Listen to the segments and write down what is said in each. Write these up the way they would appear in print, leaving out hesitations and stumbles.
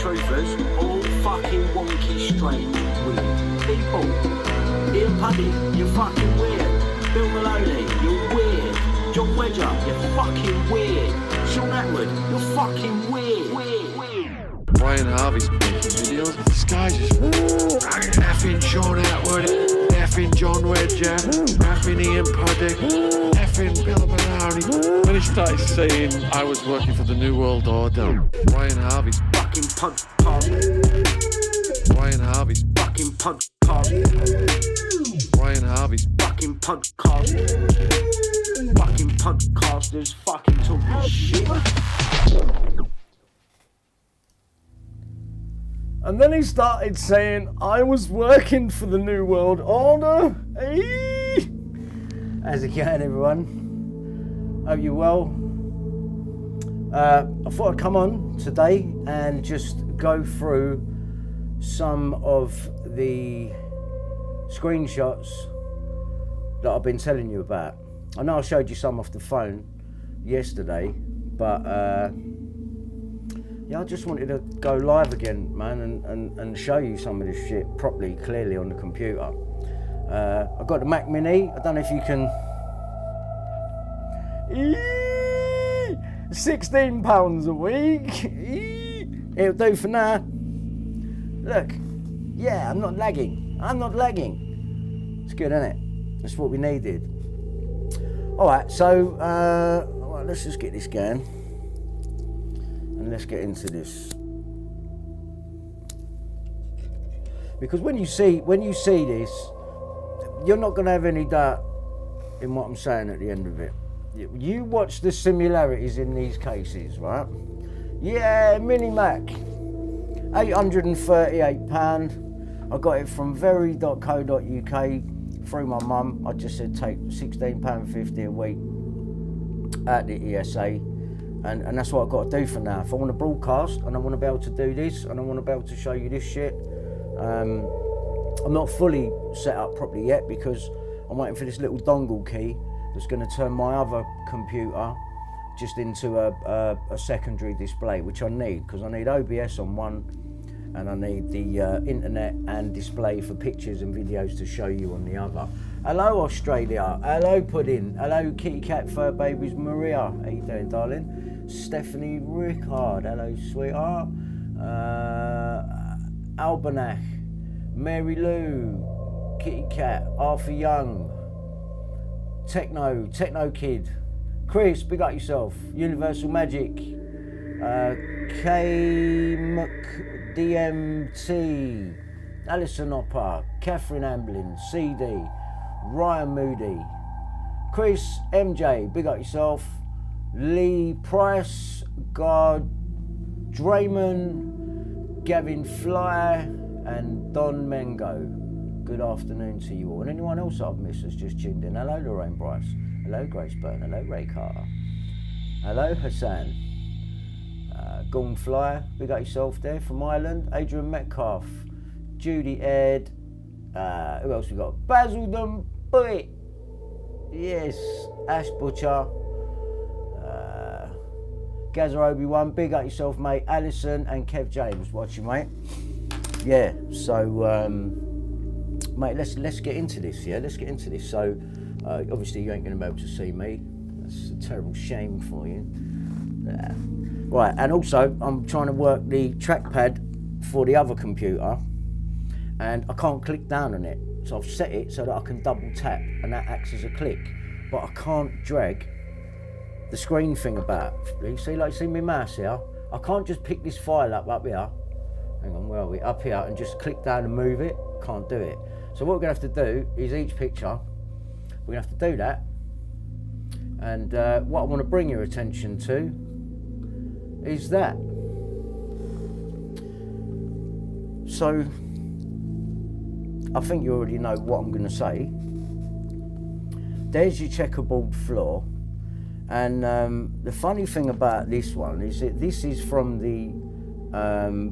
truthers, all fucking wonky, strange, weird people. Ian Puddy, you're fucking weird. Bill Maloney, you're weird. John Wedger, you're fucking weird. Sean Atwood, you're fucking weird. Brian Harvey's making videos. This guy's just effing Sean Atwood, effing John Wedger, effing Ian Puddy, effing Bill Maloney. When he started saying I was working for the New World Order, Brian Harvey's fucking podcast. Brian Harvey's fucking podcast. Brian Harvey's fucking podcast. Fucking podcasters fucking talking shit. And then he started saying, I was working for the New World Order. Hey. How's it going, everyone? Hope you're well. I thought I'd come on today and just go through some of the screenshots that I've been telling you about. I know I showed you some off the phone yesterday, but yeah, I just wanted to go live again, man, and show you some of this shit properly, clearly on the computer. I've got the Mac Mini. I don't know if you can... £16 a week. It'll do for now. Look, yeah, I'm not lagging. It's good, isn't it? That's what we needed. All right, so well, let's just get this going. And let's get into this, because when you see this, you're not going to have any doubt in what I'm saying at the end of it. You watch the similarities in these cases, right? Yeah, Mini Mac, £838. I got it from very.co.uk through my mum. I just said take £16.50 a week at the ESA. And that's what I've got to do for now. If I want to broadcast and I want to be able to do this and I want to be able to show you this shit, I'm not fully set up properly yet because I'm waiting for this little dongle key that's going to turn my other computer just into a secondary display, which I need because I need OBS on one and I need the internet and display for pictures and videos to show you on the other. Hello Australia, hello Pudding, hello Kitty Cat Fur Babies Maria, how you doing darling? Stephanie Rickard, hello sweetheart. Albanach, Mary Lou, Kitty Cat, Arthur Young, Techno Kid, Chris, big up yourself, Universal Magic, K DMT, Alison Opper, Catherine Amblin, CD, Ryan Moody, Chris MJ, big up yourself, Lee Price, God Draymond, Gavin Fly, and Don Mengo. Good afternoon to you all. And anyone else I've missed has just tuned in. Hello Lorraine Bryce. Hello Grace Byrne. Hello Ray Carter. Hello Hassan. Gone Fly, big up yourself there from Ireland. Adrian Metcalf. Judy Ed. Who else we got? Basil Boy. Yes. Ash Butcher. Gazer Obi-Wan, big up yourself, mate. Alison and Kev James watching, mate. Yeah, so, mate, let's get into this, yeah? Let's get into this. So, obviously you ain't going to be able to see me. That's a terrible shame for you. Right, and also, I'm trying to work the trackpad for the other computer, and I can't click down on it. So I've set it so that I can double tap, and that acts as a click. But I can't drag the screen thing about. You see my mouse here? I can't just pick this file up here. Hang on, where are we? Up here, and just click down and move it. Can't do it. So what we're gonna have to do is each picture, we're gonna have to do that. And what I want to bring your attention to is that. So I think you already know what I'm gonna say. There's your checkerboard floor. And the funny thing about this one is that this is from the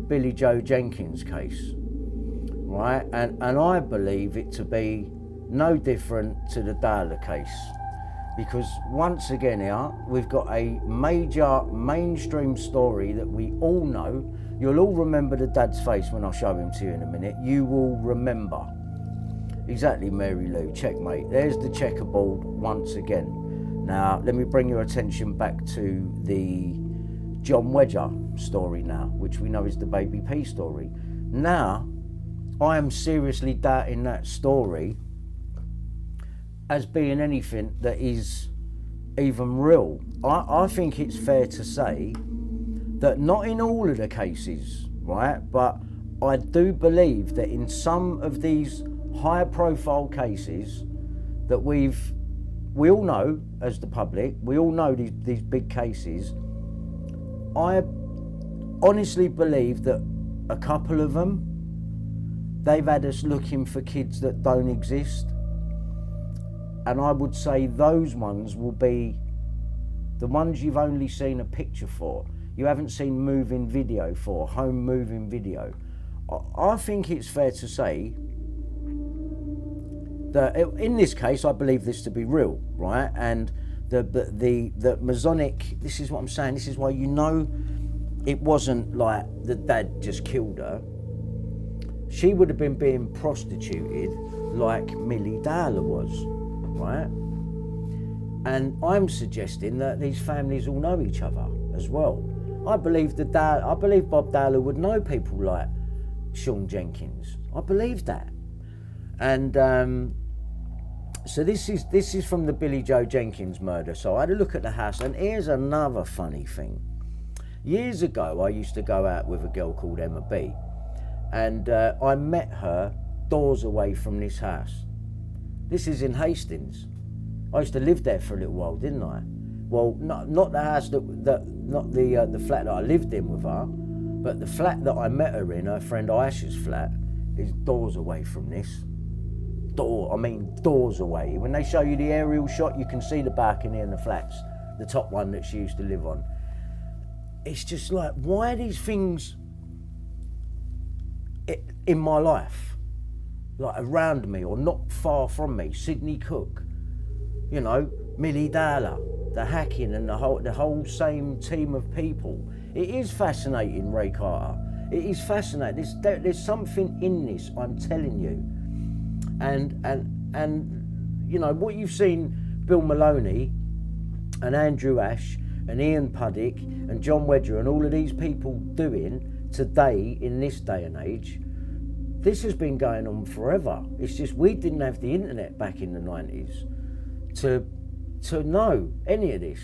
Billy Joe Jenkins case, right? And I believe it to be no different to the Dowler case. Because once again here, we've got a major mainstream story that we all know. You'll all remember the dad's face when I show him to you in a minute. You will remember. Exactly, Mary Lou, checkmate. There's the checkerboard once again. Now, let me bring your attention back to the John Wedger story now, which we know is the Baby P story. Now, I am seriously doubting that story as being anything that is even real. I think it's fair to say that not in all of the cases, right, but I do believe that in some of these high profile cases that we all know as the public, we all know these big cases, I honestly believe that a couple of them, they've had us looking for kids that don't exist. And I would say those ones will be the ones you've only seen a picture for. You haven't seen moving video for, home moving video. I think it's fair to say that in this case, I believe this to be real, right? And the Masonic, this is what I'm saying, this is why you know it wasn't like the dad just killed her. She would have been being prostituted like Millie Dowler was, right? And I'm suggesting that these families all know each other as well. I believe Bob Dowler would know people like Sean Jenkins. I believe that. And so this is from the Billy Joe Jenkins murder. So I had a look at the house, and here's another funny thing. Years ago, I used to go out with a girl called Emma B, and I met her doors away from this house. This is in Hastings. I used to live there for a little while, didn't I? Well, not the house not the flat that I lived in with her, but the flat that I met her in, her friend Aisha's flat, is doors away from this. Doors away. When they show you the aerial shot, you can see the balcony and the flats, the top one that she used to live on. It's just like, why are these things in my life, like around me or not far from me? Sidney Cook, you know, Millie Dowler, the hacking, and the whole same team of people. It is fascinating, Ray Carter. It is fascinating. There's something in this, I'm telling you. And you know what you've seen Bill Maloney and Andrew Ash and Ian Puddick and John Wedger and all of these people doing today in this day and age, this has been going on forever. It's just we didn't have the internet back in the 90s to know any of this.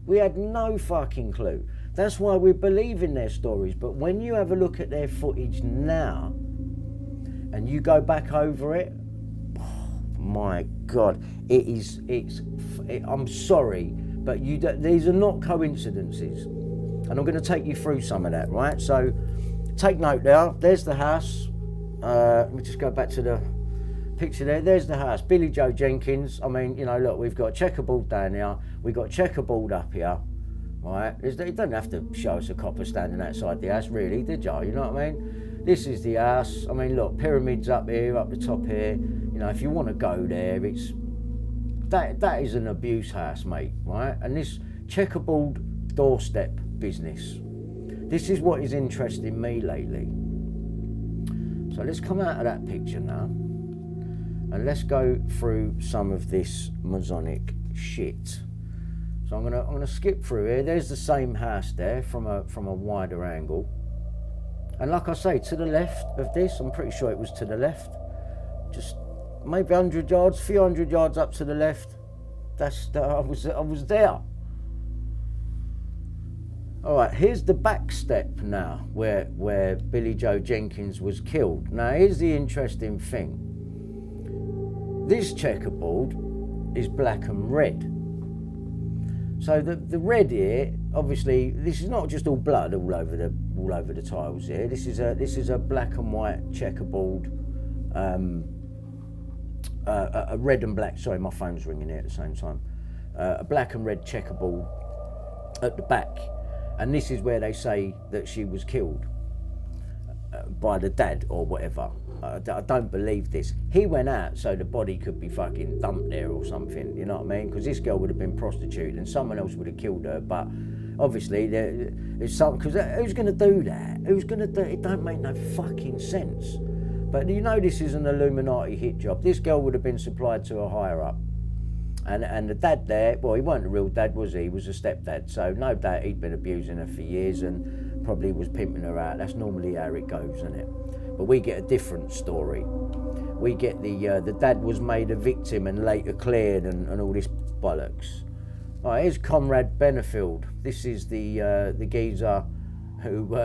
We had no fucking clue. That's why we believe in their stories. But when you have a look at their footage now and you go back over it, my God, I'm sorry, but these are not coincidences. And I'm going to take you through some of that, right? So take note there. There's the house. Let me just go back to the picture there. There's the house. Billy Joe Jenkins. I mean, you know, look, we've got Checkerboard down here. We've got Checkerboard up here, right? You don't have to show us a copper standing outside the house, really, did you? You know what I mean? This is the house. I mean, look, pyramids up here, up the top here. You know, if you want to go there, it's that is an abuse house, mate, right? And this checkerboard doorstep business, this is what is interesting me lately. So let's come out of that picture now, and let's go through some of this Masonic shit. So I'm gonna skip through here. There's the same house there from a wider angle. And like I say, to the left of this, I'm pretty sure it was to the left, just maybe 100 yards, few hundred yards up to the left. I was there. All right, here's the back step now, where Billy Joe Jenkins was killed. Now, here's the interesting thing. This checkerboard is black and red. So the red here, obviously, this is not just all blood all over the tiles here. This is a black and white checkerboard, a red and black. Sorry, my phone's ringing here at the same time. A black and red checkerboard at the back, and this is where they say that she was killed by the dad or whatever. I don't believe this. He went out so the body could be fucking dumped there or something, you know what I mean? Because this girl would have been prostituted and someone else would have killed her, but obviously there's some, because who's going to do that? Who's going to do it? It don't make no fucking sense. But you know this is an Illuminati hit job. This girl would have been supplied to a higher up. And the dad there, well, he weren't a real dad, was he? He was a stepdad. So no doubt he'd been abusing her for years and probably was pimping her out. That's normally how it goes, isn't it? But we get a different story. We get the dad was made a victim and later cleared and all this bollocks. All right, here's Comrade Bellfield. This is the geezer who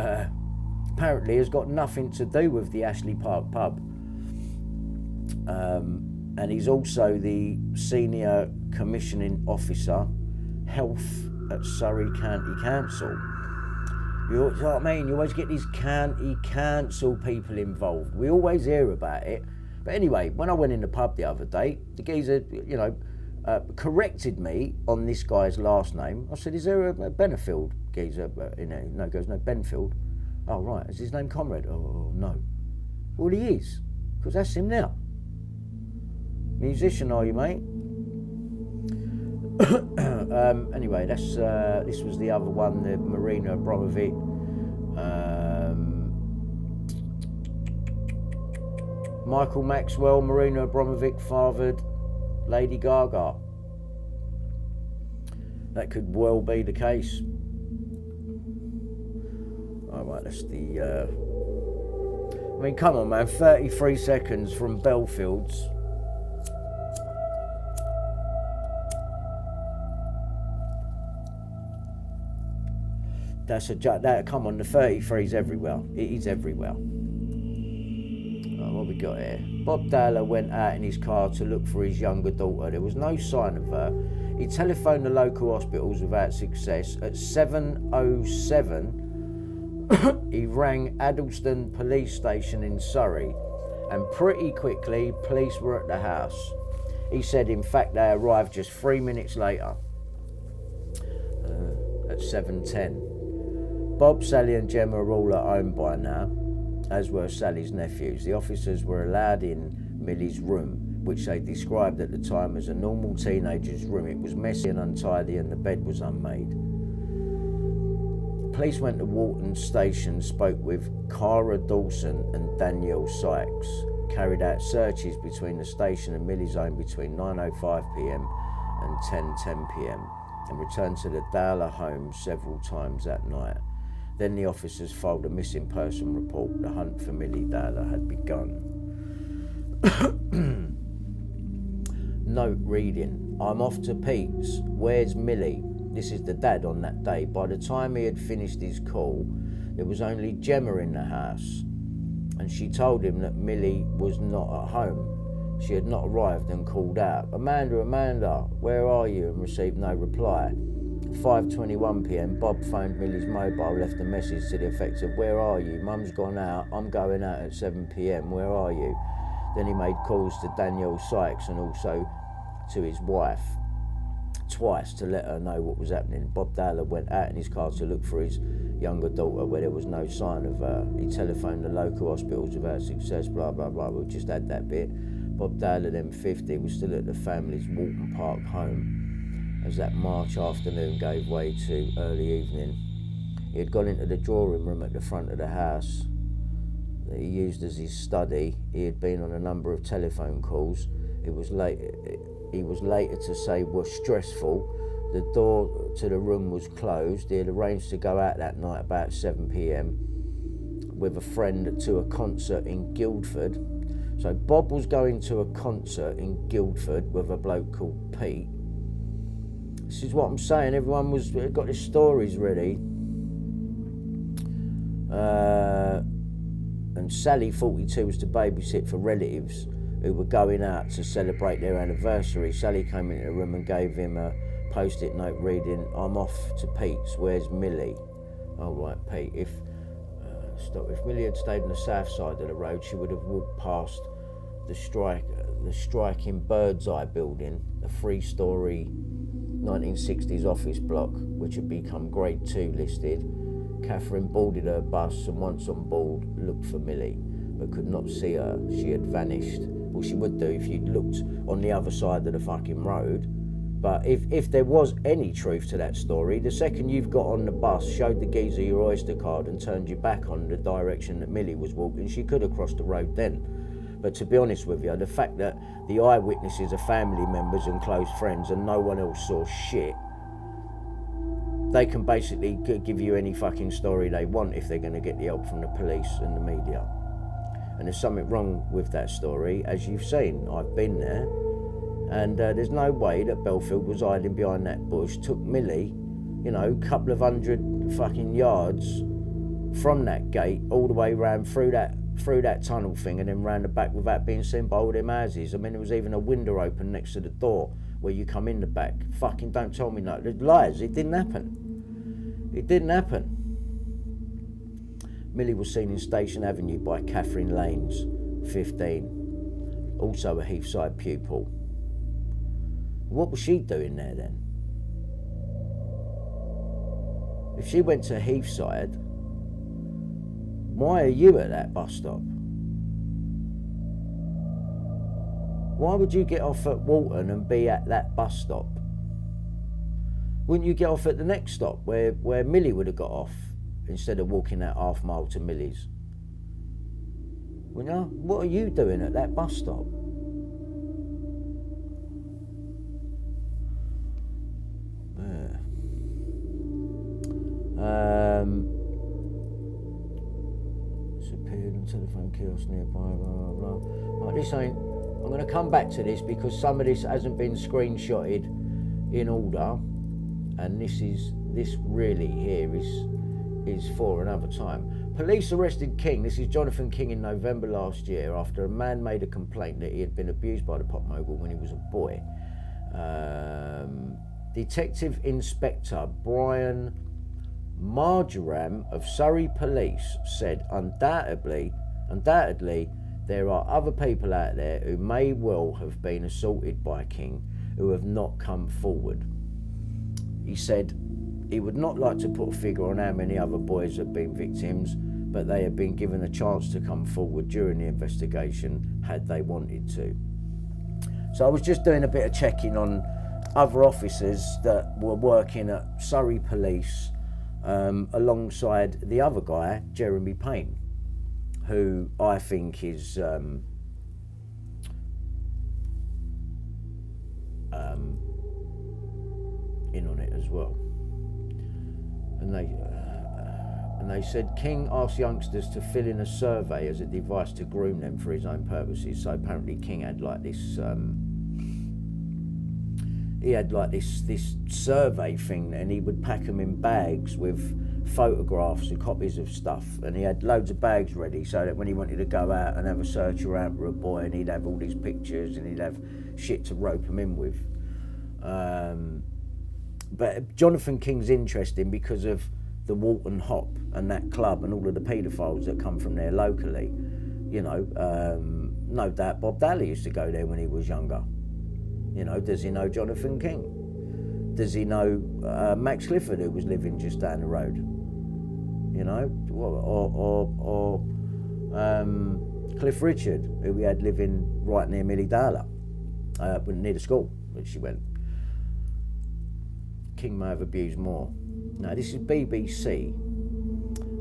apparently has got nothing to do with the Ashley Park pub. And he's also the senior commissioning officer, health at Surrey County Council. You know what I mean? You always get these county council people involved. We always hear about it. But anyway, when I went in the pub the other day, the geezer, you know, corrected me on this guy's last name. I said, is there a Bellfield geezer in there? No, he goes, no, Bellfield. Oh, right. Is his name Comrade? Oh, no. Well, he is, because that's him now. Musician, are you, mate? Anyway, that's this was the other one, the Marina Abramovic. Michael Maxwell, Marina Abramovic fathered Lady Gaga. That could well be the case. All right, that's the. I mean, come on, man! 33 seconds from Bellfield's. That come on, the 33's everywhere. It is everywhere. What we got here? Bob Dowler went out in his car to look for his younger daughter. There was no sign of her. He telephoned the local hospitals without success. At 7:07, he rang Addleston Police Station in Surrey, and pretty quickly, police were at the house. He said, in fact, they arrived just 3 minutes later. At 7:10. Bob, Sally and Gemma are all at home by now, as were Sally's nephews. The officers were allowed in Millie's room, which they described at the time as a normal teenager's room. It was messy and untidy and the bed was unmade. Police went to Walton Station, spoke with Cara Dawson and Danielle Sykes, carried out searches between the station and Millie's home between 9:05pm and 10:10pm, and returned to the Dowler home several times that night. Then the officers filed a missing person report. The hunt for Millie Dowler had begun. Note reading. I'm off to Pete's. Where's Millie? This is the dad on that day. By the time he had finished his call, there was only Gemma in the house, and she told him that Millie was not at home. She had not arrived and called out, Amanda, where are you? And received no reply. 5:21pm, Bob phoned Millie's mobile, left a message to the effect of, where are you? Mum's gone out, I'm going out at 7pm, where are you? Then he made calls to Danielle Sykes and also to his wife twice to let her know what was happening. Bob Dowler went out in his car to look for his younger daughter, where there was no sign of her. He telephoned the local hospitals without success, blah, blah, blah. We'll just add that bit. Bob Dowler, then 50, was still at the family's Walton Park home as that March afternoon gave way to early evening. He had gone into the drawing room at the front of the house that he used as his study. He had been on a number of telephone calls. He was later to say were stressful. The door to the room was closed. He had arranged to go out that night about 7pm with a friend to a concert in Guildford. So Bob was going to a concert in Guildford with a bloke called Pete. This is what I'm saying. Everyone was got their stories ready. And Sally, 42, was to babysit for relatives who were going out to celebrate their anniversary. Sally came into the room and gave him a post-it note reading, I'm off to Pete's, where's Millie? Oh, right, Pete, if Millie had stayed on the south side of the road, she would have walked past the striking Bird's Eye building, a 3-storey 1960s office block, which had become Grade 2 listed. Catherine boarded her bus and once on board, looked for Millie. but could not see her. She had vanished. Well, she would do if you looked on the other side of the fucking road. But if there was any truth to that story, the second you've got on the bus, showed the geezer your Oyster card and turned you back on the direction that Millie was walking, she could have crossed the road then. But to be honest with you, the fact that the eyewitnesses are family members and close friends and no one else saw shit, they can basically give you any fucking story they want if they're going to get the help from the police and the media. And there's something wrong with that story, as you've seen. I've been there. And there's no way that Bellfield was hiding behind that bush, took Millie, you know, a couple of hundred fucking yards from that gate, all the way round through that tunnel thing, and then round the back without being seen by all them houses. I mean, there was even a window open next to the door where you come in the back. Fucking don't tell me no. There's lies. It didn't happen. It didn't happen. Millie was seen in Station Avenue by Catherine Lanes, 15, also a Heathside pupil. What was she doing there then? If she went to Heathside, why are you at that bus stop? Why would you get off at Walton and be at that bus stop? Wouldn't you get off at the next stop where Millie would have got off instead of walking that half mile to Millie's? Well, you know, what are you doing at that bus stop? Disappeared in telephone kiosk nearby, blah, blah, blah. Right, this ain't... I'm going to come back to this because some of this hasn't been screenshotted in order, and this really here is for another time. Police arrested King, this is Jonathan King, in November last year after a man made a complaint that he had been abused by the pop mogul when he was a boy. Detective Inspector Brian Marjoram of Surrey Police said undoubtedly there are other people out there who may well have been assaulted by King who have not come forward. He said he would not like to put a figure on how many other boys have been victims, but they have been given a chance to come forward during the investigation had they wanted to. So I was just doing a bit of checking on other officers that were working at Surrey Police alongside the other guy, Jeremy Payne, who I think is in on it as well. And they said King asked youngsters to fill in a survey as a device to groom them for his own purposes. So apparently King had like this this survey thing, and he would pack them in bags with photographs and copies of stuff, and he had loads of bags ready so that when he wanted to go out and have a search around for a boy, and he'd have all these pictures and he'd have shit to rope him in with. But Jonathan King's interesting because of the Walton Hop and that club and all of the paedophiles that come from there locally. You know, no doubt Bob Dowler used to go there when he was younger. You know, does he know Jonathan King? Does he know Max Clifford, who was living just down the road? You know, or Cliff Richard, who we had living right near Millie Dowler, near the school where she went. King may have abused more. Now, this is BBC,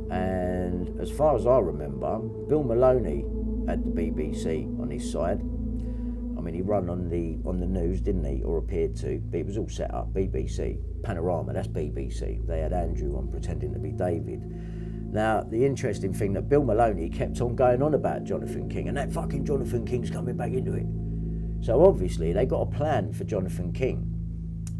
and as far as I remember, Bill Maloney had the BBC on his side. I mean, he ran on the news, didn't he, or appeared to, but it was all set up, BBC. Panorama, that's BBC. They had Andrew on pretending to be David. Now, the interesting thing that Bill Maloney kept on going on about Jonathan King, and that fucking Jonathan King's coming back into it. So obviously, they got a plan for Jonathan King,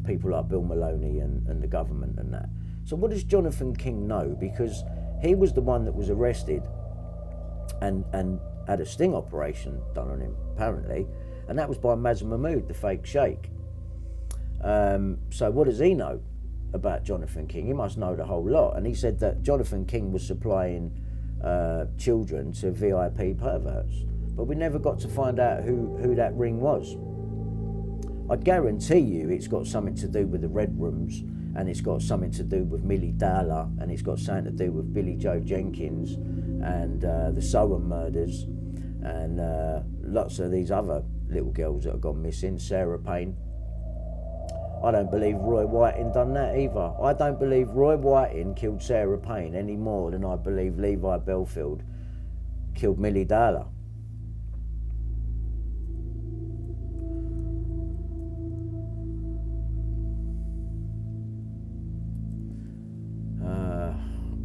people like Bill Maloney and the government and that. So what does Jonathan King know? Because he was the one that was arrested and had a sting operation done on him, apparently, and that was by Mazza Mahmood, the fake sheikh. So what does he know about Jonathan King? He must know the whole lot. And he said that Jonathan King was supplying children to VIP perverts, but we never got to find out who that ring was. I guarantee you it's got something to do with the Red Rooms, and it's got something to do with Millie Dowler, and it's got something to do with Billy Joe Jenkins and the Sohan murders, and lots of these other little girls that have gone missing, Sarah Payne. I don't believe Roy Whiting done that either. I don't believe Roy Whiting killed Sarah Payne any more than I believe Levi Bellfield killed Millie Dowler.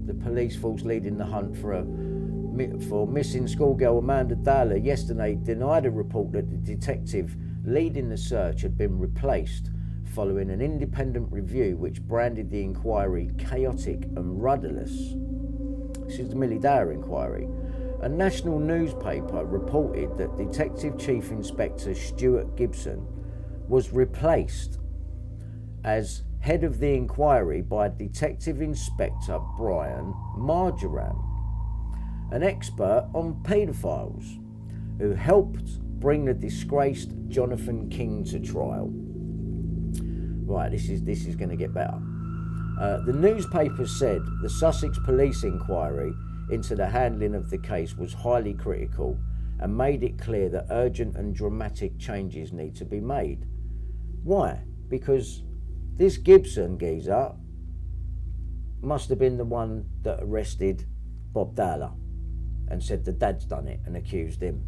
The police force leading the hunt for missing schoolgirl Amanda Dowler yesterday denied a report that the detective leading the search had been replaced following an independent review which branded the inquiry chaotic and rudderless. This is the Millie Dowler inquiry. A national newspaper reported that Detective Chief Inspector Stuart Gibson was replaced as head of the inquiry by Detective Inspector Brian Marjoram, an expert on paedophiles who helped bring the disgraced Jonathan King to trial. Right, this is going to get better. The newspaper said the Sussex police inquiry into the handling of the case was highly critical and made it clear that urgent and dramatic changes need to be made. Why? Because this Gibson geezer must have been the one that arrested Bob Dowler and said the dad's done it and accused him.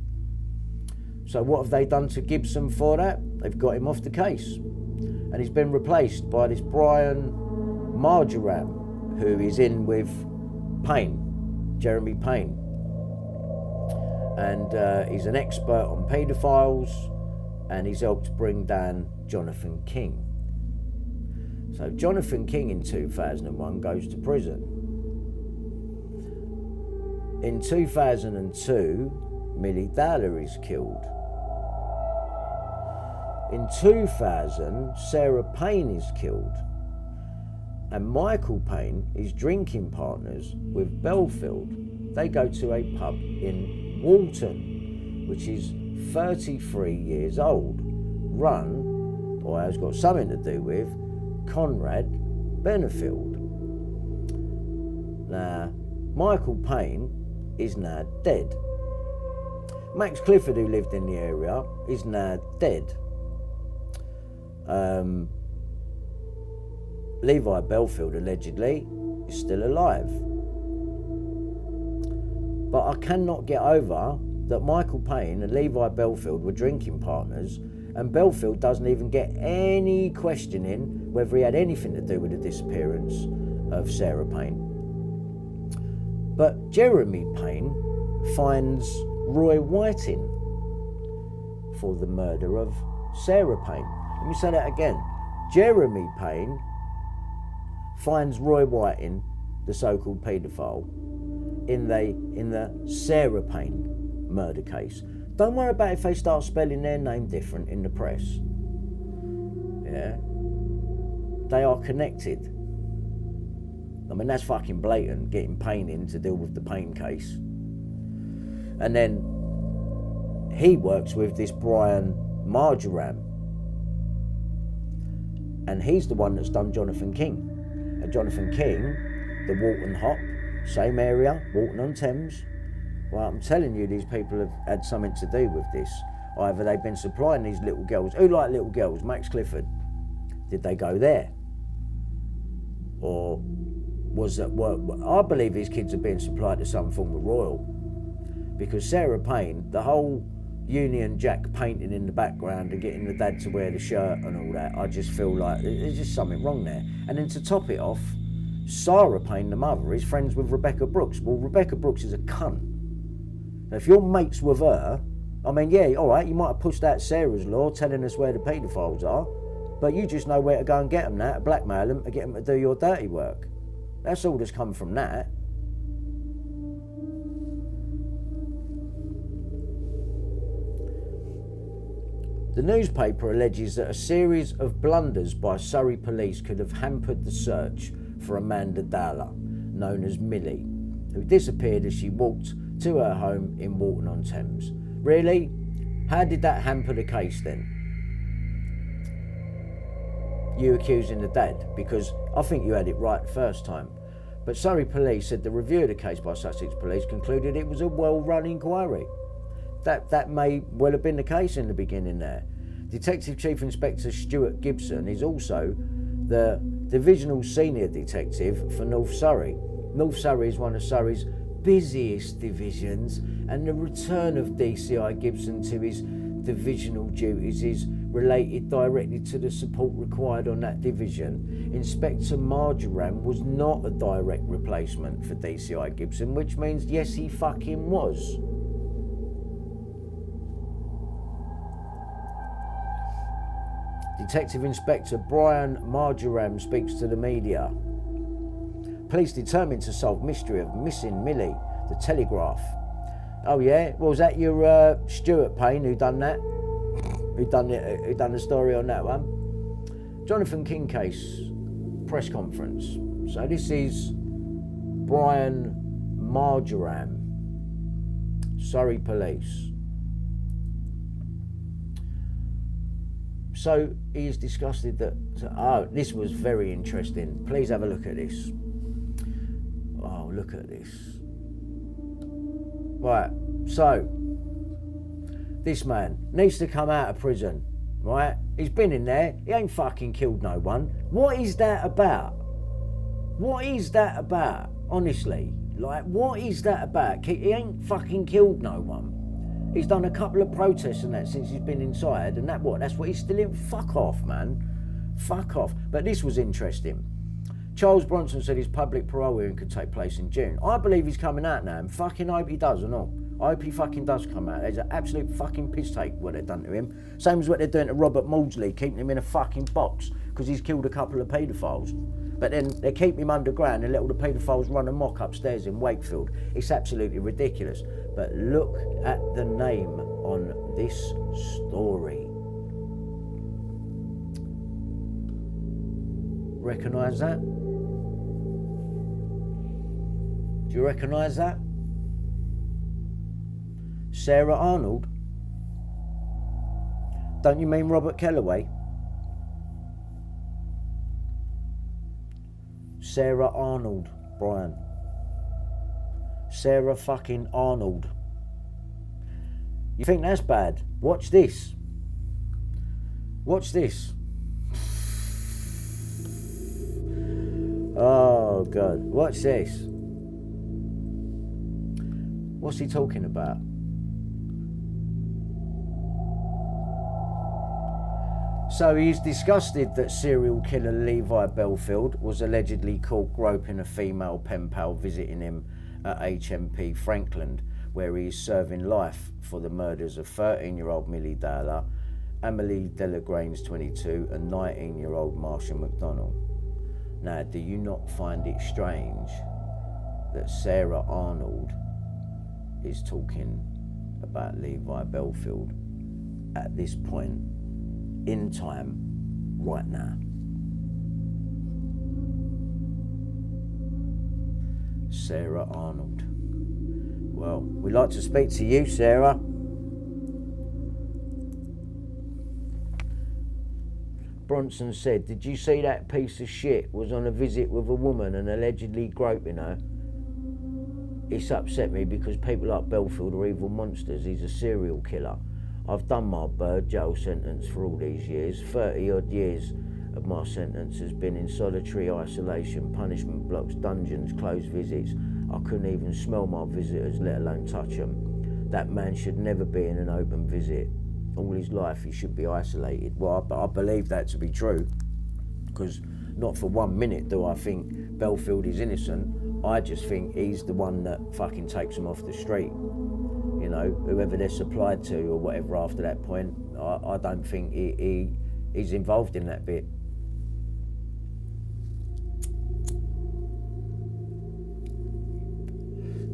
So what have they done to Gibson for that? They've got him off the case. And he's been replaced by this Brian Marjoram, who is in with Payne, Jeremy Payne. And he's an expert on paedophiles, and he's helped bring down Jonathan King. So Jonathan King in 2001 goes to prison. In 2002, Millie Dowler is killed. In 2000, Sarah Payne is killed. And Michael Payne is drinking partners with Bellfield. They go to a pub in Walton, which is 33 years old, run, or has got something to do with, Conrad Benefield. Now, Michael Payne is now dead. Max Clifford, who lived in the area, is now dead. Levi Bellfield allegedly is still alive. But I cannot get over that Michael Payne and Levi Bellfield were drinking partners, and Bellfield doesn't even get any questioning whether he had anything to do with the disappearance of Sarah Payne. But Jeremy Payne finds Roy Whiting for the murder of Sarah Payne. Let me say that again. Jeremy Payne finds Roy Whiting, the so-called paedophile, in the Sarah Payne murder case. Don't worry about if they start spelling their name different in the press. Yeah? They are connected. I mean, that's fucking blatant, getting Payne in to deal with the Payne case. And then he works with this Brian Marjoram. And he's the one that's done Jonathan King. And Jonathan King, the Walton Hop, same area, Walton-on-Thames. Well, I'm telling you, these people have had something to do with this. Either they've been supplying these little girls. Who like little girls? Max Clifford. Did they go there? Or was that work? I believe these kids are being supplied to some form of royal. Because Sarah Payne, the whole Union Jack painting in the background and getting the dad to wear the shirt and all that, I just feel like there's just something wrong there. And then to top it off, Sarah Payne, the mother, is friends with Rebecca Brooks. Well, Rebecca Brooks is a cunt. Now, if you're mates with her, I mean, yeah, all right, you might have pushed out Sarah's law telling us where the paedophiles are, but you just know where to go and get them now, to blackmail them, to get them to do your dirty work. That's all that's come from that. The newspaper alleges that a series of blunders by Surrey police could have hampered the search for Amanda Dowler, known as Millie, who disappeared as she walked to her home in Walton-on-Thames. Really? How did that hamper the case then? You accusing the dad? Because I think you had it right the first time. But Surrey Police said the review of the case by Sussex Police concluded it was a well-run inquiry. That may well have been the case in the beginning there. Detective Chief Inspector Stuart Gibson is also the Divisional Senior Detective for North Surrey. North Surrey is one of Surrey's busiest divisions, and the return of DCI Gibson to his divisional duties is related directly to the support required on that division. Inspector Marjoram was not a direct replacement for DCI Gibson, which means yes, he fucking was. Detective Inspector Brian Marjoram speaks to the media. Police determined to solve mystery of missing Millie, the Telegraph. Oh yeah, well, was that your Stuart Payne who done that? Who done the story on that one? Jonathan King case press conference. So this is Brian Marjoram, Surrey Police. So he is disgusted that, oh, this was very interesting. Please have a look at this. Oh, look at this. Right, so this man needs to come out of prison, right? He's been in there, he ain't fucking killed no one. What is that about? What is that about? Honestly, like, what is that about? He ain't fucking killed no one. He's done a couple of protests and that since he's been inside, and that's what he's still in. Fuck off, man. Fuck off. But this was interesting. Charles Bronson said his public parole hearing could take place in June. I believe he's coming out now, and fucking hope he does and all. I hope he fucking does come out. There's an absolute fucking piss take what they've done to him. Same as what they're doing to Robert Maudsley, keeping him in a fucking box because he's killed a couple of paedophiles. But then they keep him underground and let all the paedophiles run amok upstairs in Wakefield. It's absolutely ridiculous. But look at the name on this story. Recognise that? Do you recognise that? Sarah Arnold? Don't you mean Robert Kellaway? Sarah Arnold, Brian. Sarah fucking Arnold. You think that's bad? Watch this. Watch this. Oh God, watch this. What's he talking about? So he's disgusted that serial killer Levi Bellfield was allegedly caught groping a female pen pal visiting him at HMP Frankland, where he is serving life for the murders of 13-year-old Millie Dowler, Amelie Delagrange, 22, and 19-year-old Marsha McDonnell. Now, do you not find it strange that Sarah Arnold is talking about Levi Bellfield at this point in time right now? Sarah Arnold. Well, we'd like to speak to you, Sarah. Bronson said, did you see that piece of shit was on a visit with a woman and allegedly groping her? It's upset me because people like Bellfield are evil monsters. He's a serial killer. I've done my bird jail sentence for all these years. 30 odd years of my sentence has been in solitary isolation, punishment blocks, dungeons, closed visits. I couldn't even smell my visitors, let alone touch them. That man should never be in an open visit. All his life he should be isolated. Well, I believe that to be true, because not for 1 minute do I think Bellfield is innocent. I just think he's the one that fucking takes them off the street. You know, whoever they're supplied to or whatever after that point, I don't think he's involved in that bit.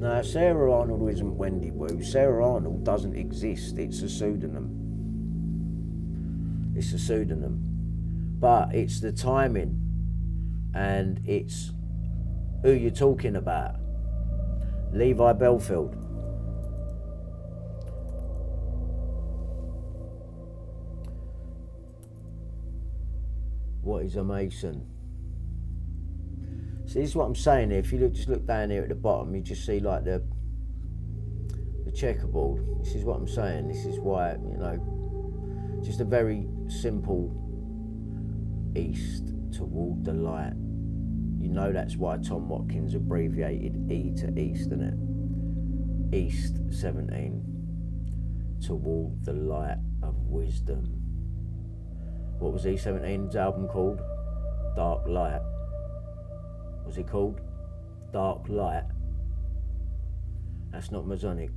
No, Sarah Arnold isn't Wendy Wu. Sarah Arnold doesn't exist. It's a pseudonym. It's a pseudonym. But it's the timing and it's who you're talking about. Levi Bellfield. What is a Mason? So this is what I'm saying here. If you just look down here at the bottom, you just see like the checkerboard. This is what I'm saying. This is why, you know, just a very simple east toward the light. You know that's why Tom Watkins abbreviated E to east, isn't it? East 17 toward the light of wisdom. What was E17's album called? Dark Light. Was it called Dark Light? That's not Masonic.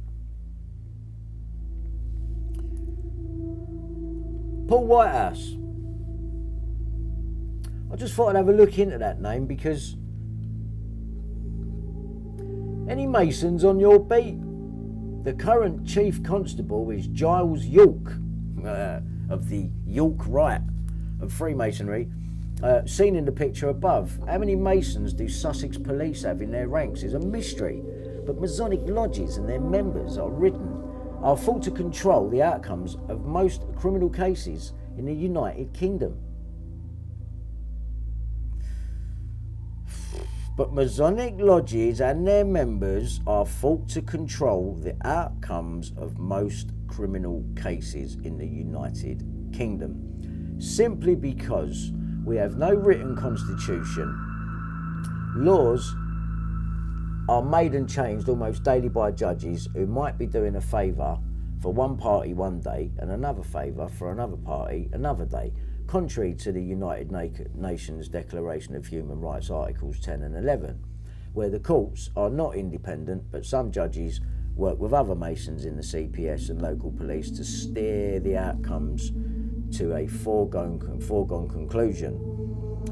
Paul Whitehouse. I just thought I'd have a look into that name because any Masons on your beat? The current Chief Constable is Giles York of the York Rite of Freemasonry, seen in the picture above. How many Masons do Sussex police have in their ranks is a mystery, but Masonic lodges and their members are thought to control the outcomes of most criminal cases in the United Kingdom. But Masonic lodges and their members are thought to control the outcomes of most criminal cases in the United Kingdom, simply because we have no written constitution. Laws are made and changed almost daily by judges who might be doing a favour for one party one day and another favour for another party another day, contrary to the United Nations Declaration of Human Rights Articles 10 and 11, where the courts are not independent, but some judges work with other Masons in the CPS and local police to steer the outcomes to a foregone conclusion.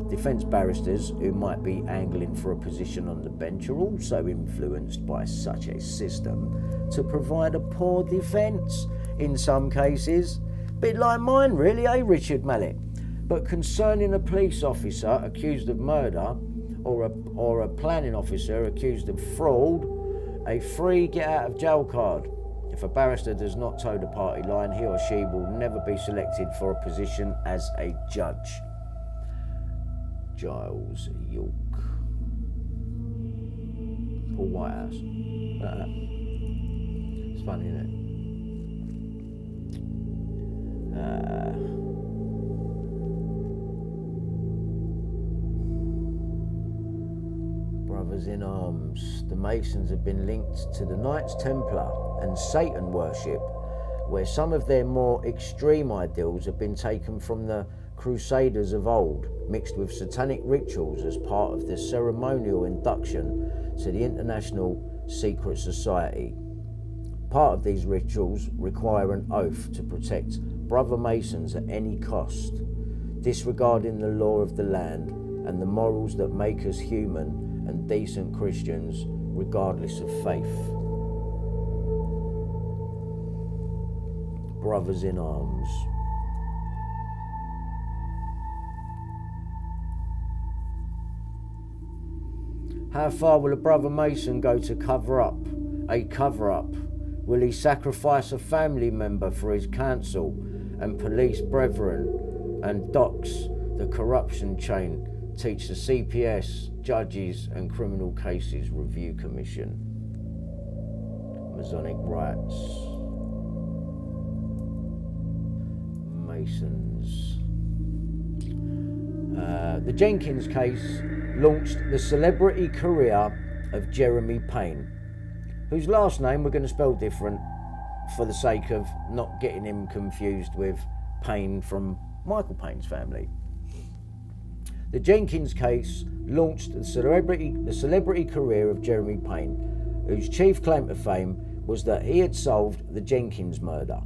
Defence barristers who might be angling for a position on the bench are also influenced by such a system to provide a poor defence in some cases. Bit like mine really, eh, Richard Mallet? But concerning a police officer accused of murder or a planning officer accused of fraud, a free get out of jail card. If a barrister does not toe the party line, he or she will never be selected for a position as a judge. Giles York. Paul Whitehouse. It's funny, isn't it? Brothers in Arms. The Masons have been linked to the Knights Templar and Satan worship, where some of their more extreme ideals have been taken from the Crusaders of old, mixed with satanic rituals as part of the ceremonial induction to the International Secret Society. Part of these rituals require an oath to protect brother Masons at any cost, disregarding the law of the land and the morals that make us human and decent Christians regardless of faith. Brothers in Arms. How far will a brother Mason go to cover up a cover-up? Will he sacrifice a family member for his counsel and police brethren and dox the corruption chain, teach the CPS, judges and criminal cases review commission? Masonic rights. Masons. The Jenkins case launched the celebrity career of Jeremy Payne, whose last name we're going to spell different for the sake of not getting him confused with Payne from Michael Payne's family. The Jenkins case launched the celebrity career of Jeremy Payne, whose chief claim to fame was that he had solved the Jenkins murder.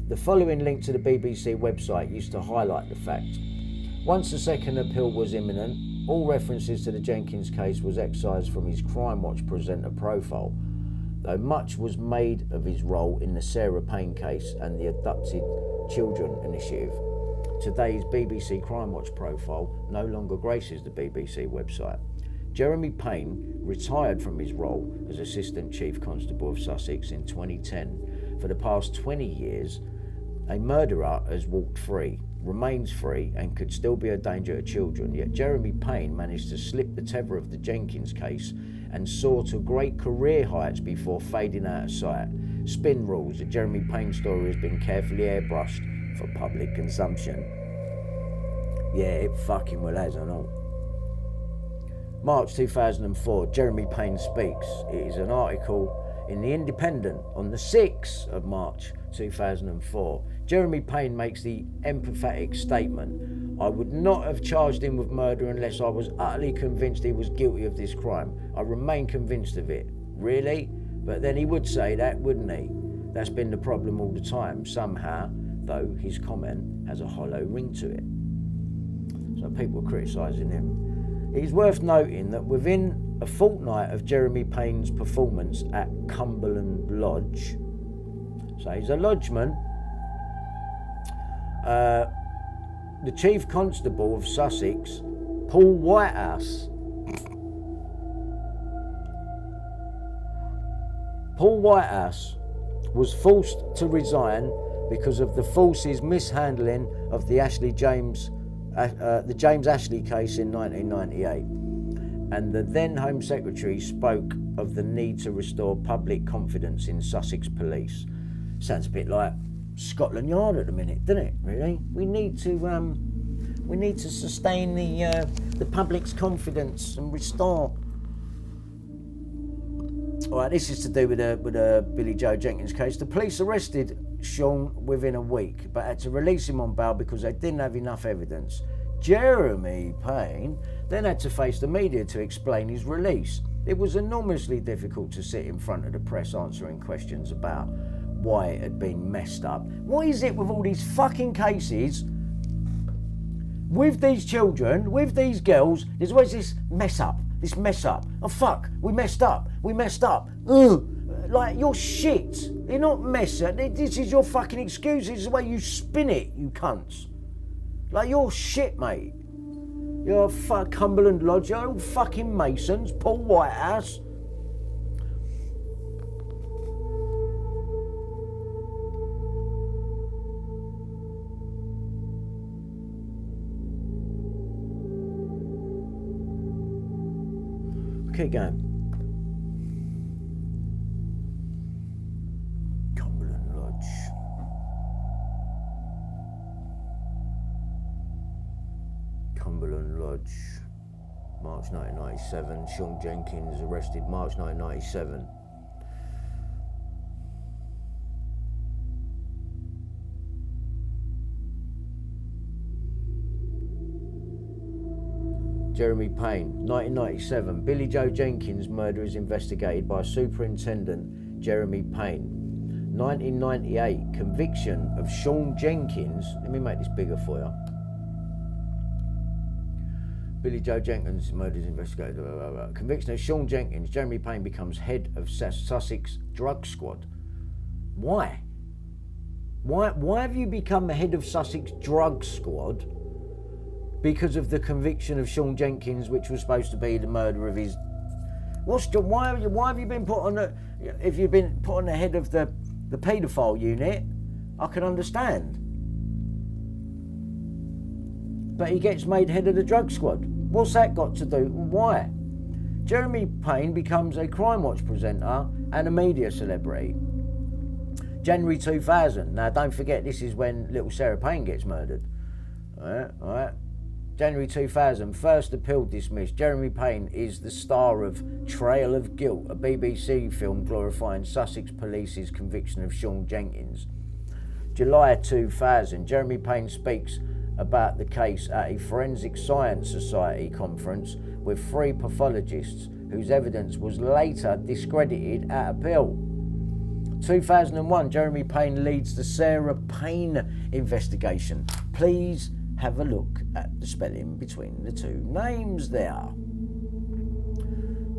The following link to the BBC website used to highlight the fact. Once the second appeal was imminent, all references to the Jenkins case was excised from his Crime Watch presenter profile, though much was made of his role in the Sarah Payne case and the Abducted Children Initiative. Today's BBC Crime Watch profile no longer graces the BBC website. Jeremy Payne retired from his role as Assistant Chief Constable of Sussex in 2010. For the past 20 years, a murderer has walked free, remains free and could still be a danger to children, yet Jeremy Payne managed to slip the tether of the Jenkins case and soar to great career heights before fading out of sight. Spin rules, the Jeremy Payne story has been carefully airbrushed for public consumption. Yeah, it fucking well has, I know. March 2004, Jeremy Payne speaks. It is an article in The Independent on the 6th of March 2004. Jeremy Payne makes the empathetic statement, "I would not have charged him with murder unless I was utterly convinced he was guilty of this crime. I remain convinced of it." Really? But then he would say that, wouldn't he? That's been the problem all the time. Somehow, though, his comment has a hollow ring to it. So people are criticising him. It is worth noting that within a fortnight of Jeremy Payne's performance at Cumberland Lodge, so he's a lodgeman, the Chief Constable of Sussex, Paul Whitehouse, was forced to resign because of the force's mishandling of the James Ashley case in 1998. And the then Home Secretary spoke of the need to restore public confidence in Sussex police. Sounds a bit like Scotland Yard at the minute, doesn't it? Really, we need to sustain the public's confidence and restore. All right, this is to do with a Billy Joe Jenkins case. The police arrested Sean within a week, but had to release him on bail because they didn't have enough evidence. Jeremy Payne then had to face the media to explain his release. It was enormously difficult to sit in front of the press answering questions about why it had been messed up. What is it with all these fucking cases with these children, with these girls? There's always this mess up. Oh fuck, we messed up. Ugh. Like, you're shit. You're not mess up. This is your fucking excuse. This is the way you spin it, you cunts. Like, you're shit, mate. You're Cumberland Lodge, you're all fucking Masons, Paul Whitehouse. Keep going. Cumberland Lodge. Cumberland Lodge. March 1997. Sean Jenkins arrested March 1997. Jeremy Payne, 1997. Billy Joe Jenkins' murder is investigated by Superintendent Jeremy Payne. 1998. Conviction of Sean Jenkins. Let me make this bigger for you. Billy Joe Jenkins' murder is investigated. Conviction of Sean Jenkins. Jeremy Payne becomes head of Sussex Drug Squad. Why? Why have you become the head of Sussex Drug Squad? Because of the conviction of Sean Jenkins, which was supposed to be the murder of his... Why have you been put on the... If you've been put on the head of the paedophile unit, I can understand. But he gets made head of the drug squad. What's that got to do? Why? Jeremy Payne becomes a Crime Watch presenter and a media celebrity. January 2000. Now, don't forget, this is when little Sarah Payne gets murdered. All right. January 2000, first appeal dismissed. Jeremy Payne is the star of Trail of Guilt, a BBC film glorifying Sussex Police's conviction of Sean Jenkins. July 2000, Jeremy Payne speaks about the case at a Forensic Science Society conference with 3 pathologists whose evidence was later discredited at appeal. 2001, Jeremy Payne leads the Sarah Payne investigation. Please have a look at the spelling between the 2 names there.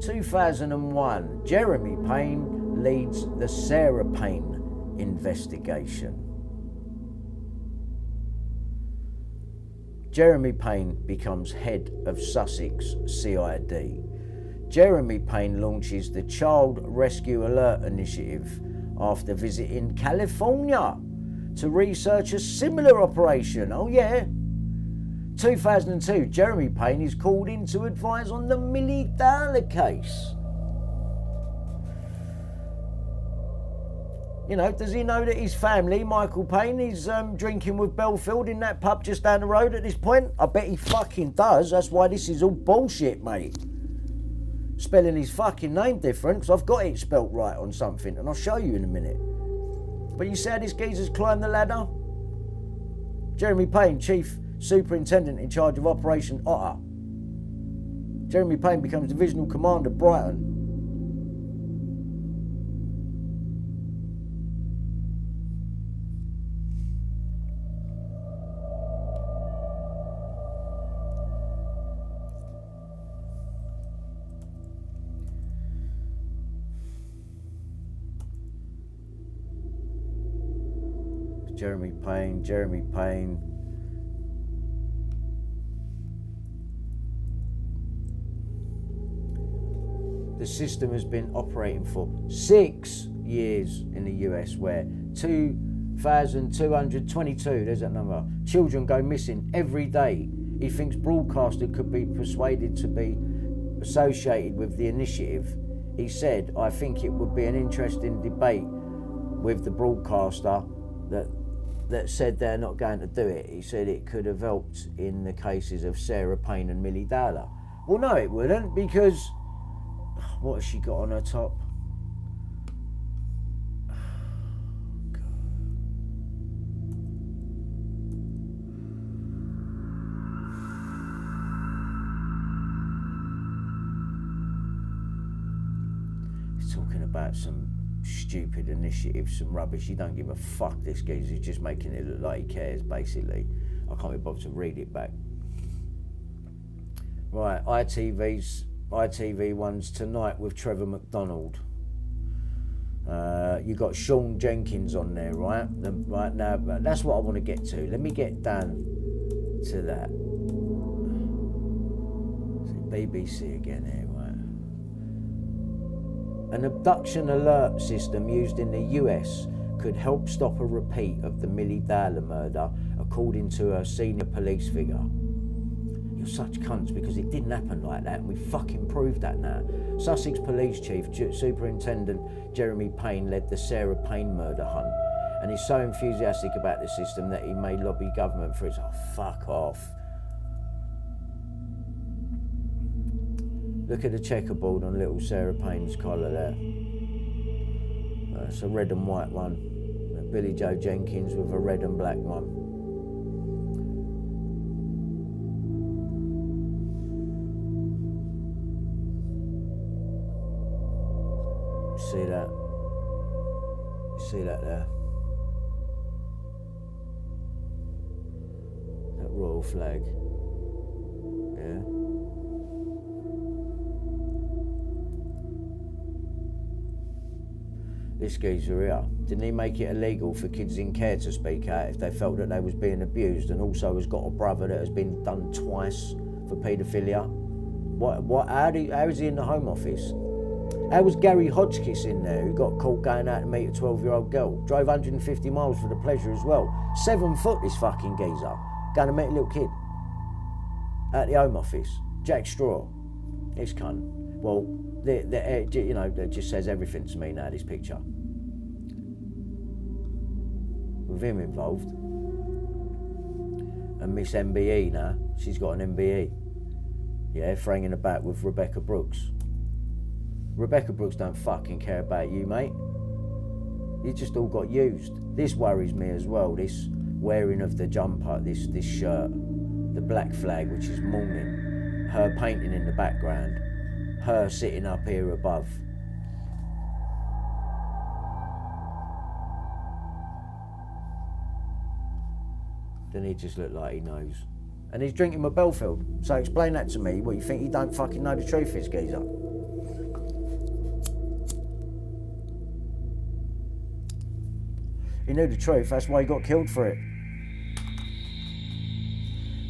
2001, Jeremy Payne leads the Sarah Payne investigation. Jeremy Payne becomes head of Sussex CID. Jeremy Payne launches the Child Rescue Alert Initiative after visiting California. to research a similar operation. Oh yeah. 2002, Jeremy Payne is called in to advise on the Millie Dowler case. You know, does he know that his family, Michael Payne, is drinking with Bellfield in that pub just down the road at this point? I bet he fucking does. That's why this is all bullshit, mate. Spelling his fucking name different, because I've got it spelt right on something, and I'll show you in a minute. But you see how this geezer's climbed the ladder? Jeremy Payne, Chief Superintendent in charge of Operation Otter. Jeremy Payne becomes Divisional Commander, Brighton. Jeremy Payne. The system has been operating for 6 years in the US, where 2,222, there's that number, children go missing every day. He thinks broadcaster could be persuaded to be associated with the initiative. He said, I think it would be an interesting debate with the broadcaster that said they're not going to do it. He said it could have helped in the cases of Sarah Payne and Millie Dowler. Well, no, it wouldn't, because what has she got on her top? He's talking about some stupid initiative, some rubbish. He don't give a fuck, this geezer. He's just making it look like he cares, basically. I can't be bothered to read it back. Right, ITV one's tonight with Trevor McDonald. You got Sean Jenkins on there, right? Right now, that's what I want to get to. Let me get down to that. BBC again here, right? An abduction alert system used in the US could help stop a repeat of the Millie Dowler murder, according to a senior police figure. You're such cunts, because it didn't happen like that, and we fucking proved that now. Sussex Police Chief Superintendent Jeremy Payne led the Sarah Payne murder hunt, and he's so enthusiastic about the system that he may lobby government for it. Oh, fuck off. Look at the checkerboard on little Sarah Payne's collar there. It's a red and white one. Billy Joe Jenkins with a red and black one. See that? You see that there? That royal flag. Yeah. This geezer here, didn't he make it illegal for kids in care to speak out if they felt that they was being abused, and also has got a brother that has been done twice for paedophilia? How is he in the Home Office? How was Gary Hodgkiss in there, who got caught going out to meet a 12-year-old girl? Drove 150 miles for the pleasure as well. 7 foot, this fucking geezer. Going to meet a little kid. At the Home Office. Jack Straw. This cunt. Well, you know, that just says everything to me now, this picture. With him involved. And Miss MBE now. She's got an MBE. Yeah, franging about with Rebecca Brooks. Rebecca Brooks don't fucking care about you, mate. You just all got used. This worries me as well, this wearing of the jumper, this shirt, the black flag, which is mourning, her painting in the background, her sitting up here above. Doesn't he just look like he knows? And he's drinking with Bellfield. So explain that to me. What, you think he don't fucking know the truth is, geezer? He knew the truth, that's why he got killed for it.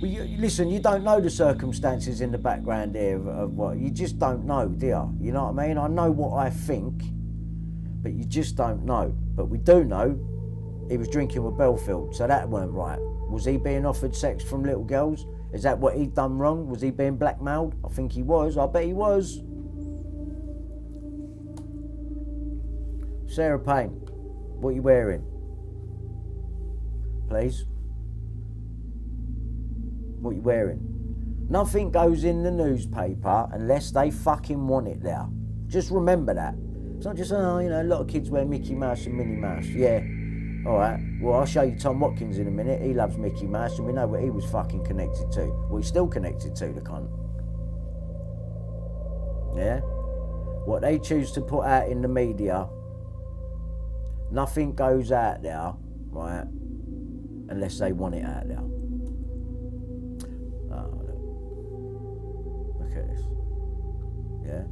Well, listen, you don't know the circumstances in the background here of what, you just don't know, do you? You know what I mean? I know what I think, but you just don't know. But we do know he was drinking with Bellfield, so that weren't right. Was he being offered sex from little girls? Is that what he'd done wrong? Was he being blackmailed? I think he was. I bet he was. Sarah Payne, what are you wearing? Please? What are you wearing? Nothing goes in the newspaper unless they fucking want it there. Just remember that. It's not just, oh, you know, a lot of kids wear Mickey Mouse and Minnie Mouse. Yeah, alright. Well, I'll show you Tom Watkins in a minute. He loves Mickey Mouse and we know what he was fucking connected to. Well, he's still connected to, the cunt. Yeah? What they choose to put out in the media, nothing goes out there, right, unless they want it out there. Yeah?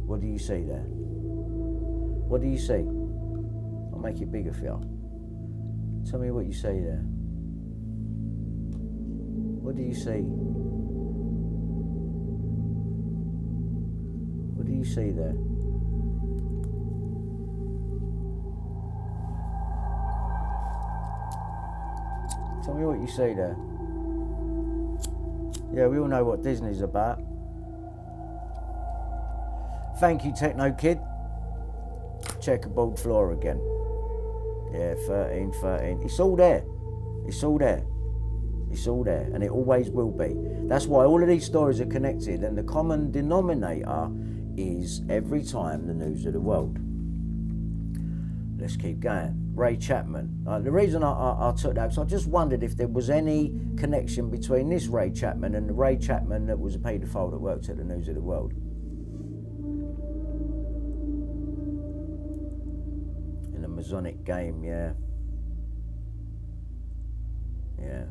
What do you see there? What do you see? I'll make it bigger for you. Tell me what you see there. What do you see? What do you see there? Tell me what you see there. Yeah, we all know what Disney's about. Thank you, Techno Kid. Checkerboard floor again. Yeah, 13. It's all there. It's all there. It's all there, and it always will be. That's why all of these stories are connected, and the common denominator is every time the news of the world. Let's keep going. Ray Chapman. The reason I took that, because I just wondered if there was any connection between this Ray Chapman and the Ray Chapman that was a paedophile that worked at the News of the World. In the Masonic game, yeah. Yeah.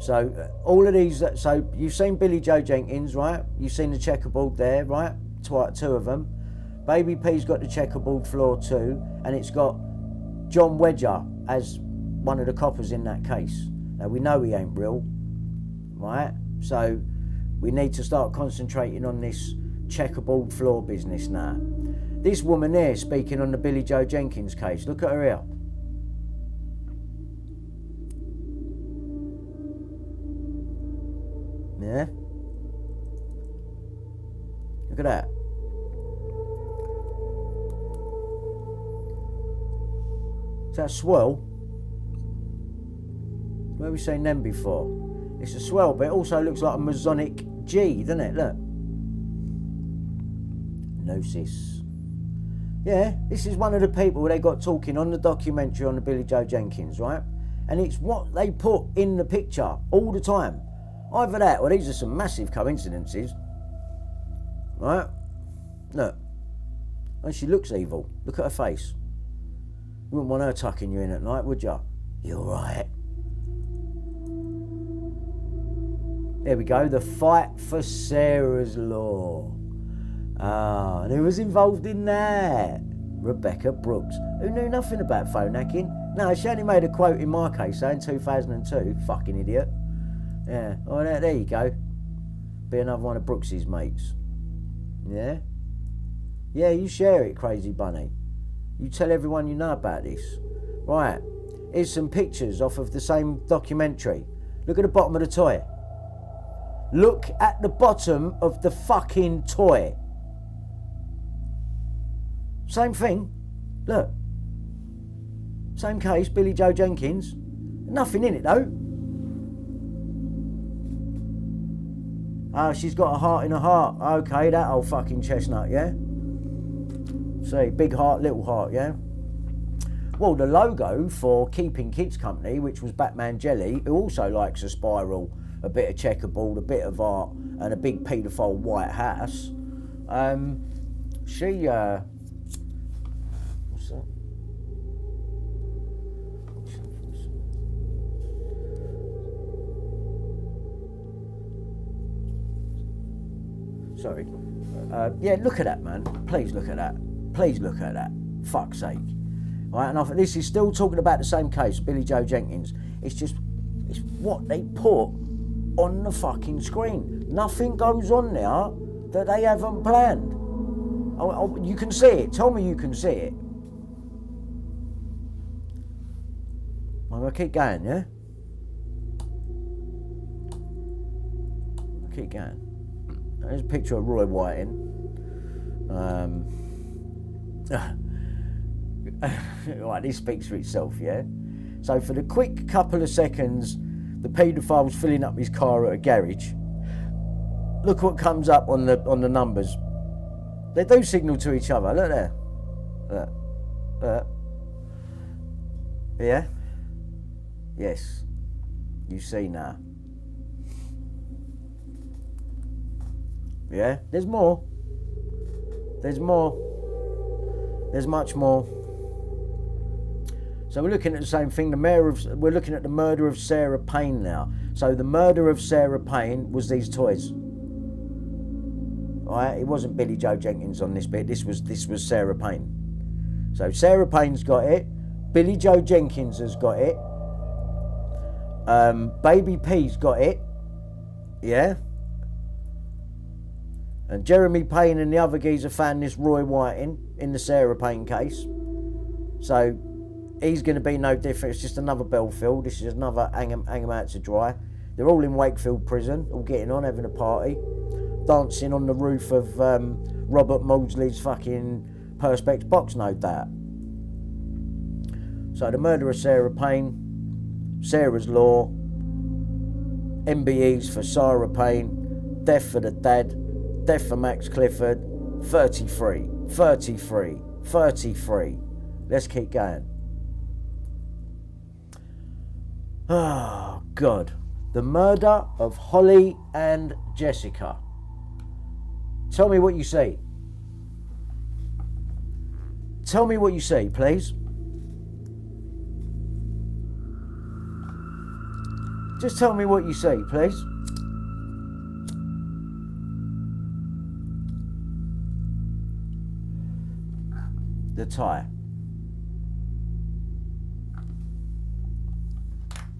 So all of these, so you've seen Billy Joe Jenkins, right? You've seen the checkerboard there, right? Two of them. Baby P's got the checkerboard floor too, and it's got John Wedger as one of the coppers in that case. Now we know he ain't real, right? So we need to start concentrating on this checkerboard floor business now. This woman here speaking on the Billy Joe Jenkins case, look at her here. Yeah? Look at that. Is that a swirl? Where have we seen them before? It's a swirl, but it also looks like a Masonic G, doesn't it? Look. Gnosis. Yeah, this is one of the people they got talking on the documentary on the Billy Joe Jenkins, right? And it's what they put in the picture all the time. Either that, or these are some massive coincidences. Right? Look. And she looks evil. Look at her face. You wouldn't want her tucking you in at night, would you? You're right. There we go. The fight for Sarah's law. Ah, and who was involved in that? Rebecca Brooks, who knew nothing about phone hacking. No, she only made a quote in my case, in 2002. Fucking idiot. Yeah, oh, there you go. Be another one of Brooks's mates. Yeah? Yeah, you share it, Crazy Bunny. You tell everyone you know about this. Right, here's some pictures off of the same documentary. Look at the bottom of the toy. Look at the bottom of the fucking toy. Same thing. Look. Same case, Billy Joe Jenkins. Nothing in it though. Oh, she's got a heart in her heart. Okay, that old fucking chestnut, yeah? See, big heart, little heart, yeah? Well, the logo for Keeping Kids Company, which was Batman Jelly, who also likes a spiral, a bit of checkerboard, a bit of art, and a big paedophile white house. She, what's that? Sorry. Yeah, look at that, man. Please look at that. Please look at that. Fuck's sake. Right, and this is still talking about the same case, Billy Joe Jenkins. It's just, it's what they put on the fucking screen. Nothing goes on there that they haven't planned. Oh, you can see it. Tell me you can see it. going to keep going, yeah? Keep going. There's a picture of Roy Whiting. Right, this speaks for itself, yeah? So for the quick couple of seconds, the paedophile's filling up his car at a garage. Look what comes up on the numbers. They do signal to each other. Look there. Look. Yeah? Yes. You see now. Yeah? There's more. There's more. There's much more. So we're looking at the same thing. We're looking at the murder of Sarah Payne now. So the murder of Sarah Payne was these toys. Alright, it wasn't Billy Joe Jenkins on this bit. This was Sarah Payne. So Sarah Payne's got it. Billy Joe Jenkins has got it. Baby P's got it. Yeah. And Jeremy Payne and the other geezer found this Roy Whiting in the Sarah Payne case. So he's going to be no different. It's just another Bellfield. This is another hang 'em out to dry. They're all in Wakefield prison, all getting on, having a party, dancing on the roof of Robert Maudsley's fucking Perspex box, no doubt. So the murder of Sarah Payne, Sarah's Law, MBEs for Sarah Payne, death for the dad, death for Max Clifford, 33, 33, 33. Let's keep going. Oh, God. The murder of Holly and Jessica. Tell me what you see. Tell me what you see, please. Just tell me what you see, please. The tie.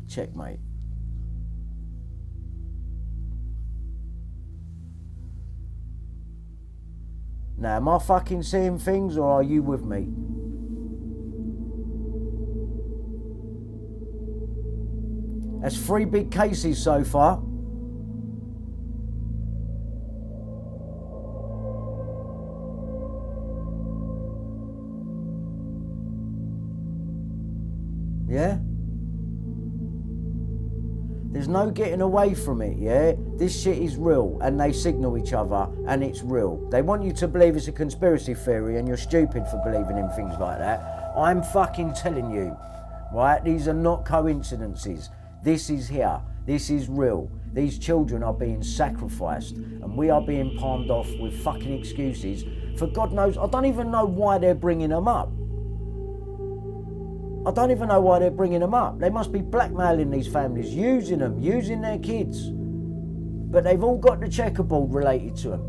Checkmate. Now, am I fucking seeing things, or are you with me? That's 3 big cases so far. Yeah? There's no getting away from it, yeah? This shit is real, and they signal each other, and it's real. They want you to believe it's a conspiracy theory, and you're stupid for believing in things like that. I'm fucking telling you, right? These are not coincidences. This is here. This is real. These children are being sacrificed, and we are being palmed off with fucking excuses. For God knows, I don't even know why they're bringing them up. I don't even know why they're bringing them up. They must be blackmailing these families, using them, using their kids. But they've all got the checkerboard related to them.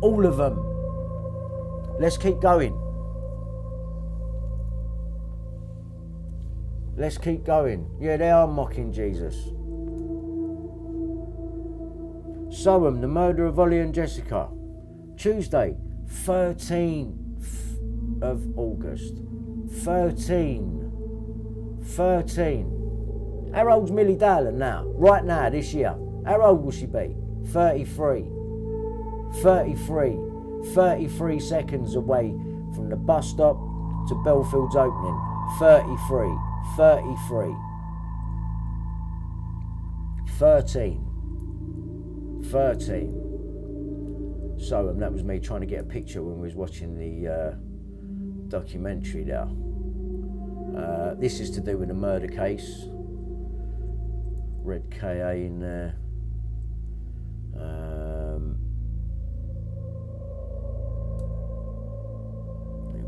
All of them. Let's keep going. Let's keep going. Yeah, they are mocking Jesus. Soham, the murder of Ollie and Jessica. Tuesday, 13th of August. 13. How old's Millie Dowler now? Right now, this year. How old will she be? 33. 33 seconds away from the bus stop to Bellfield's opening. 33. 13. So that was me trying to get a picture when we was watching the documentary there. This is to do with a murder case. Red KA in there.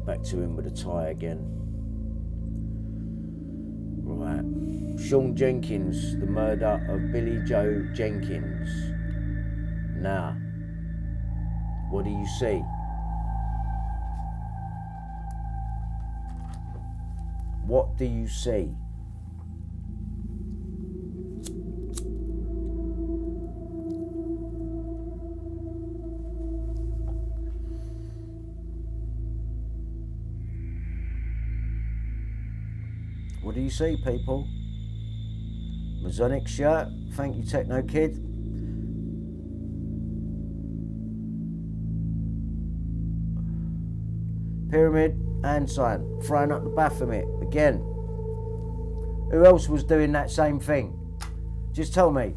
Back to him with a tie again. Right. Sean Jenkins, the murder of Billy Joe Jenkins. Now, what do you see? What do you see? What do you see, people? Masonic shirt. Thank you, Techno Kid. Pyramid and sign. Throwing up the Baphomet again. Who else was doing that same thing? Just tell me.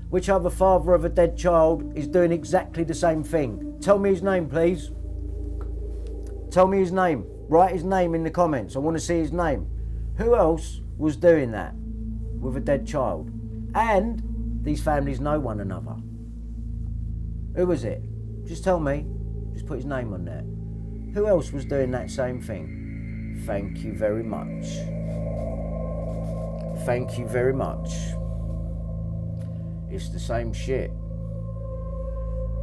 Which other father of a dead child is doing exactly the same thing? Tell me his name, please. Tell me his name. Write his name in the comments. I want to see his name. Who else was doing that with a dead child? And these families know one another. Who was it? Just tell me. Just put his name on there. Who else was doing that same thing? Thank you very much. Thank you very much. It's the same shit.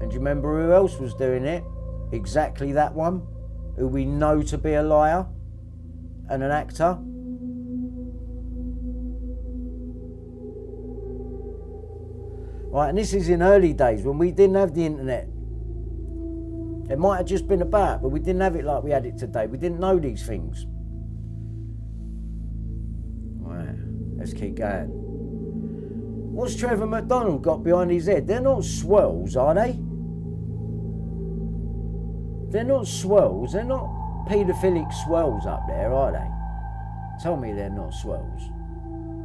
And do you remember who else was doing it? Exactly that one, who we know to be a liar and an actor. Right, and this is in early days when we didn't have the internet. It might have just been about, but we didn't have it like we had it today. We didn't know these things. Right, let's keep going. What's Trevor McDonald got behind his head? They're not swirls, are they? They're not swirls. They're not paedophilic swirls up there, are they? Tell me they're not swirls.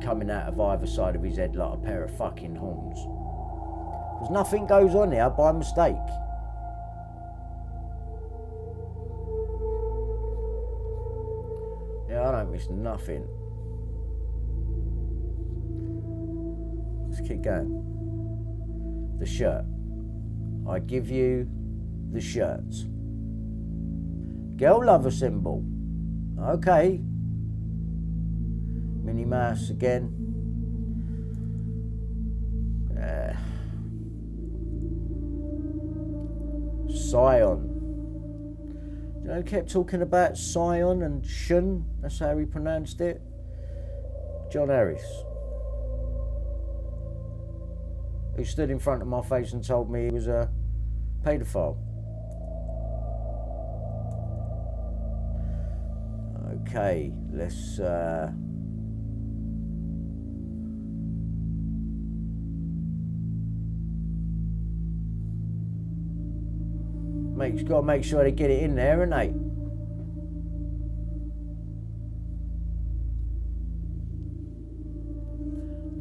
Coming out of either side of his head like a pair of fucking horns. Because nothing goes on here by mistake. Yeah, I don't miss nothing. Let's keep going. The shirt. I give you the shirts. Girl lover symbol. Okay. Minnie Mouse again. Scion. You know, kept talking about Scion and Shun. That's how he pronounced it. John Harris. Who stood in front of my face and told me he was a paedophile. Okay, let's got to make sure they get it in there, haven't they?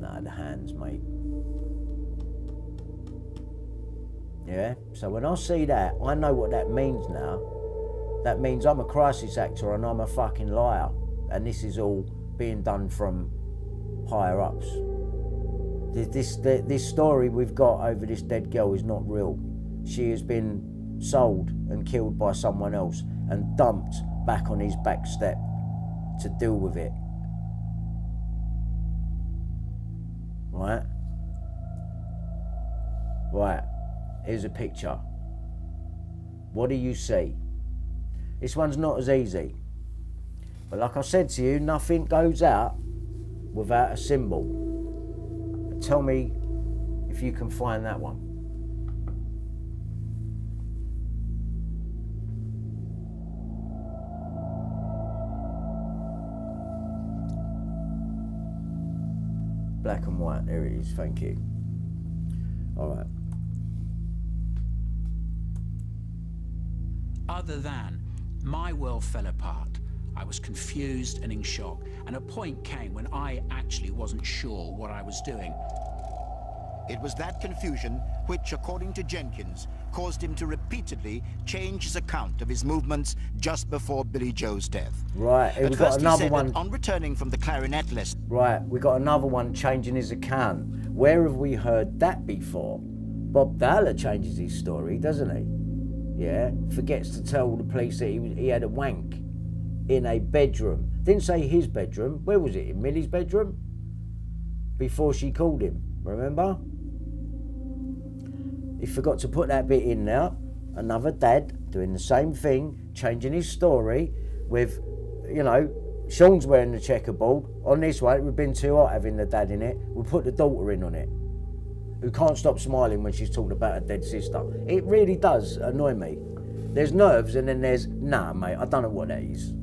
Nah, the hands, mate. Yeah, so when I see that, I know what that means now. That means I'm a crisis actor and I'm a fucking liar. And this is all being done from higher ups. This story we've got over this dead girl is not real. She has been sold and killed by someone else and dumped back on his back step to deal with it. Right? Right. Here's a picture. What do you see? This one's not as easy. But like I said to you, nothing goes out without a symbol. Tell me if you can find that one. Black and white, there it is, thank you. All right. Other than my world fell apart, I was confused and in shock, and a point came when I actually wasn't sure what I was doing. It was that confusion which, according to Jenkins, caused him to repeatedly change his account of his movements just before Billy Joe's death. Right, At we've first got another he said one. that on returning from the clarinet lesson. Right, we got another one changing his account. Where have we heard that before? Bob Dowler changes his story, doesn't he? Yeah, forgets to tell the police that he had a wank in a bedroom. Didn't say his bedroom. Where was it? In Millie's bedroom? Before she called him, remember? He forgot to put that bit in there. Another dad doing the same thing, changing his story with, you know, Sean's wearing the checkerboard. On this one, it would have been too hot having the dad in it. We'll put the daughter in on it, who can't stop smiling when she's talking about her dead sister. It really does annoy me. There's nerves and then there's, nah, mate, I don't know what that is.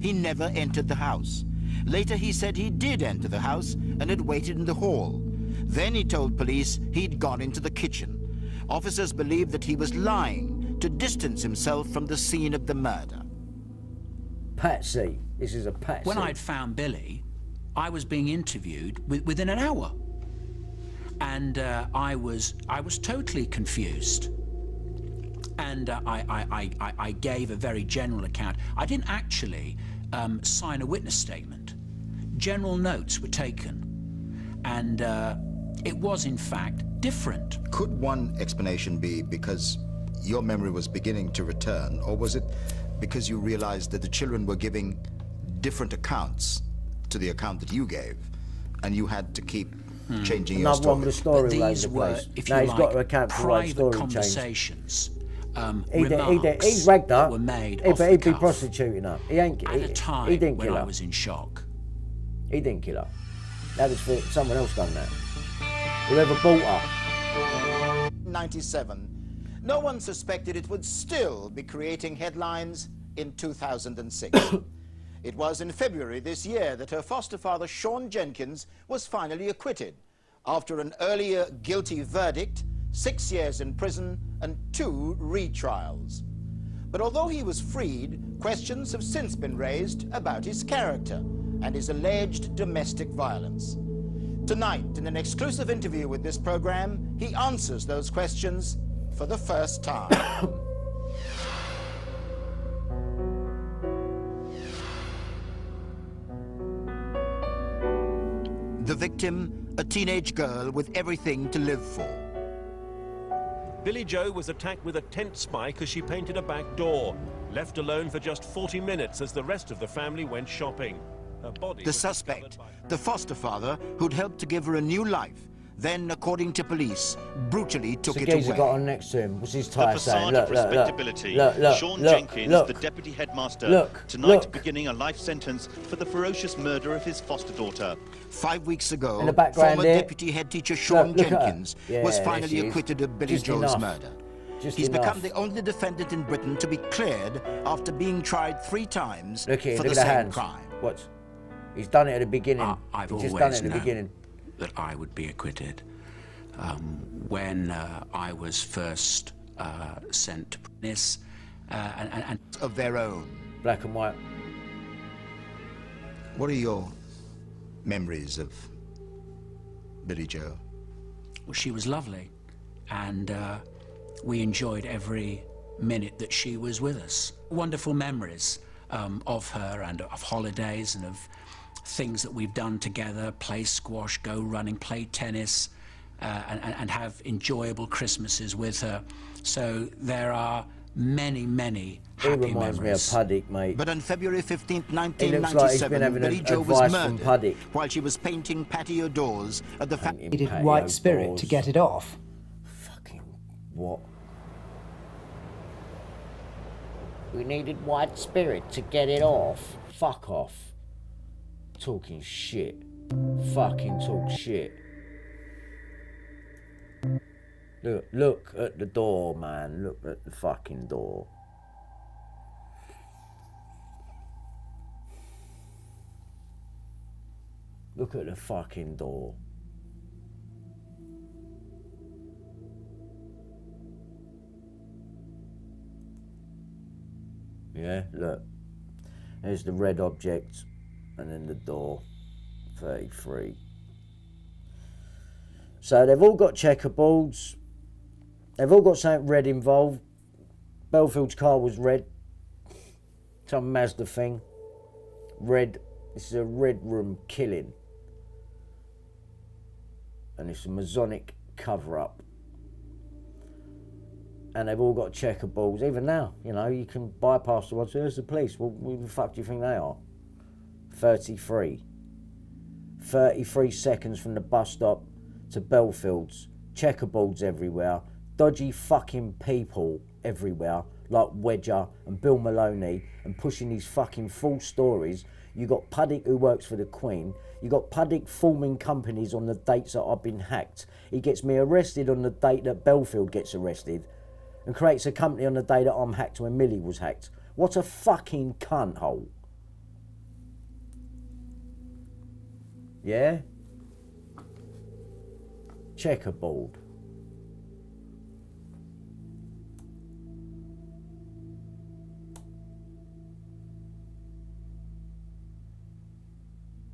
He never entered the house. Later, he said he did enter the house and had waited in the hall. Then he told police he'd gone into the kitchen. Officers believed that he was lying to distance himself from the scene of the murder. Patsy. This is a patsy. When I'd found Billy, I was being interviewed within an hour. And I was totally confused. And I gave a very general account. I didn't actually sign a witness statement. General notes were taken. And it was, in fact, different. Could one explanation be because your memory was beginning to return, or was it because you realized that the children were giving different accounts to the account that you gave, and you had to keep changing your Another one with a story? story all over These the were, place. if Now you he's got to like, account for the private story change. conversations, He remarks ragged her. that were made off But he'd the be cuff prostituting her. He ain't. at a He time didn't when kill I her. was in shock. He didn't kill her. That was for someone else done that. Whoever bought her. 97. No one suspected it would still be creating headlines in 2006. It was in February this year that her foster father, Sean Jenkins, was finally acquitted after an earlier guilty verdict, 6 years in prison and 2 retrials. But although he was freed, questions have since been raised about his character and his alleged domestic violence. Tonight, in an exclusive interview with this program, he answers those questions for the first time. The victim, a teenage girl with everything to live for. Billy Joe was attacked with a tent spike as she painted a back door, left alone for just 40 minutes as the rest of the family went shopping. Her body The was suspect, discovered by- the foster father who'd helped to give her a new life, then, according to police, brutally took The it geezer got away. on next to him. What's his The tie saying? facade Look, of look, respectability. look, Sean look, Jenkins, look. the deputy headmaster, Look, tonight look. beginning a life sentence for the ferocious murder of his foster daughter. 5 weeks ago, In the background former there. deputy head teacher Sean Look at her. Jenkins Yeah, was there she finally is. acquitted of Billy Just Joe's enough. murder. Just He's enough. become the only defendant in Britain to be cleared after being tried 3 times Look here, for look the at the same hands. crime. What? He's done it at the beginning. I've He's just always done it at the known beginning. that I would be acquitted. When I was first sent to this, and Of their own. Black and white. What are your memories of Billy Joe? well, she was lovely, and we enjoyed every minute that she was with us. Wonderful memories of her and of holidays and of things that we've done together, play squash, go running, play tennis, and have enjoyable Christmases with her. So there are many, many He happy reminds memories. me of Puddick, mate. But on February 15th, He looks like he's been 1997, having Billy Joe advice was from murdered Puddick. while she was painting patio doors at the Painting Needed patio white spirit doors. to get it off. Fucking what? We needed white spirit to get it off. Fuck off. Talking shit. Fucking talk shit. Look at the door, man. Look at the fucking door. Look at the fucking door. Yeah, look. There's the red object and then the door. 33. So they've all got checkerboards. They've all got something red involved. Bellfield's car was red. Some Mazda thing. Red. This is a red room killing. And it's a Masonic cover-up. And they've all got checkerboards. Even now, you know, you can bypass the ones. There's the police. Well, who the fuck do you think they are? 33. 33 seconds from the bus stop to Bellfield's. Checkerboards everywhere. Dodgy fucking people everywhere. Like Wedger and Bill Maloney. And pushing these fucking false stories. You got Puddick who works for the Queen. You got Puddick forming companies on the dates that I've been hacked. He gets me arrested on the date that Bellfield gets arrested. And creates a company on the day that I'm hacked when Millie was hacked. What a fucking cunt hole. Yeah? Checkerboard.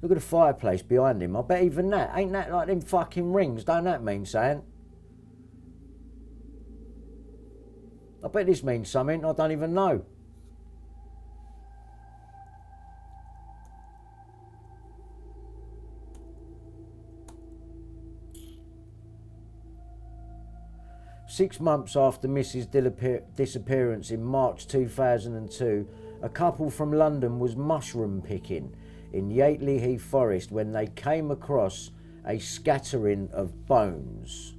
Look at the fireplace behind him. I bet even that, ain't that like them fucking rings? Don't that mean something? I bet this means something, I don't even know. Six months after Mrs. disappearance in March 2002, a couple from London was mushroom picking in Yateley Heath Forest when they came across a scattering of bones.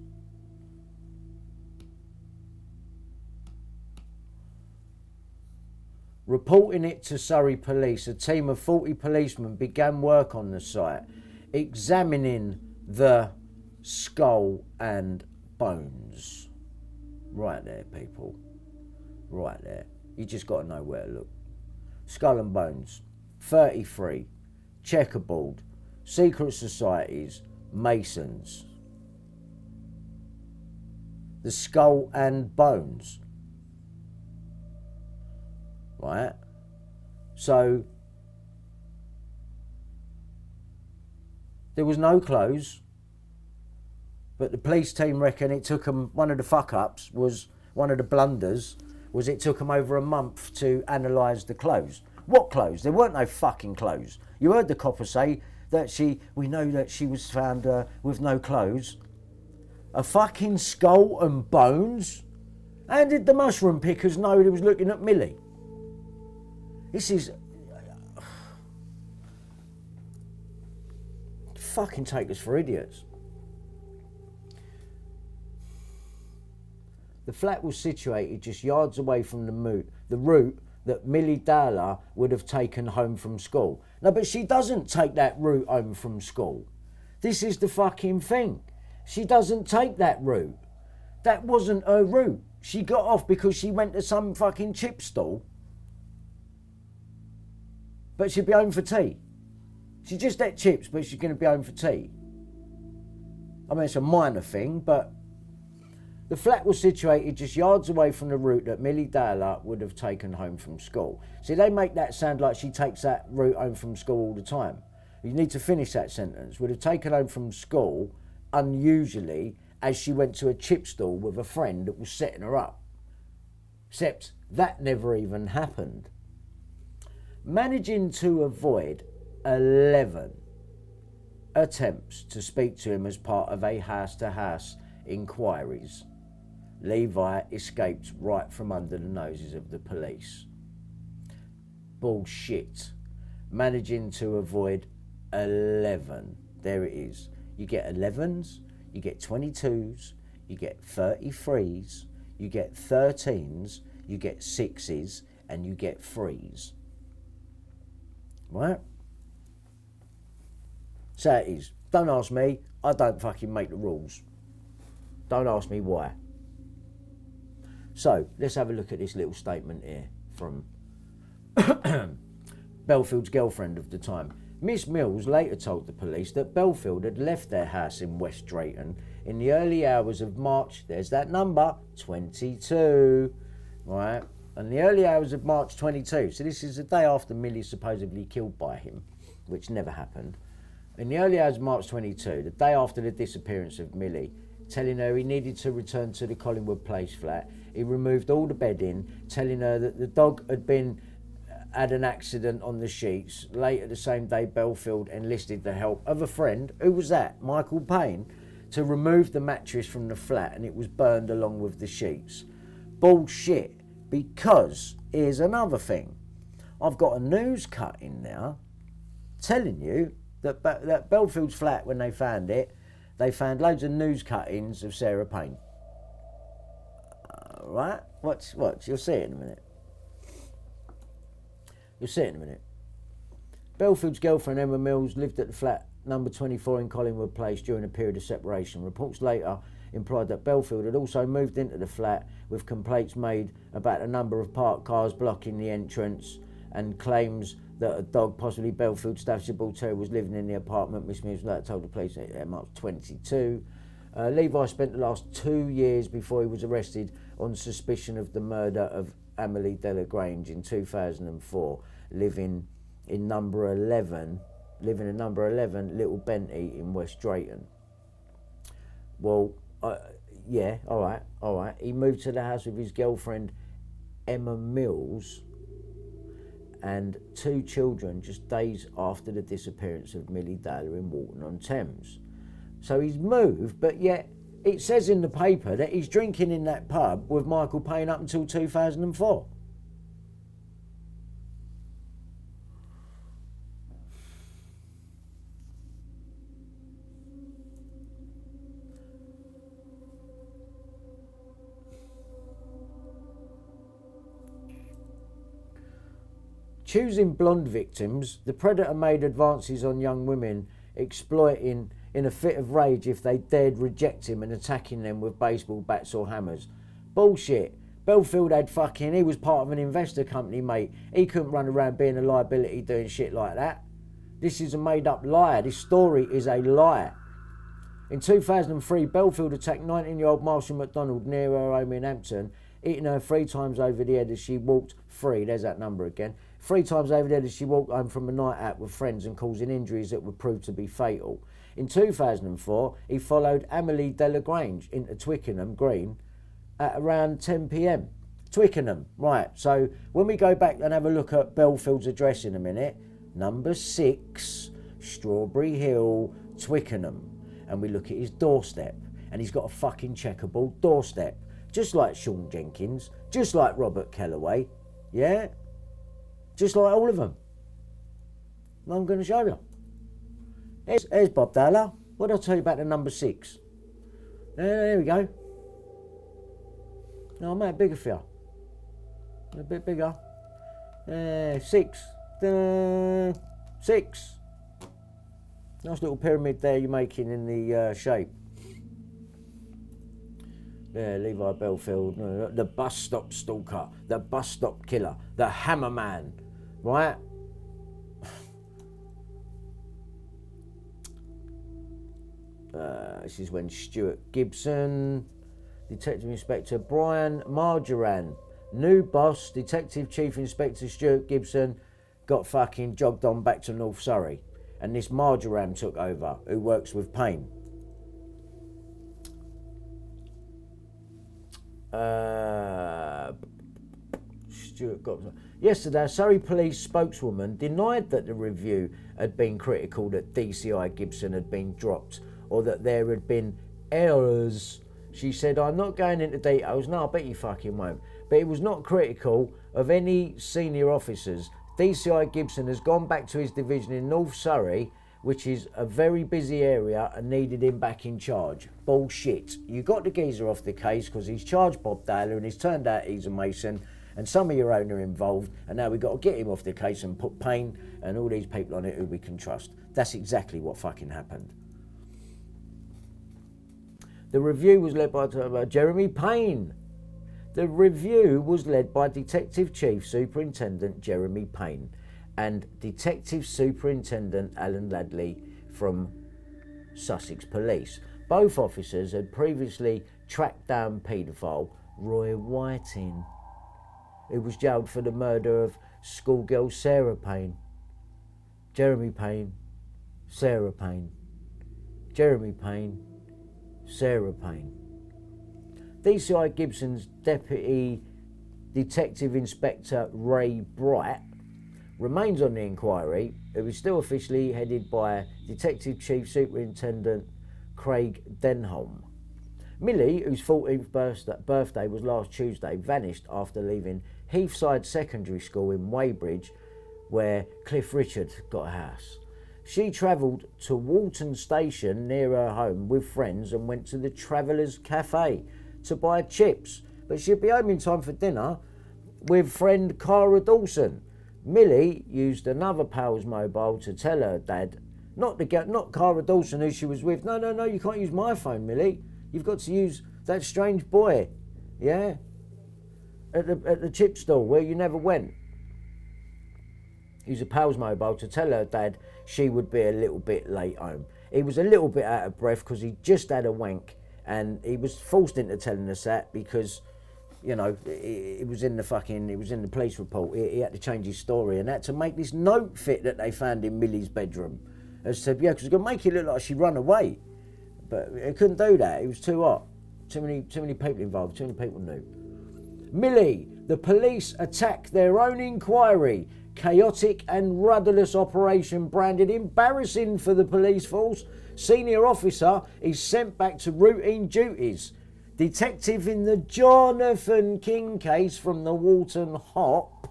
Reporting it to Surrey Police, a team of 40 policemen began work on the site, examining the skull and bones. Right there, people. Right there. You just got to know where to look. Skull and bones. 33. Checkerboard. Secret societies. Masons. The skull and bones. Right? So, there was no clothes. But the police team reckon it took them, one of the fuck-ups was, one of the blunders, was it took them over a month to analyse the clothes. What clothes? There weren't no fucking clothes. You heard the copper say that we know that she was found with no clothes. A fucking skull and bones? How did the mushroom pickers know they was looking at Millie? This is... fucking take us for idiots. The flat was situated just yards away from the route that Millie Dowler would have taken home from school. No, but she doesn't take that route home from school. This is the fucking thing. She doesn't take that route. That wasn't her route. She got off because she went to some fucking chip stall. But she'd be home for tea. She just ate chips, but she's going to be home for tea. I mean, it's a minor thing, but... The flat was situated just yards away from the route that Millie Dowler would have taken home from school. See, they make that sound like she takes that route home from school all the time. You need to finish that sentence. Would have taken home from school, unusually, as she went to a chip stall with a friend that was setting her up. Except that never even happened. Managing to avoid 11 attempts to speak to him as part of a house-to-house inquiries, Levi escaped right from under the noses of the police. Bullshit. Managing to avoid 11. There it is. You get 11s, you get 22s, you get 33s, you get 13s, you get 6s, and you get 3s. Right? So it is. Don't ask me. I don't fucking make the rules. Don't ask me why. So, let's have a look at this little statement here from Bellfield's girlfriend of the time. Miss Mills later told the police that Bellfield had left their house in West Drayton in the early hours of March, there's that number, 22, right? In the early hours of March 22, so this is the day after Millie supposedly killed by him, which never happened. In the early hours of March 22, the day after the disappearance of Millie, telling her he needed to return to the Collingwood Place flat. He removed all the bedding, telling her that the dog had an accident on the sheets. Later the same day, Bellfield enlisted the help of a friend, who was that, Michael Payne, to remove the mattress from the flat, and it was burned along with the sheets. Bullshit, because here's another thing. I've got a news cutting now telling you that Bellfield's flat, when they found it, they found loads of news cuttings of Sarah Payne. Right? Watch. You'll see it in a minute. You'll see it in a minute. Bellfield's girlfriend, Emma Mills, lived at the flat number 24 in Collingwood Place during a period of separation. Reports later implied that Bellfield had also moved into the flat, with complaints made about a number of parked cars blocking the entrance and claims that a dog, possibly Bellfield Staffordshire Bull Terrier, was living in the apartment. Miss Mills told the police at March 22. Levi spent the last 2 years before he was arrested on suspicion of the murder of Amelie Delagrange in 2004, living in number 11 Little Bentley in West Drayton. Well, yeah, all right. He moved to the house with his girlfriend Emma Mills and 2 children just days after the disappearance of Millie Dowler in Walton-on-Thames. So he's moved, but yet it says in the paper that he's drinking in that pub with Michael Payne up until 2004. Choosing blonde victims, the predator made advances on young women, exploiting in a fit of rage if they dared reject him and attacking them with baseball bats or hammers. Bullshit. Bellfield he was part of an investor company, mate. He couldn't run around being a liability doing shit like that. This is a made up lie. This story is a lie. In 2003, Bellfield attacked 19-year-old Marshall McDonald near her home in Hampton, hitting her 3 times over the head as she walked there's that number again, 3 times over the head as she walked home from a night out with friends and causing injuries that would prove to be fatal. In 2004, he followed Amelie Delagrange into Twickenham Green at around 10 p.m. Twickenham, right. So when we go back and have a look at Bellfield's address in a minute, number 6, Strawberry Hill, Twickenham, and we look at his doorstep, and he's got a fucking checkerboard doorstep, just like Sean Jenkins, just like Robert Kellaway, yeah? Just like all of them. I'm going to show you. Here's Bob Dowler. What did I tell you about the number 6? There we go. No, I'm out bigger for you. A bit bigger. 6. 6. Nice little pyramid there you're making in the shape. Yeah, Levi Bellfield, the bus stop stalker, the bus stop killer, the hammer man, right? This is when Stuart Gibson, Detective Inspector Brian Marjoran, new boss, Detective Chief Inspector Stuart Gibson, got fucking jogged on back to North Surrey. And this Marjoran took over, who works with Payne. Stuart Gibson. Yesterday, a Surrey police spokeswoman denied that the review had been critical that DCI Gibson had been dropped or that there had been errors. She said, I'm not going into details. No, I bet you fucking won't. But it was not critical of any senior officers. DCI Gibson has gone back to his division in North Surrey, which is a very busy area, and needed him back in charge. Bullshit. You got the geezer off the case because he's charged Bob Dowler and it's turned out he's a Mason and some of your own are involved, and now we've got to get him off the case and put Payne and all these people on it who we can trust. That's exactly what fucking happened. The review was led by Jeremy Payne. The review was led by Detective Chief Superintendent Jeremy Payne and Detective Superintendent Alan Ladley from Sussex Police. Both officers had previously tracked down paedophile Roy Whiting, who was jailed for the murder of schoolgirl Sarah Payne. Jeremy Payne, Sarah Payne. Jeremy Payne, Sarah Payne. DCI Gibson's Deputy Detective Inspector Ray Bright remains on the inquiry, who is still officially headed by Detective Chief Superintendent Craig Denholm. Millie, whose 14th birthday was last Tuesday, vanished after leaving Heathside Secondary School in Weybridge, where Cliff Richard got a house. She travelled to Walton Station near her home with friends and went to the Travellers Cafe to buy chips, but she'd be home in time for dinner with friend Cara Dawson. Millie used another pal's mobile to tell her dad, not Cara Dawson who she was with, no, you can't use my phone, Millie. You've got to use that strange boy, yeah, at the chip stall where you never went. use a Pals mobile to tell her dad she would be a little bit late home. He was a little bit out of breath because he just had a wank, and he was forced into telling us that because, you know, it was in the police report. He had to change his story and had to make this note fit that they found in Millie's bedroom. As said, yeah, because it was going to make it look like she'd run away. But it couldn't do that. It was too hot. Too many people involved. Too many people knew. Millie, the police attack their own inquiry. Chaotic and rudderless operation branded embarrassing for the police force. Senior officer is sent back to routine duties. Detective in the Jonathan King case from the Walton Hop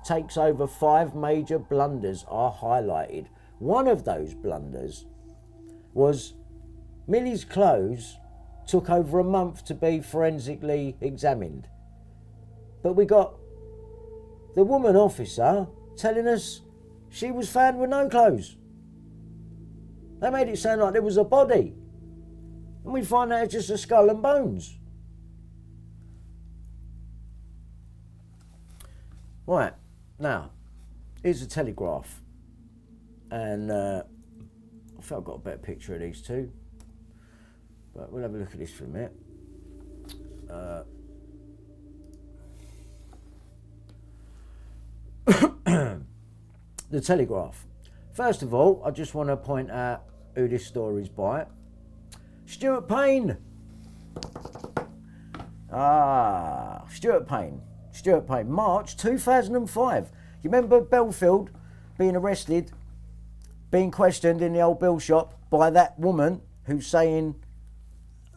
takes over. 5 major blunders are highlighted. One of those blunders was Millie's clothes took over a month to be forensically examined. But we got the woman officer telling us she was found with no clothes. They made it sound like there was a body. And we find out it's just a skull and bones. Right, now, here's a Telegraph. And I think I've got a better picture of these two. But we'll have a look at this for a minute. The Telegraph. First of all, I just want to point out who this story's by. Stuart Payne. Stuart Payne. Stuart Payne. March 2005. You remember Bellfield being arrested, being questioned in the old bill shop by that woman who's saying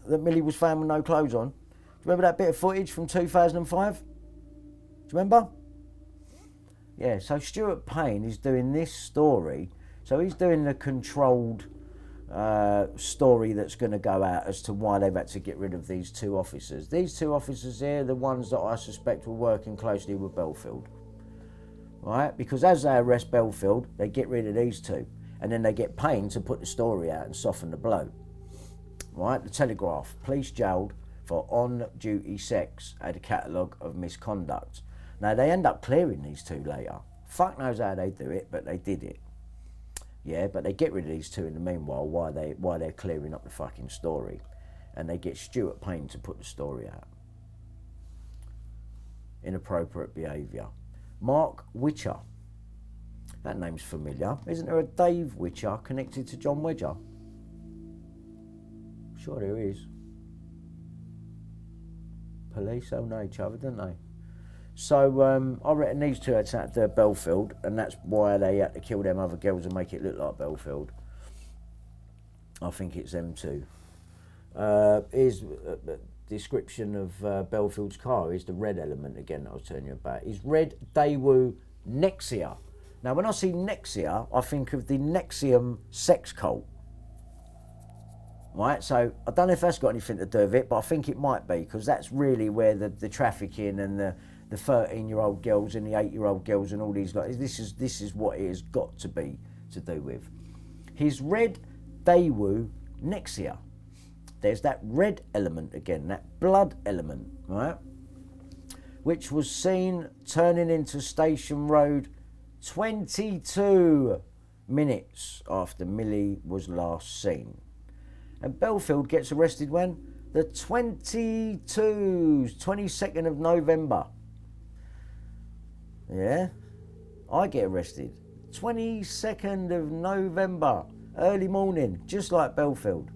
that Millie was found with no clothes on? Do you remember that bit of footage from 2005? Do you remember? Yeah, so Stuart Payne is doing this story. So he's doing the controlled story that's going to go out as to why they've had to get rid of these 2 officers. These 2 officers here, the ones that I suspect were working closely with Bellfield. Right? Because as they arrest Bellfield, they get rid of these 2. And then they get Payne to put the story out and soften the blow. Right? The Telegraph. Police jailed for on-duty sex at a catalogue of misconduct. Now, they end up clearing these 2 later. Fuck knows how they do it, but they did it. Yeah, but they get rid of these 2 in the meanwhile while they're clearing up the fucking story. And they get Stuart Payne to put the story out. Inappropriate behaviour. Mark Witcher. That name's familiar. Isn't there a Dave Witcher connected to John Wedger? Sure there is. Police all know each other, don't they? So I reckon these 2 had sat at Bellfield, and that's why they had to kill them other girls and make it look like Bellfield. I think it's them 2. Here's a description of Bellfield's car. Is the red element again that I was telling you about. Is red Daewoo Nexia. Now, when I see Nexia, I think of the Nexium sex cult. Right, so I don't know if that's got anything to do with it, but I think it might be, because that's really where the trafficking and the 13-year-old girls and the 8-year-old girls and all these guys, this is what it has got to be to do with. His red Daewoo Nexia. There's that red element again, that blood element, right? Which was seen turning into Station Road 22 minutes after Millie was last seen. And Bellfield gets arrested when? The 22nd of November. Yeah, I get arrested. 22nd of November, early morning, just like Bellfield,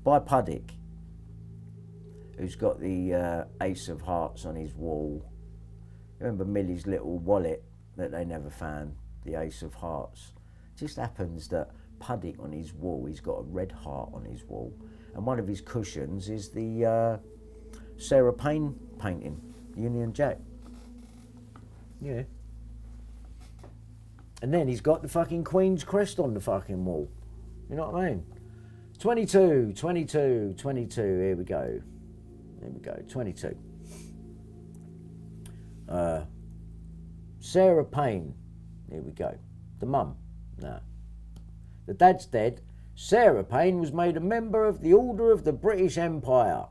by Puddick, who's got the Ace of Hearts on his wall. Remember Millie's little wallet that they never found, the Ace of Hearts? Just happens that Puddick on his wall, he's got a red heart on his wall, and one of his cushions is the Sarah Payne painting, Union Jack. Yeah. And then he's got the fucking Queen's crest on the fucking wall. You know what I mean? 22, 22, 22. Here we go. Here we go. 22. Sarah Payne. Here we go. The mum. No. The dad's dead. Sarah Payne was made a member of the Order of the British Empire.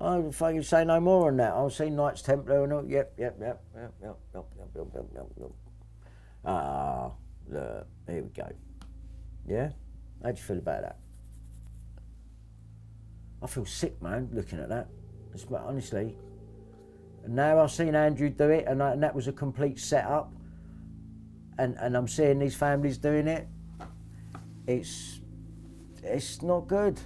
I don't fucking say no more on that. I'll see Knights Templar and all. Yep. Ah, look, here we go. Yeah? How do you feel about that? I feel sick, man, looking at that. Honestly. And now I've seen Andrew do it, and that was a complete setup. And I'm seeing these families doing it. It's not good.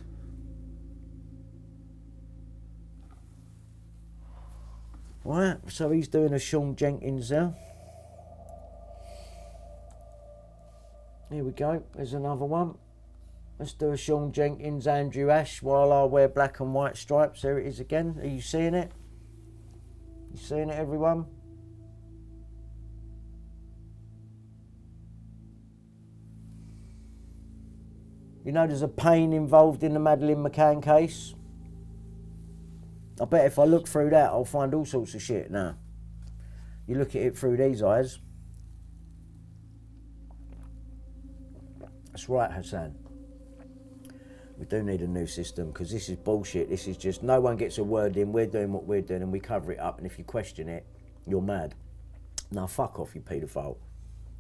Right, so he's doing a Sean Jenkins there. Here we go, there's another one. Let's do a Sean Jenkins, Andrew Ash, while I wear black and white stripes. There it is again. Are you seeing it? You seeing it, everyone? You know there's a Payne involved in the Madeleine McCann case. I bet if I look through that, I'll find all sorts of shit now. You look at it through these eyes. That's right, Hassan. We do need a new system, because this is bullshit. This is just, no one gets a word in, we're doing what we're doing and we cover it up, and if you question it, you're mad. Now fuck off, you paedophile.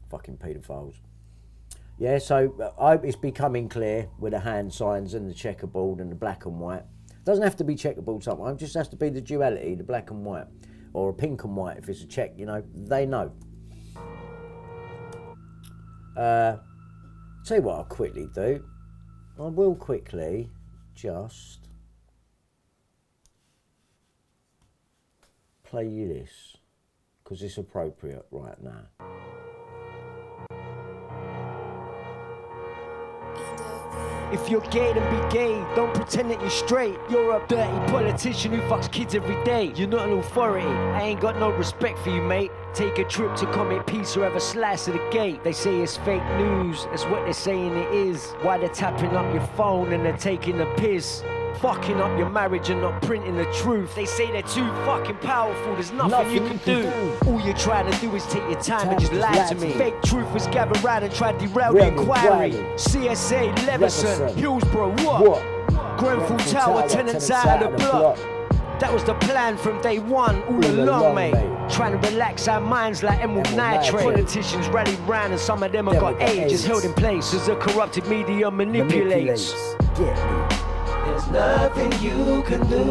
Fucking paedophiles. Yeah, so I hope it's becoming clear with the hand signs and the checkerboard and the black and white. Doesn't have to be checkerboard sometimes, just has to be the duality, the black and white. Or a pink and white if it's a check, you know, they know. Tell you what I'll quickly do. I will quickly just play you this, because it's appropriate right now. If you're gay, then be gay. Don't pretend that you're straight. You're a dirty politician who fucks kids every day. You're not an authority. I ain't got no respect for you, mate. Take a trip to Comet Peace or have a slice of the gate. They say it's fake news. That's what they're saying it is. Why they're tapping up your phone and they're taking the piss. Fucking up your marriage and not printing the truth. They say they're too fucking powerful. There's nothing you can do. All you're trying to do is take your time and just lie to me. Fake truthers gather round and try to derail the inquiry. CSA, Leveson, Hillsborough, what? Grenfell Tower, tenants out of the block. That was the plan from day one, all along, mate. Trying to relax our minds like emerald nitrate. Politicians rally round and some of them have got ages held in place as the corrupted media manipulates. Get me. There's nothing you can do.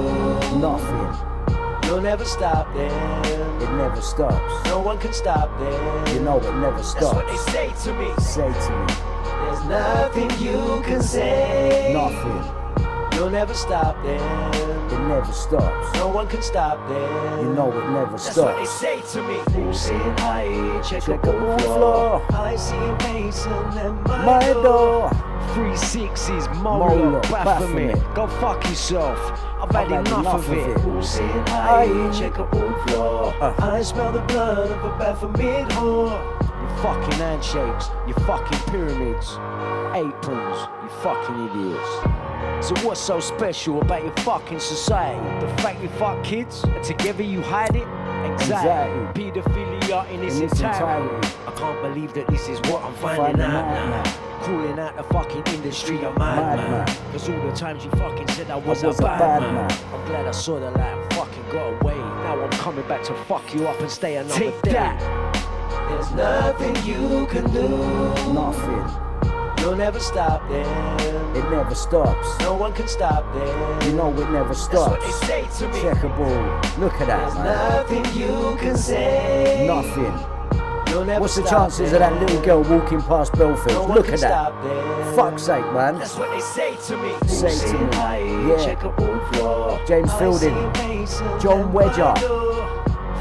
Nothing. You'll never stop them. It never stops. No one can stop them. You know it never stops. That's what they say to me. Say to me. There's nothing you can say. Nothing. You'll never stop them. It never stops. No one can stop them. You know it never That's stops. what they say to me. Who's saying I Checkerboard checkerboard floor. floor? I see a Mason at My door. 360s, Molo, Molo, Baphomet. Baphomet. Go fuck yourself. I've had enough of it. Who's saying Aye. I checkerboard floor? I smell the blood of a Baphomet whore. Your fucking handshakes, your fucking pyramids, aprons, you fucking idiots. So what's so special about your fucking society? The fact you fuck kids and together you hide it? Anxiety. Pedophilia in its entirety. I can't believe that this is what I'm finding out now. Calling out the fucking industry a madman. Cause all the times you fucking said I was a bad man. I'm glad I saw the light and fucking got away. Now I'm coming back to fuck you up and stay another day. Take that. There's nothing you can do. Nothing. You'll never stop them. It never stops. No one can stop them. You know it never stops. That's what they say to me. Checkerboard. Look at that, There's man. nothing you can say. Nothing. You'll never What's the stop chances them. of that little girl walking past Bellfield? No one Look can at that. stop them. Fuck's sake, man. That's what they say to me. Say to me. Yeah. Checkerboard floor. James I Fielding. see a Mason John and Wedger. Milo.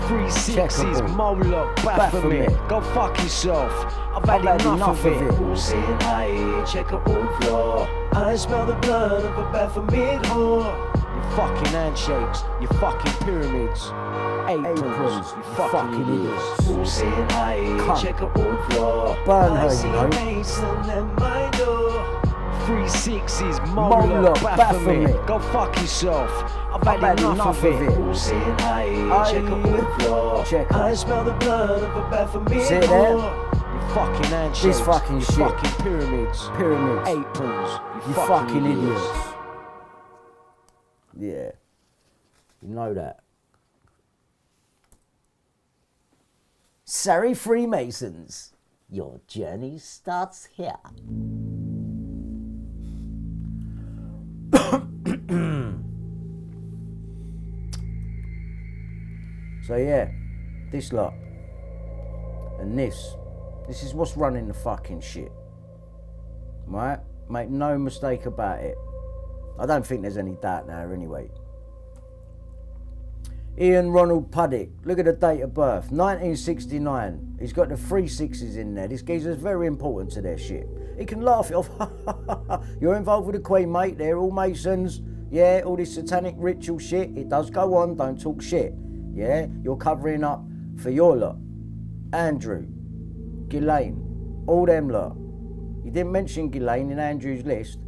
360s, Checkerboard. Molo, Baphomet. Baphomet. Go fuck yourself. I've had enough of it. Who's saying I checkerboard floor? I smell the blood of a Baphomet whore. Your fucking handshakes, your fucking pyramids, aprons, you fucking idiots. Who's saying I Cunt. checkerboard floor? Burn her, I see you a know. Mason at my door. 360s, Molo, Molo, Baphomet. Baphomet. Go fuck yourself. I've had enough of it. Who's saying I checkerboard floor? Checker. I smell the blood of a Baphomet See it there? whore. Your fucking handshakes, This fucking your shit. fucking pyramids, Pyramids. aprons, You fucking idiots. Yeah. You know that. Sorry, Freemasons. Your journey starts here. So yeah, this lot. And this is what's running the fucking shit. Right? Make no mistake about it. I don't think there's any doubt now anyway. Ian Ronald Puddick, look at the date of birth, 1969. He's got the 3 6s in there. This geezer's very important to their shit. He can laugh it off. You're involved with the Queen, mate. They're all Masons. Yeah, all this satanic ritual shit. It does go on. Don't talk shit. Yeah, you're covering up for your lot. Andrew, Ghislaine, all them lot. You didn't mention Ghislaine in Andrew's list.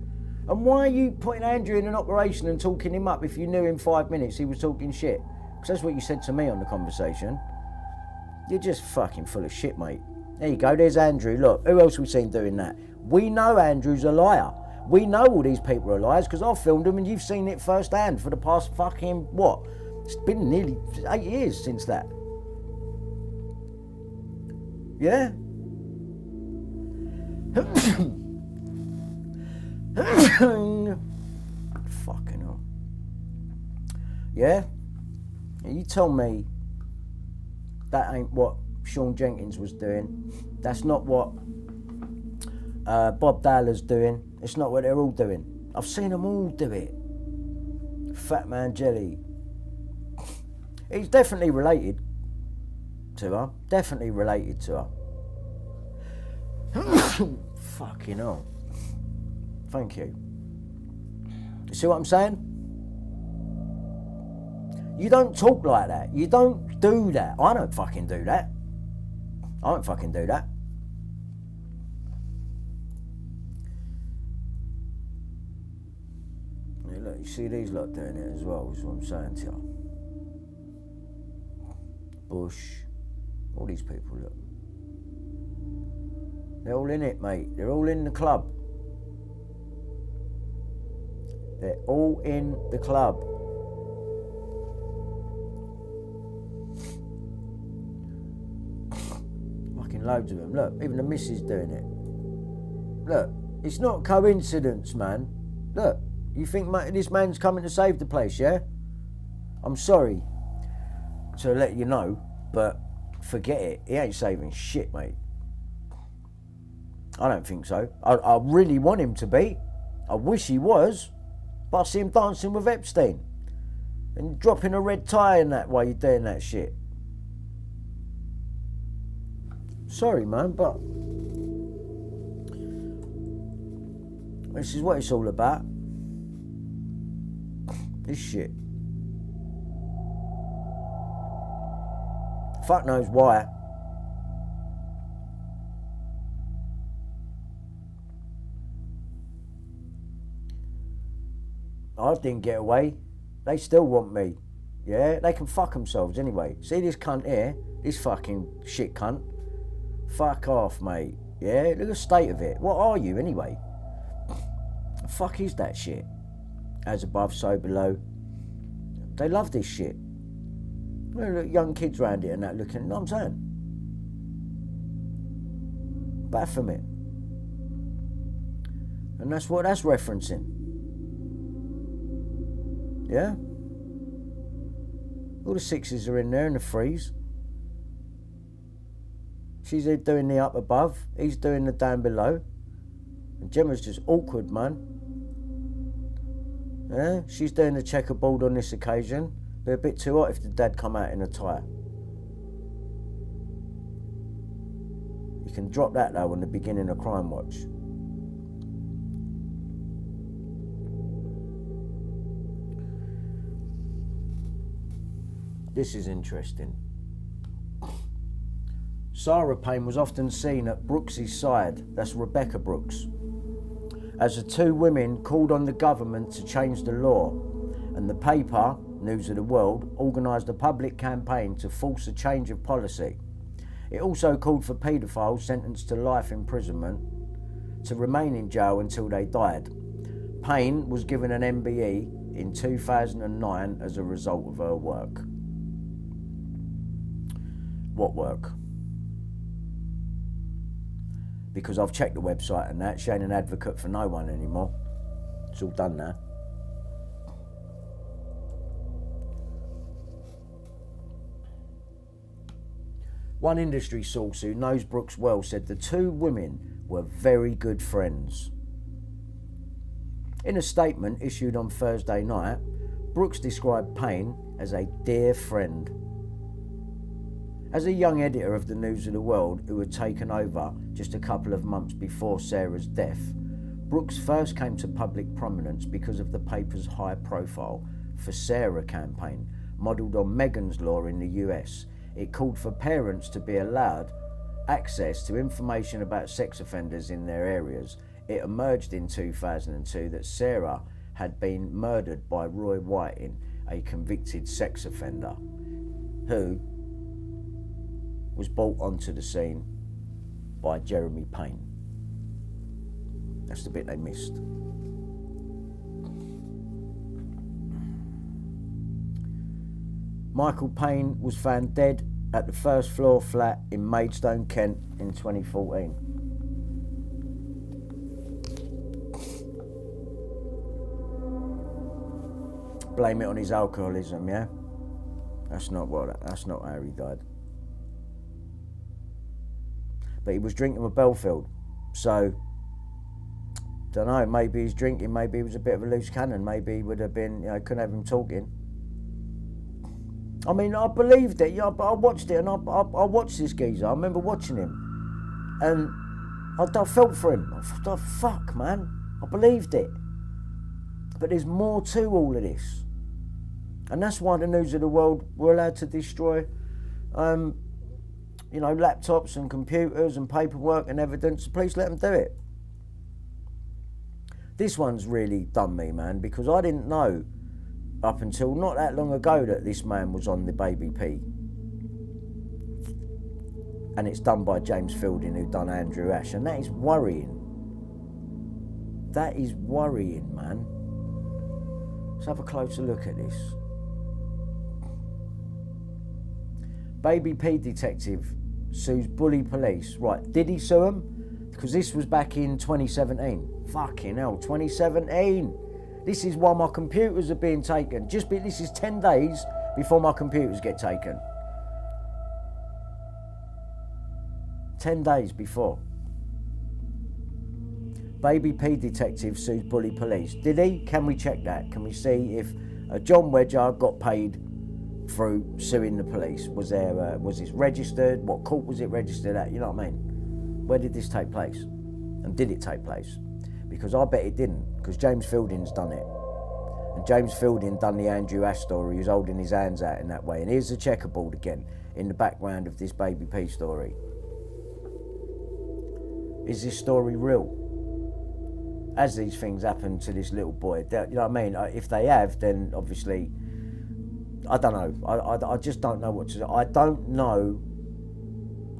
And why are you putting Andrew in an operation and talking him up if you knew in 5 minutes he was talking shit? Because that's what you said to me on the conversation. You're just fucking full of shit, mate. There you go, there's Andrew. Look, who else we seen doing that? We know Andrew's a liar. We know all these people are liars because I've filmed them and you've seen it firsthand for the past fucking, what? It's been nearly 8 years since that. Yeah? Fucking hell. Yeah? You tell me that ain't what Sean Jenkins was doing. That's not what Bob Dowler's doing. It's not what they're all doing. I've seen them all do it. Fat Man Jelly. He's definitely related to her. Definitely related to her. Fucking hell. Thank you. You see what I'm saying? You don't talk like that. You don't do that. I don't fucking do that. I don't fucking do that. Yeah, look, you see these lot doing it as well, is what I'm saying to you. Bush, all these people, look. They're all in it, mate. They're all in the club. They're all in the club. Fucking loads of them. Look, even the missus doing it. Look, it's not coincidence, man. Look, you think this man's coming to save the place, yeah? I'm sorry to let you know, but forget it. He ain't saving shit, mate. I don't think so. I really want him to be. I wish he was. But I see him dancing with Epstein. And dropping a red tie in that while you're doing that shit. Sorry, man, but this is what it's all about. This shit. Fuck knows why. I didn't get away. They still want me. Yeah, they can fuck themselves anyway. See this cunt here? This fucking shit cunt. Fuck off, mate. Yeah, look at the state of it. What are you anyway? The fuck is that shit? As above, so below. They love this shit. Look, young kids around it and that looking, you know what I'm saying? Baphomet. And that's what that's referencing. Yeah? All the 6s are in there and the 3s. She's doing the up above, he's doing the down below. And Gemma's just awkward, man. Yeah? She's doing the checkerboard on this occasion. Be a bit too hot if the dad come out in a tie. You can drop that though on the beginning of Crime Watch. This is interesting. Sarah Payne was often seen at Brooks's side, that's Rebecca Brooks, as the two women called on the government to change the law, and the paper, News of the World, organised a public campaign to force a change of policy. It also called for paedophiles sentenced to life imprisonment to remain in jail until they died. Payne was given an MBE in 2009 as a result of her work. What work? Because I've checked the website and that, she ain't an advocate for no one anymore. It's all done now. One industry source who knows Brooks well said the two women were very good friends. In a statement issued on Thursday night, Brooks described Payne as a dear friend. As a young editor of the News of the World who had taken over just a couple of months before Sarah's death, Brooks first came to public prominence because of the paper's high profile For Sarah campaign, modelled on Meghan's law in the US. It called for parents to be allowed access to information about sex offenders in their areas. It emerged in 2002 that Sarah had been murdered by Roy Whiting, a convicted sex offender, who was brought onto the scene by Jeremy Payne. That's the bit they missed. Michael Payne was found dead at the first floor flat in Maidstone, Kent in 2014. Blame it on his alcoholism, yeah? That's not how he died. But he was drinking with Bellfield, so don't know, maybe he's drinking, maybe he was a bit of a loose cannon, maybe he would have been, couldn't have him talking. I mean, I believed it, yeah, but I watched it and I watched this geezer. I remember watching him and I felt for him. I thought, fuck, man, I believed it. But there's more to all of this. And that's why the News of the World were allowed to destroy, laptops and computers and paperwork and evidence. Please let them do it. This one's really done me, man, because I didn't know up until not that long ago that this man was on the Baby P. And it's done by James Fielding, who done Andrew Ash, and that is worrying. That is worrying, man. Let's have a closer look at this. Baby P detective sues bully police. Right, did he sue him? Because this was back in 2017. Fucking hell, 2017. This is why my computers are being taken. This is 10 days before my computers get taken. 10 days before. Baby P detective sues bully police. Did he? Can we check that? Can we see if John Wedger got paid through suing the police? Was this registered? What court was it registered at? You know what I mean? Where did this take place? And did it take place? Because I bet it didn't, because James Fielding's done it. And James Fielding done the Andrew Ash story. He was holding his hands out in that way. And here's the checkerboard again, in the background of this Baby P story. Is this story real? As these things happen to this little boy, you know what I mean? If they have, then obviously, I don't know. I just don't know what to do. I don't know.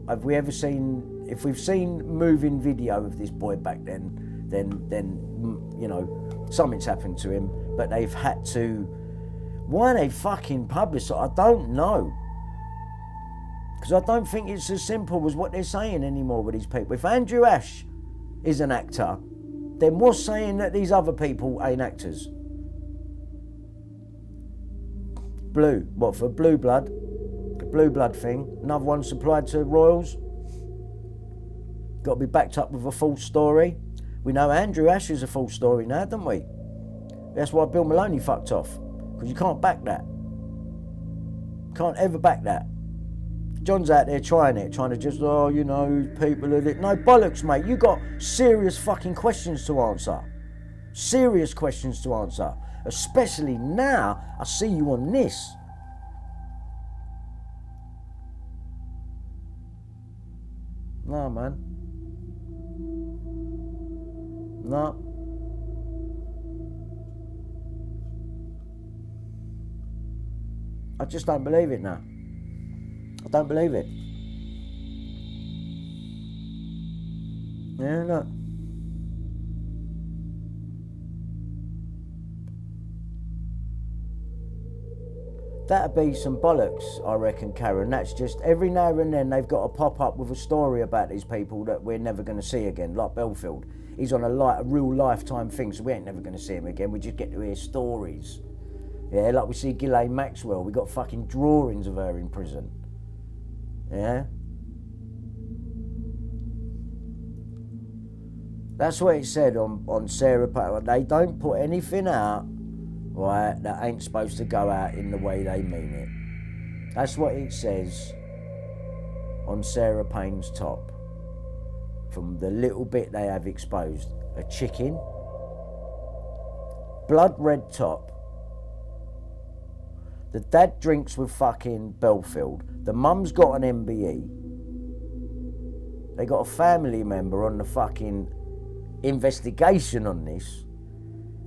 If we've seen moving video of this boy back then something's happened to him, but they've had to. Why they fucking publish it, I don't know. Because I don't think it's as simple as what they're saying anymore with these people. If Andrew Ash is an actor, then what's saying that these other people ain't actors? Blue, what for Blue Blood? The Blue Blood thing, another one supplied to Royals. Got to be backed up with a false story. We know Andrew Ash is a false story now, don't we? That's why Bill Maloney fucked off. Because you can't back that. Can't ever back that. John's out there trying to just, people are it. No bollocks, mate. You got serious fucking questions to answer. Serious questions to answer. Especially now, I see you on this. No, man. No. I just don't believe it now. I don't believe it. Yeah, look. That'd be some bollocks, I reckon, Karen. That's just every now and then they've got to pop up with a story about these people that we're never going to see again, like Bellfield. He's on a real lifetime thing, so we ain't never going to see him again. We just get to hear stories. Yeah, like we see Ghislaine Maxwell. We got fucking drawings of her in prison. Yeah? That's what it said on Sarah Payne. They don't put anything out, right, that ain't supposed to go out in the way they mean it. That's what it says on Sarah Payne's top. From the little bit they have exposed. A chicken, blood red top. The dad drinks with fucking Bellfield. The mum's got an MBE. They got a family member on the fucking investigation on this.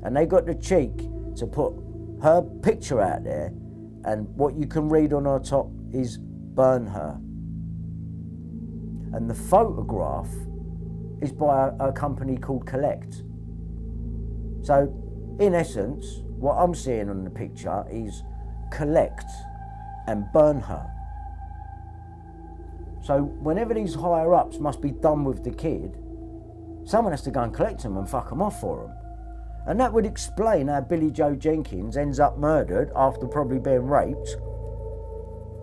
And they got the cheek to put her picture out there, and what you can read on her top is burn her. And the photograph is by a company called Collect. So, in essence, what I'm seeing on the picture is collect and burn her. So, whenever these higher ups must be done with the kid, someone has to go and collect them and fuck them off for them. And that would explain how Billy Joe Jenkins ends up murdered after probably being raped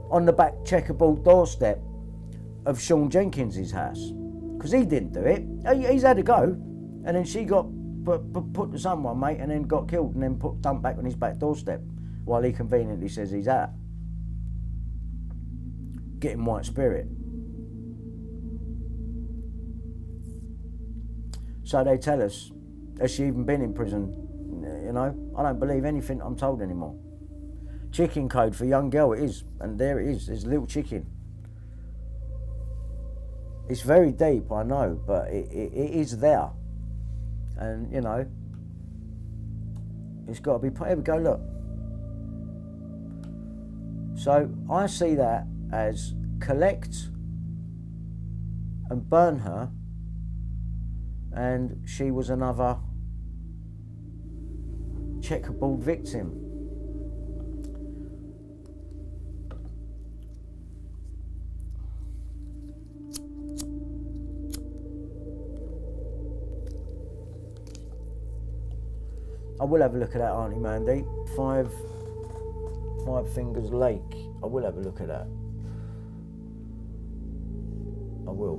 on the back checkerboard doorstep of Sean Jenkins's house. Because he didn't do it. He's had a go. And then she got put to someone, mate, and then got killed and then dumped back on his back doorstep while he conveniently says he's out. Getting white spirit. So they tell us, has she even been in prison? You know, I don't believe anything I'm told anymore. Chicken code for young girl, it is. And there it is, there's a little chicken. It's very deep, I know, but it is there. And, you know, it's got to be, here we go, look. So I see that as collect and burn her, and she was another checkerboard victim. I will have a look at that, Auntie Mandy. Five Fingers Lake. I will have a look at that. I will.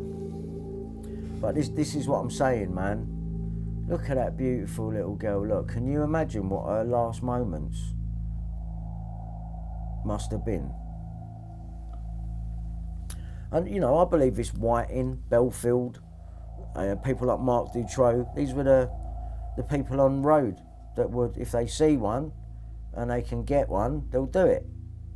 But this is what I'm saying, man. Look at that beautiful little girl. Look, can you imagine what her last moments must have been? And, you know, I believe this Whiting, Bellfield, people like Mark Dutroux, these were the people on road that would, if they see one and they can get one, they'll do it.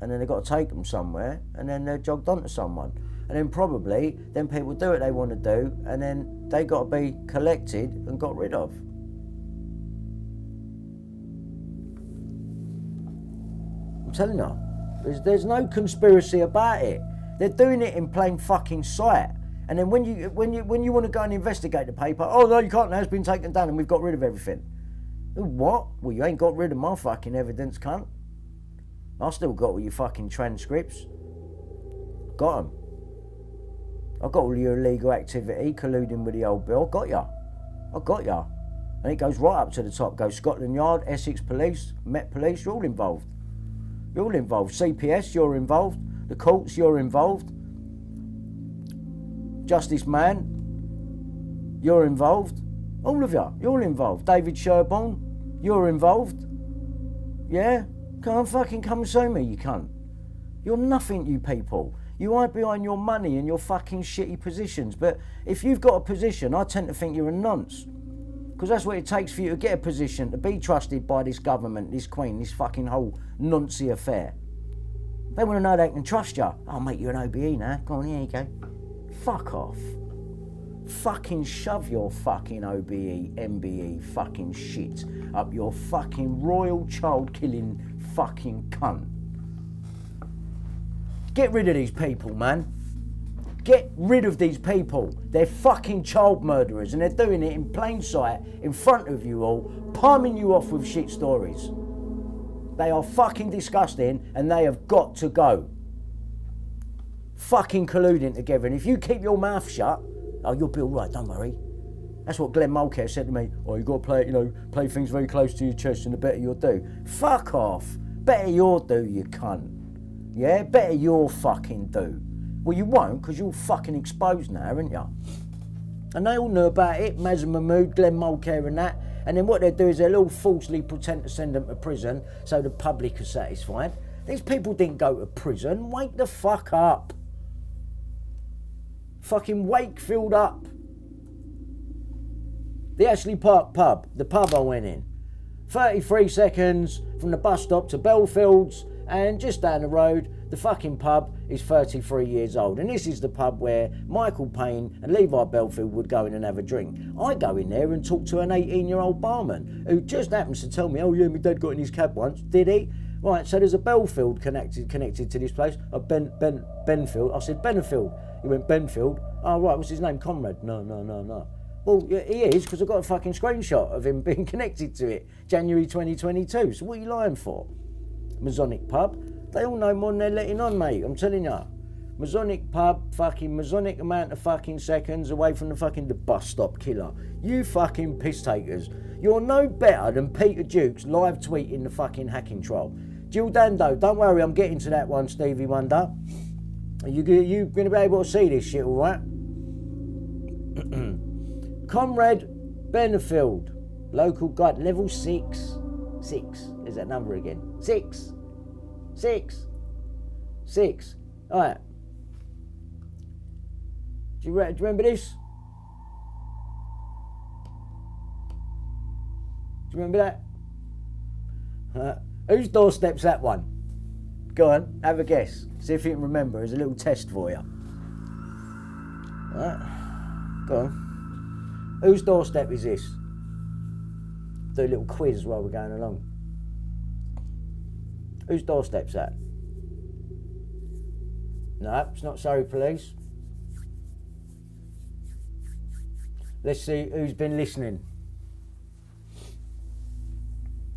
And then they've got to take them somewhere, and then they're jogged onto someone. And then probably, then people do what they want to do, and then they got to be collected and got rid of. I'm telling you, there's no conspiracy about it. They're doing it in plain fucking sight. And then when you want to go and investigate the paper, oh no, you can't now, it's been taken down and we've got rid of everything. What? Well, you ain't got rid of my fucking evidence, cunt. I still got all your fucking transcripts. Got them. I got all your illegal activity, colluding with the old bill. Got ya. I got ya. And it goes right up to the top. Goes Scotland Yard, Essex Police, Met Police, you're all involved. You're all involved. CPS, you're involved. The courts, you're involved. Justice Man, you're involved. All of you, you're all involved. David Sherborne, you're involved. Yeah? Come and see me, you cunt. You're nothing, you people. You hide behind your money and your fucking shitty positions. But if you've got a position, I tend to think you're a nonce. Because that's what it takes for you to get a position, to be trusted by this government, this Queen, this fucking whole noncy affair. They want to know they can trust you. I'll make you an OBE now. Go on, here you go. Fuck off. Fucking shove your fucking OBE, MBE fucking shit up your fucking royal child killing fucking cunt. Get rid of these people, man. Get rid of these people. They're fucking child murderers and they're doing it in plain sight, in front of you all, palming you off with shit stories. They are fucking disgusting and they have got to go. Fucking colluding together. And if you keep your mouth shut, oh, you'll be all right, don't worry. That's what Glenn Mulcair said to me. Oh, you got to play, play things very close to your chest and the better you'll do. Fuck off. Better you'll do, you cunt. Yeah, better you'll fucking do. Well, you won't, because you're fucking exposed now, aren't you? And they all knew about it, Maz and Mahmood, Glenn Mulcair and that. And then what they do is they'll all falsely pretend to send them to prison so the public are satisfied. These people didn't go to prison. Wake the fuck up. Fucking Wakefield up. The Ashley Park pub, the pub I went in. 33 seconds from the bus stop to Bellfield's, and just down the road, the fucking pub is 33 years old. And this is the pub where Michael Payne and Levi Bellfield would go in and have a drink. I go in there and talk to an 18-year-old barman who just happens to tell me, oh yeah, my dad got in his cab once. Did he? Right, so there's a Bellfield connected to this place. Benfield. I said, Benefield. He went, Benfield. Oh, right, what's his name? Comrade? No. Well, yeah, he is, because I've got a fucking screenshot of him being connected to it. January 2022. So what are you lying for? Masonic pub. They all know more than they're letting on, mate. I'm telling you. Masonic pub, fucking Masonic amount of fucking seconds away from the bus stop killer. You fucking piss takers. You're no better than Peter Duke's live tweeting the fucking hacking trial. Jill Dando, don't worry, I'm getting to that one, Stevie Wonder. Are you going to be able to see this shit, all right? Comrade Benefield, local guide, level 6. 6. There's that number again. 6. All right. Do you remember this? Do you remember that? Whose doorstep's that one? Go on, have a guess. See if you can remember. There's a little test for you. All right. Go on. Whose doorstep is this? Do a little quiz while we're going along. Whose doorstep's that? No, it's not Surrey Police. Let's see who's been listening.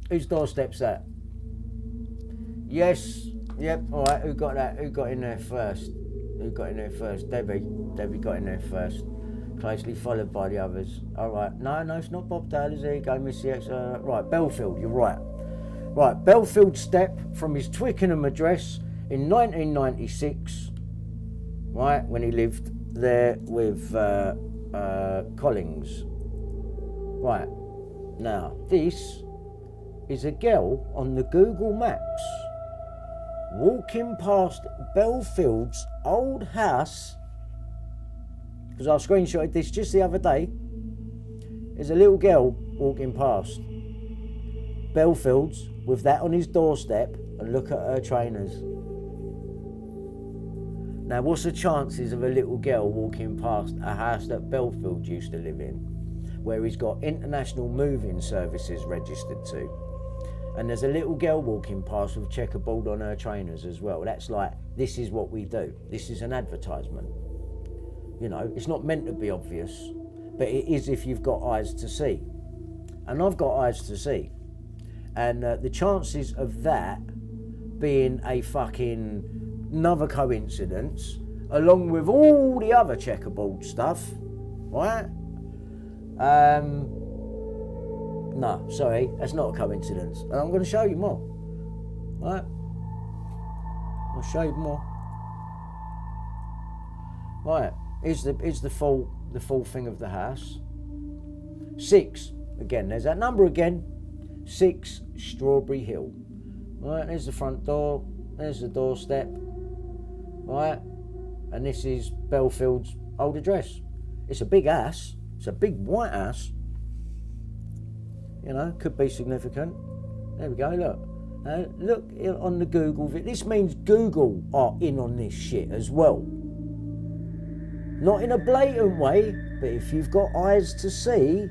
Whose doorstep's that? Yes. Yep. All right. Who got that? Who got in there first? Debbie. Debbie got in there first. Closely followed by the others. All right. No, it's not Bob Dowler. There you go, Missy X. Right. Bellfield. You're right. Right. Bellfield step from his Twickenham address in 1996. Right, when he lived there with Collings. Right. Now, this is a girl on the Google Maps walking past Bellfield's old house, because I screenshotted this just the other day. There's a little girl walking past Bellfield's with that on his doorstep, and look at her trainers. Now, what's the chances of a little girl walking past a house that Bellfield used to live in, where he's got international moving services registered to? And there's a little girl walking past with Checkerboard on her trainers as well. That's like, this is what we do. This is an advertisement. You know, it's not meant to be obvious, but it is if you've got eyes to see. And I've got eyes to see. And the chances of that being a fucking another coincidence, along with all the other Checkerboard stuff, right? No, sorry, that's not a coincidence. And I'm going to show you more, right? I'll show you more. Right, here's the full thing of the house. 6, again, there's that number again. 6 Strawberry Hill. Right, there's the front door, there's the doorstep. Right, and this is Bellfield's old address. It's a big ass. It's a big white ass. You know, could be significant. There we go. Look, look on the Google. This means Google are in on this shit as well. Not in a blatant way, but if you've got eyes to see,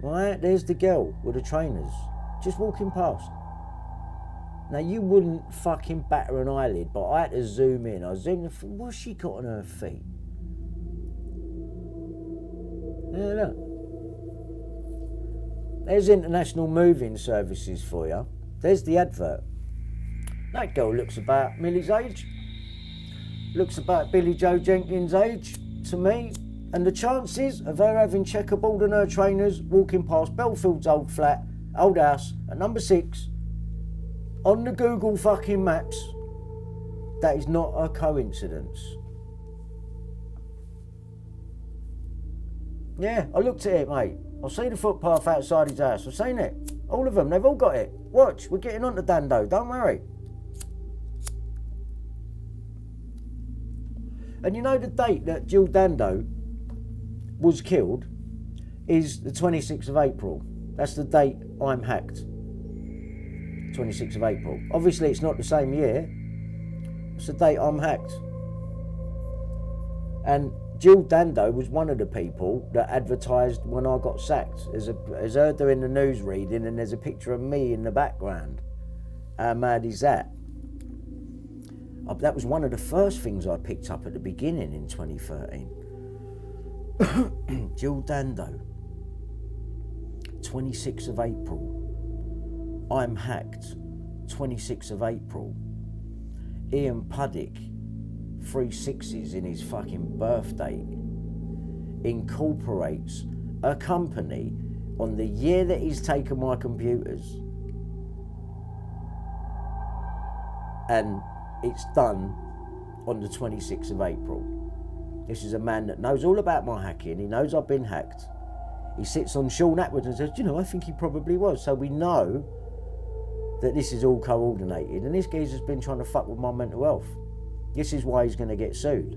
right? There's the girl with the trainers, just walking past. Now, you wouldn't fucking batter an eyelid, but I had to zoom in. I zoomed in. What's she got on her feet? Yeah, look. There's international moving services for you. There's the advert. That girl looks about Millie's age. Looks about Billy Joe Jenkins' age to me. And the chances of her having Checkerboard and her trainers walking past Bellfield's old flat, old house at number 6 on the Google fucking maps, that is not a coincidence. Yeah, I looked at it, mate. I've seen the footpath outside his house. I've seen it. All of them, they've all got it. Watch, we're getting on to Dando, don't worry. And you know the date that Jill Dando was killed is the 26th of April. That's the date I'm hacked. 26th of April. Obviously it's not the same year. It's the date I'm hacked. And Jill Dando was one of the people that advertised when I got sacked. There's her doing the news reading and there's a picture of me in the background. How mad is that? That was one of the first things I picked up at the beginning in 2013. Jill Dando, 26th of April. I'm hacked, 26th of April. Ian Puddick, 3 6s in his fucking birthday, incorporates a company on the year that he's taken my computers. And it's done on the 26th of April. This is a man that knows all about my hacking. He knows I've been hacked. He sits on Sean Atwood and says, you know, I think he probably was. So we know that this is all coordinated. And this geezer's been trying to fuck with my mental health. This is why he's going to get sued.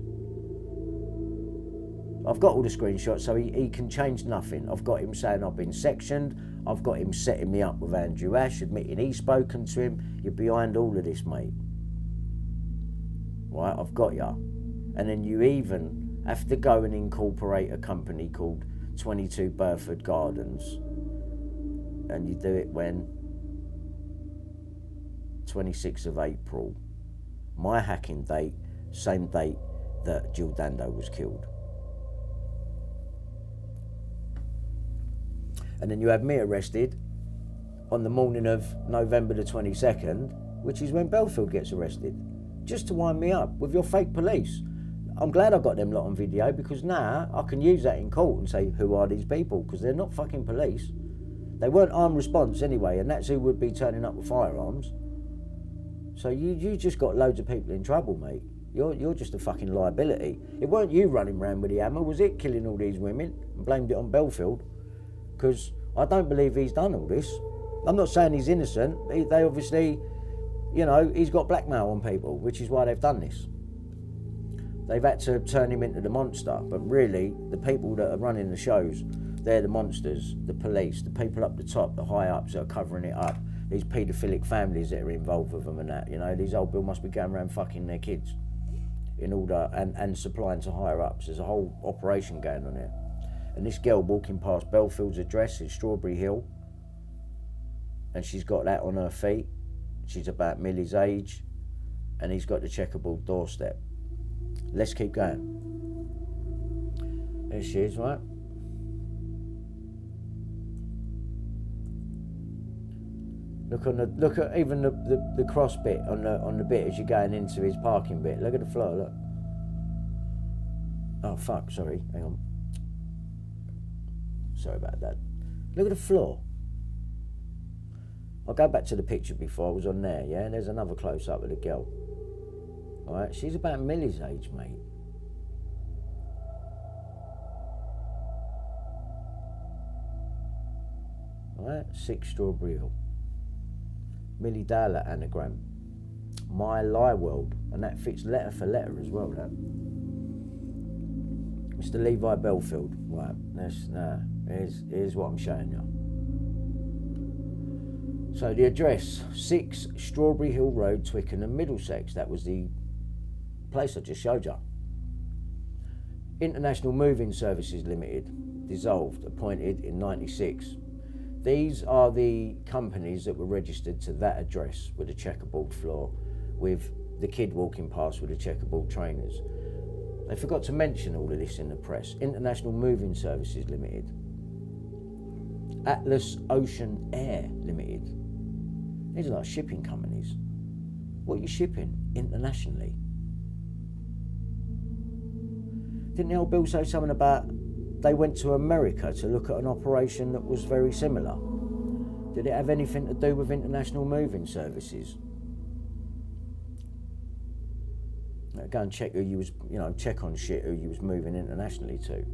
I've got all the screenshots, so he can change nothing. I've got him saying I've been sectioned. I've got him setting me up with Andrew Ash, admitting he's spoken to him. You're behind all of this, mate. Right, I've got ya. And then you even have to go and incorporate a company called 22 Burford Gardens. And you do it when? 26th of April. My hacking date, same date that Jill Dando was killed. And then you have me arrested on the morning of November the 22nd, which is when Bellfield gets arrested, just to wind me up with your fake police. I'm glad I got them lot on video, because now I can use that in court and say, who are these people? Because they're not fucking police. They weren't armed response anyway, and that's who would be turning up with firearms. So you just got loads of people in trouble, mate. You're just a fucking liability. It weren't you running around with the hammer, was it? Killing all these women and blamed it on Bellfield. Because I don't believe he's done all this. I'm not saying he's innocent. They obviously, you know, he's got blackmail on people, which is why they've done this. They've had to turn him into the monster, but really, the people that are running the shows, they're the monsters, the police, the people up the top, the high-ups that are covering it up, these paedophilic families that are involved with them and that, you know, these old Bill must be going around fucking their kids in order, and supplying to higher-ups. There's a whole operation going on here. And this girl walking past Bellfield's address in Strawberry Hill, and she's got that on her feet. She's about Millie's age, and he's got the Checkerboard doorstep. Let's keep going. There she is, right? Look at even the cross bit on the bit as you're going into his parking bit. Look at the floor, look. Oh fuck, sorry, hang on. Sorry about that. Look at the floor. I'll go back to the picture before I was on there, yeah? There's another close up of the girl. Alright, she's about Millie's age, mate. Alright, 6 Strawberry Hill. Millie Dowler anagram. My Lie World. And that fits letter for letter as well, that. Mr. Levi Bellfield. Right, here's what I'm showing you. So the address, 6 Strawberry Hill Road, Twickenham, Middlesex. That was the place I just showed you. International Moving Services Limited, dissolved, appointed in 96. These are the companies that were registered to that address with a checkerboard floor, with the kid walking past with the checkerboard trainers. They forgot to mention all of this in the press. International Moving Services Limited. Atlas Ocean Air Limited. These are like shipping companies. What are you shipping internationally? Didn't the old bill say something about they went to America to look at an operation that was very similar? Did it have anything to do with international moving services? Go and check who you was, check on shit who you was moving internationally to.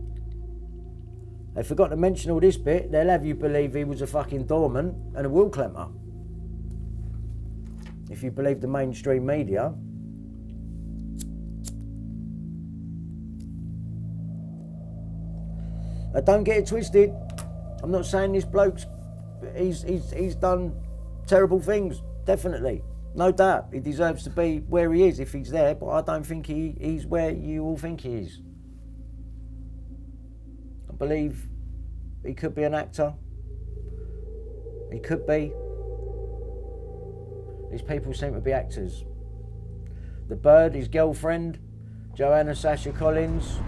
They forgot to mention all this bit. They'll have you believe he was a fucking doorman and a will clemmer. If you believe the mainstream media. Don't get it twisted. I'm not saying this bloke's he's done terrible things. Definitely, no doubt, he deserves to be where he is if he's there. But I don't think he's where you all think he is. I believe he could be an actor. He could be. These people seem to be actors. The Bird, his girlfriend, Joanna Sasha Collins.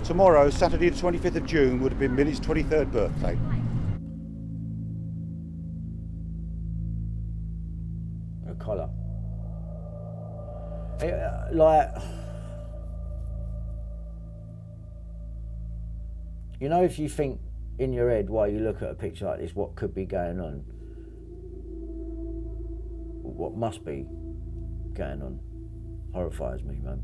Tomorrow, Saturday the 25th of June, would have been Millie's 23rd birthday. A collar. If you think in your head while you look at a picture like this, what could be going on? What must be going on? Horrifies me, man.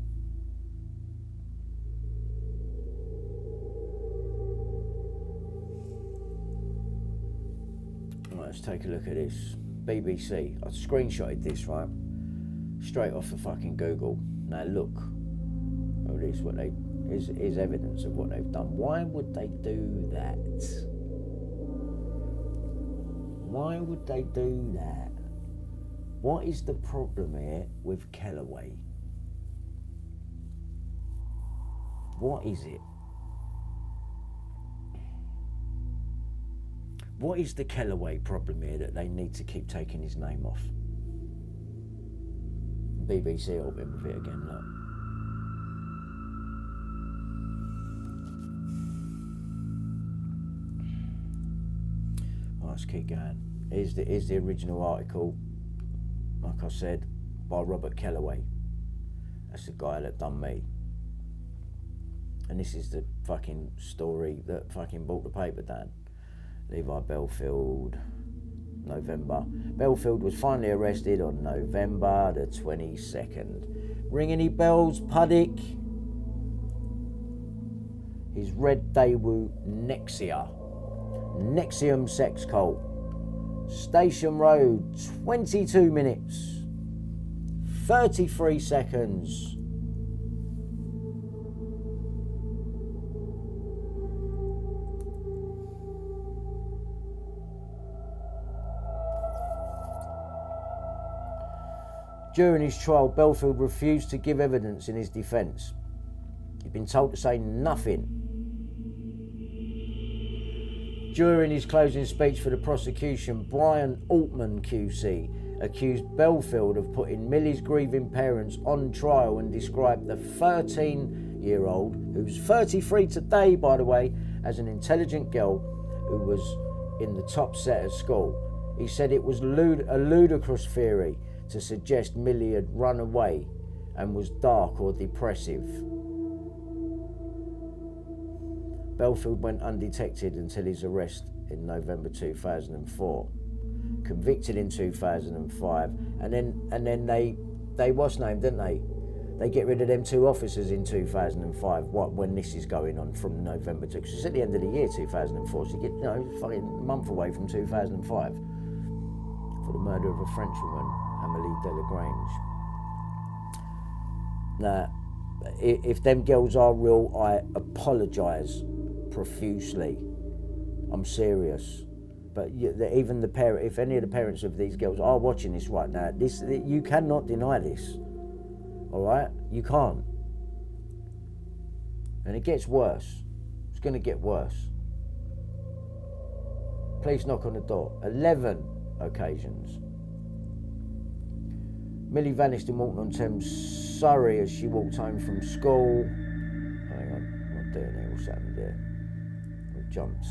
Right, let's take a look at this. BBC. I screenshotted this, right? Straight off of fucking Google. Now look. Oh, this is what they is evidence of what they've done. Why would they do that? Why would they do that? What is the problem here with Kellaway? What is it? What is the Kellaway problem here that they need to keep taking his name off? BBC will be with it again, look. Right, let's keep going. Here's the original article, like I said, by Robert Kellaway. That's the guy that done me. And this is the fucking story that fucking brought the paper down. Levi Bellfield, November. Bellfield was finally arrested on November the 22nd. Ring any bells, Puddick? His red Daewoo Nexium sex cult. Station Road, 22 minutes, 33 seconds. During his trial, Bellfield refused to give evidence in his defence. He'd been told to say nothing. During his closing speech for the prosecution, Brian Altman QC accused Bellfield of putting Millie's grieving parents on trial and described the 13-year-old, who's 33 today, by the way, as an intelligent girl who was in the top set at school. He said it was a ludicrous theory to suggest Millie had run away and was dark or depressive. Bellfield went undetected until his arrest in November 2004. Convicted in 2005, and then they what's named, didn't they? They get rid of them two officers in 2005. When this is going on from November to, because it's at the end of the year 2004, so you get fucking a month away from 2005 for the murder of a Frenchwoman, Amélie Delagrange. Now, if them girls are real, I apologise profusely. I'm serious. But even the parent, if any of the parents of these girls are watching this right now, you cannot deny this. All right, you can't. And it gets worse. It's going to get worse. Please knock on the door. 11 occasions. Millie vanished in Walton-on-Thames, Surrey, as she walked home from school. Hang on, I'm not doing it. What's happened there? We've jumped.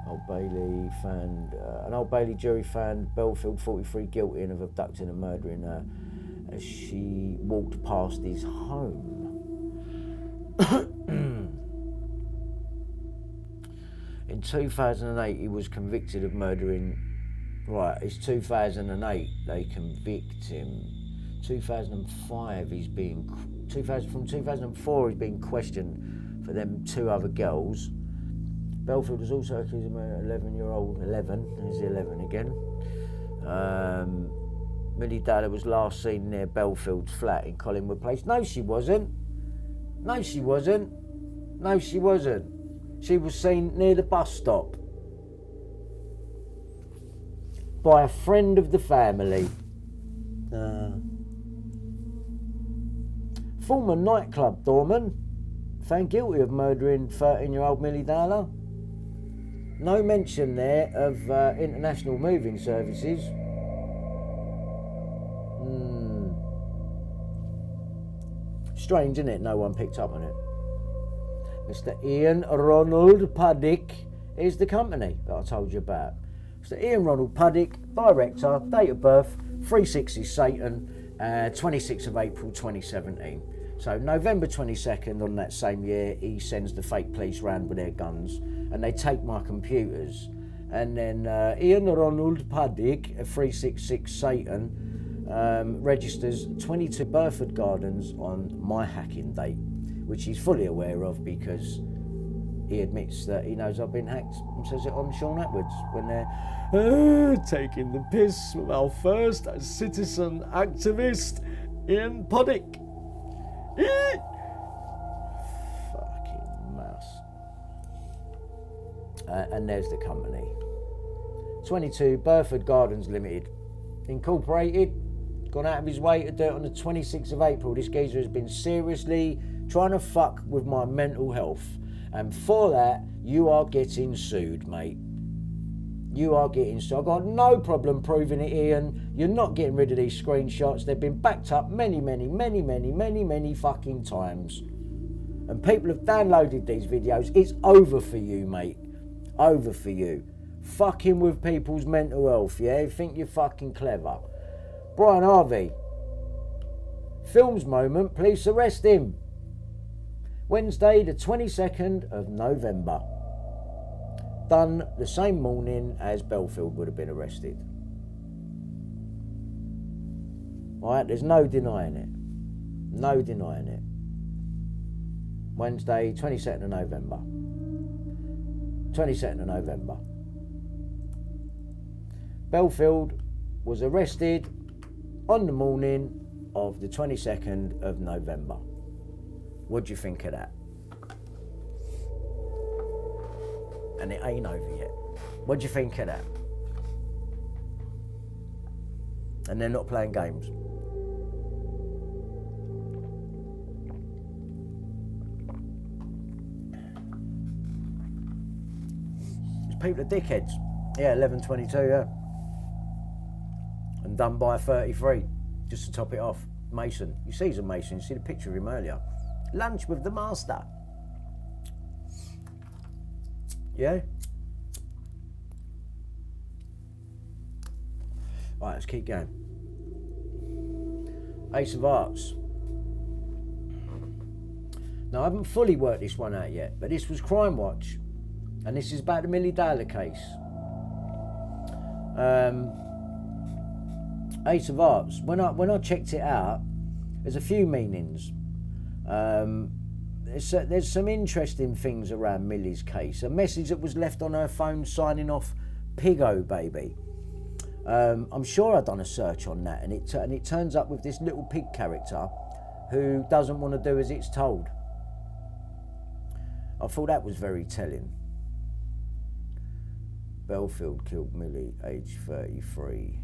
Old Bailey found, an Old Bailey jury found Bellfield 43 guilty of abducting and murdering her as she walked past his home. In 2008 he was convicted of murdering, right, it's 2008 they convict him. 2005 he's being, from 2004 he's being questioned for them 2 other girls. Bellfield was also accused of an 11-year-old, 11, there's the 11 again. Millie Dowler was last seen near Bellfield's flat in Collingwood Place. No, she wasn't. No, she wasn't. No, she wasn't. She was seen near the bus stop by a friend of the family. Former nightclub doorman found guilty of murdering 13-year-old Millie Dowler. No mention there of international moving services. Strange, isn't it? No one picked up on it. Mr. Ian Ronald Puddick is the company that I told you about. Mr. Ian Ronald Puddick, director, date of birth, 360 Satan, 26th of April 2017. So November 22nd on that same year, he sends the fake police round with their guns and they take my computers. And then Ian Ronald Puddick, 366 Satan, registers 22 Burford Gardens on my hacking date, which he's fully aware of because he admits that he knows I've been hacked and says it on Sean Atwood's when they're taking the piss with our first citizen activist, Ian Puddick. Fucking mouse. And there's the company. 22 Burford Gardens Limited, Incorporated. Gone out of his way to do it on the 26th of April. This geezer has been seriously trying to fuck with my mental health. And for that, you are getting sued, mate. You are getting sued. I've got no problem proving it, Ian. You're not getting rid of these screenshots. They've been backed up many fucking times. And people have downloaded these videos. It's over for you, mate. Over for you. Fucking with people's mental health, yeah? You think you're fucking clever. Brian Harvey. Films moment, police arrest him. Wednesday the 22nd of November. Done the same morning as Bellfield would have been arrested. Right, there's no denying it. No denying it. Wednesday, 22nd of November. 22nd of November. Bellfield was arrested on the morning of the 22nd of November. What do you think of that? And it ain't over yet. What do you think of that? And they're not playing games. These people are dickheads. Yeah, 11:22, yeah. And done by 33, just to top it off. Mason. You see he's a Mason. You see the picture of him earlier. Lunch with the master. Yeah? Alright, let's keep going. Ace of Hearts. Now, I haven't fully worked this one out yet, but this was Crime Watch. And this is about the Millie Dowler case. Ace of Hearts. When I checked it out, there's a few meanings. There's some interesting things around Millie's case. A message that was left on her phone signing off Piggo Baby. I'm sure I've done a search on that, and it turns up with this little pig character who doesn't want to do as it's told. I thought that was very telling. Bellfield killed Millie, age 33.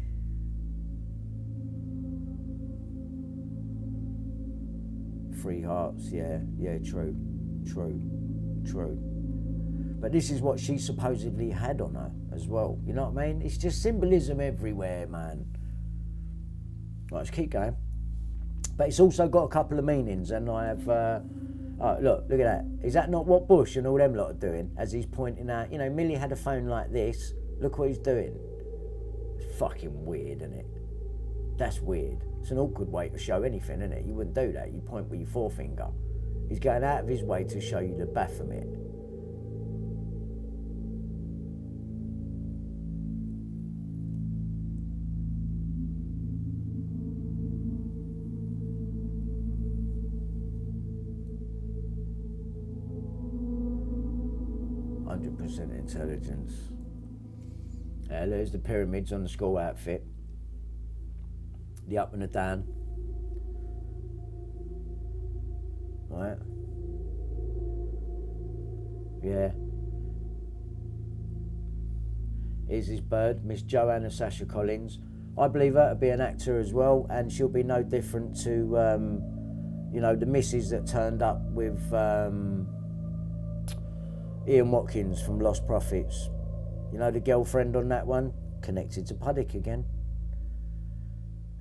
Three hearts, yeah, true. But this is what she supposedly had on her as well, you know what I mean? It's just symbolism everywhere, man. Right, let's keep going. But it's also got a couple of meanings, and I have Oh, look at that. Is that not what Bush and all them lot are doing? As he's pointing out, you know, Millie had a phone like this. Look what he's doing. It's fucking weird, isn't it? That's weird. It's an awkward way to show anything, isn't it? You wouldn't do that. You point with your forefinger. He's going out of his way to show you the Baphomet. Intelligence. There's the pyramids on the school outfit. The up and the down. Right. Yeah. Here's his bird, Miss Joanna Sasha Collins. I believe her to be an actor as well, and she'll be no different to, you know, the missus that turned up with Ian Watkins from Lost Prophets. You know, the girlfriend on that one? Connected to Puddick again.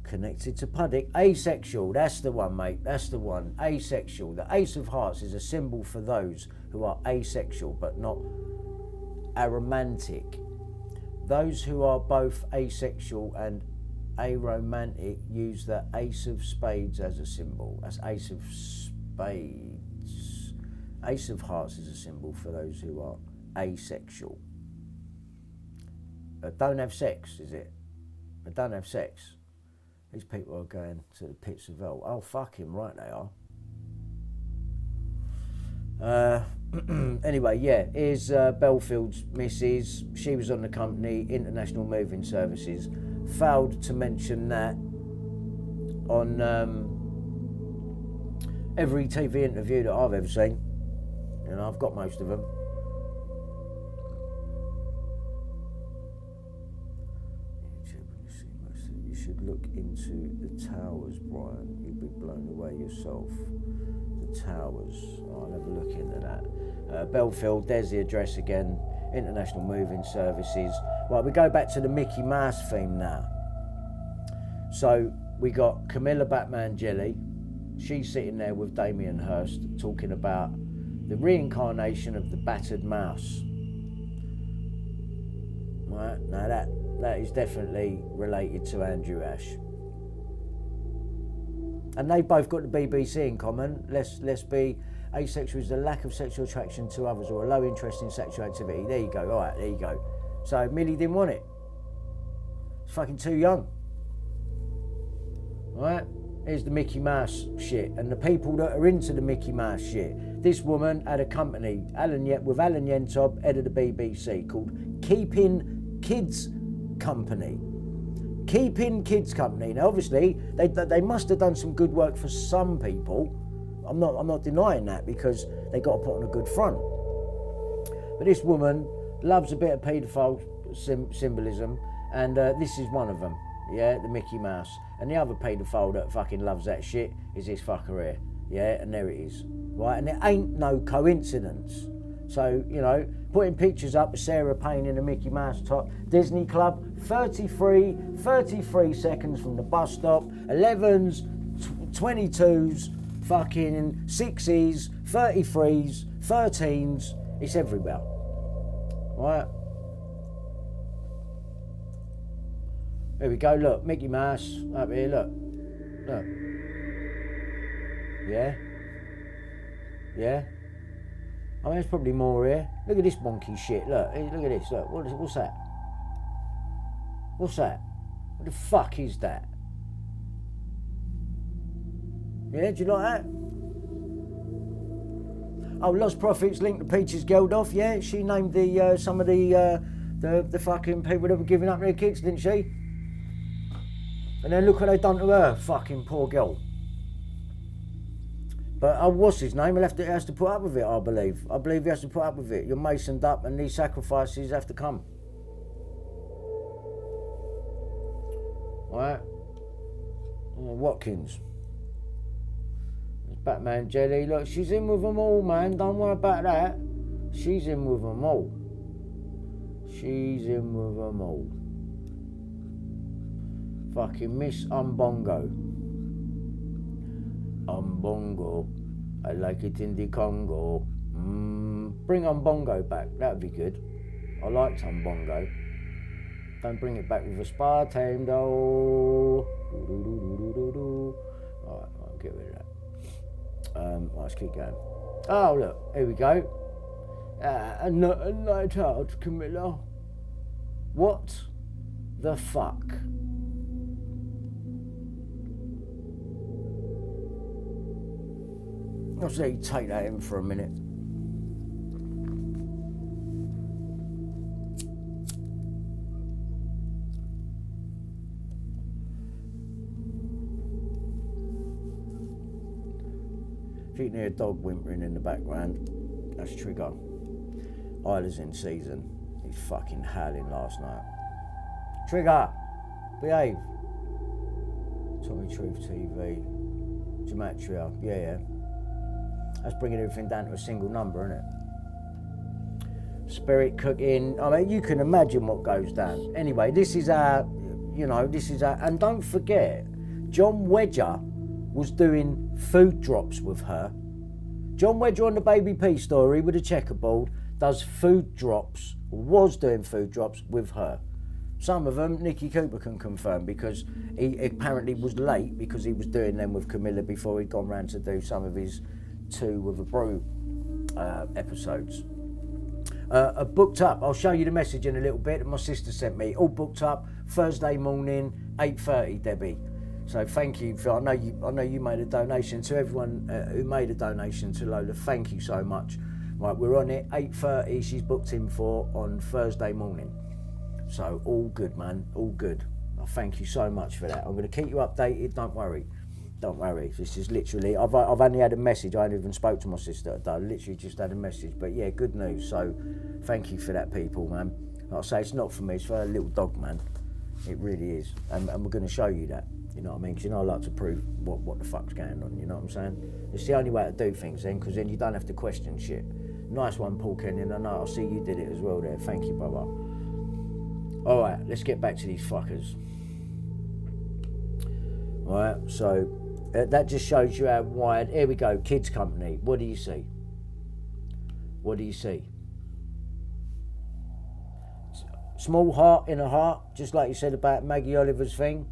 Connected to Puddick. Asexual, that's the one, mate. That's the one. Asexual. The Ace of Hearts is a symbol for those who are asexual but not aromantic. Those who are both asexual and aromantic use the Ace of Spades as a symbol. That's Ace of Spades. Ace of Hearts is a symbol for those who are asexual. Don't have sex, is it? Don't have sex. These people are going to the pits of hell. Oh, fucking right they are. Anyway, yeah, here's Bellfield's missus. She was on the company, International Moving Services. Failed to mention that on every TV interview that I've ever seen. You know, I've got most of them. You should look into the towers, Brian. You'll be blown away yourself. The towers. I'll have a look into that. Belfield, there's the address again. International Moving Services. Right, we go back to the Mickey Mouse theme now. So we got Camilla Batman Jelly. She's sitting there with Damien Hirst talking about the reincarnation of the battered mouse. Right, now that is definitely related to Andrew Ash. And they both got the BBC in common. Let's be asexual is the lack of sexual attraction to others or a low interest in sexual activity. There you go, alright, there you go. So Millie didn't want it. It's fucking too young. Right? Here's the Mickey Mouse shit, and the people that are into the Mickey Mouse shit. This woman had a company, with Alan Yentob, head of the BBC, called Keeping Kids Company. Keeping Kids Company. Now, obviously, they must have done some good work for some people. I'm not denying that, because they got to put on a good front. But this woman loves a bit of paedophile symbolism, and this is one of them. Yeah, the Mickey Mouse. And the other paedophile that fucking loves that shit is this fucker here. Yeah, and there it is. Right, and it ain't no coincidence. So, you know, putting pictures up of Sarah Payne in a Mickey Mouse top. Disney Club, 33 seconds from the bus stop. 11s, 22s, fucking 6s, 33s, 13s. It's everywhere. Right? There we go, look, Mickey Mouse up here, look. Look. Yeah? Yeah? I mean, there's probably more here. Look at this wonky shit, look. Look at this, look. What's that? What's that? What the fuck is that? Yeah, do you like that? Oh, Lost Prophets linked to Peaches Geldof, yeah? She named the some of the fucking people that were giving up their kids, didn't she? And then look what they've done to her, fucking poor girl. But what's his name? He has to put up with it, I believe. I believe he has to put up with it. You're masoned up and these sacrifices have to come. Alright? Watkins. There's Batman Jelly. Look, she's in with them all, man. Don't worry about that. She's in with them all. She's in with them all. Fucking Miss Umbongo. Umbongo. I like it in the Congo. Bring on bongo back, that would be good. I liked on bongo. Don't bring it back with a spa time though. Alright, I'll get rid of that. Let's keep going. Oh look, here we go. A night out, Camilla. What the fuck? I'll say take that in for a minute. If you can hear a dog whimpering in the background, that's Trigger. Isla's in season. He's fucking howling last night. Trigger! Behave! Tommy Truth TV. Gematria. Yeah. That's bringing everything down to a single number, isn't it? Spirit cooking. I mean, you can imagine what goes down. Anyway, this is our, and don't forget, John Wedger was doing food drops with her. John Wedger on the Baby P story with a checkerboard does food drops, was doing food drops with her. Some of them Nicky Cooper can confirm because he apparently was late because he was doing them with Camilla before he'd gone round to do some of his Two with a Brew episodes. Booked up. I'll show you the message in a little bit that my sister sent me. All booked up Thursday morning, 8:30, Debbie. So thank you for. I know you made a donation to everyone who made a donation to Lola. Thank you so much. Right, we're on it. 8:30. She's booked in for on Thursday morning. So all good, man. All good. I thank you so much for that. I'm going to keep you updated. Don't worry. Don't worry. This is literally. I've only had a message. I haven't even spoke to my sister today. I literally just had a message. But yeah, good news. So thank you for that, people, man. Like I say, it's not for me. It's for a little dog, man. It really is. And we're going to show you that. You know what I mean? Because I like to prove what the fuck's going on. You know what I'm saying? It's the only way to do things then, because then you don't have to question shit. Nice one, Paul Kenyon. I know. I see you did it as well there. Thank you, brother. All right, let's get back to these fuckers. All right, so that just shows you how wide. Here we go. Kids Company. What do you see? What do you see? Small heart in a heart, just like you said about Maggie Oliver's thing.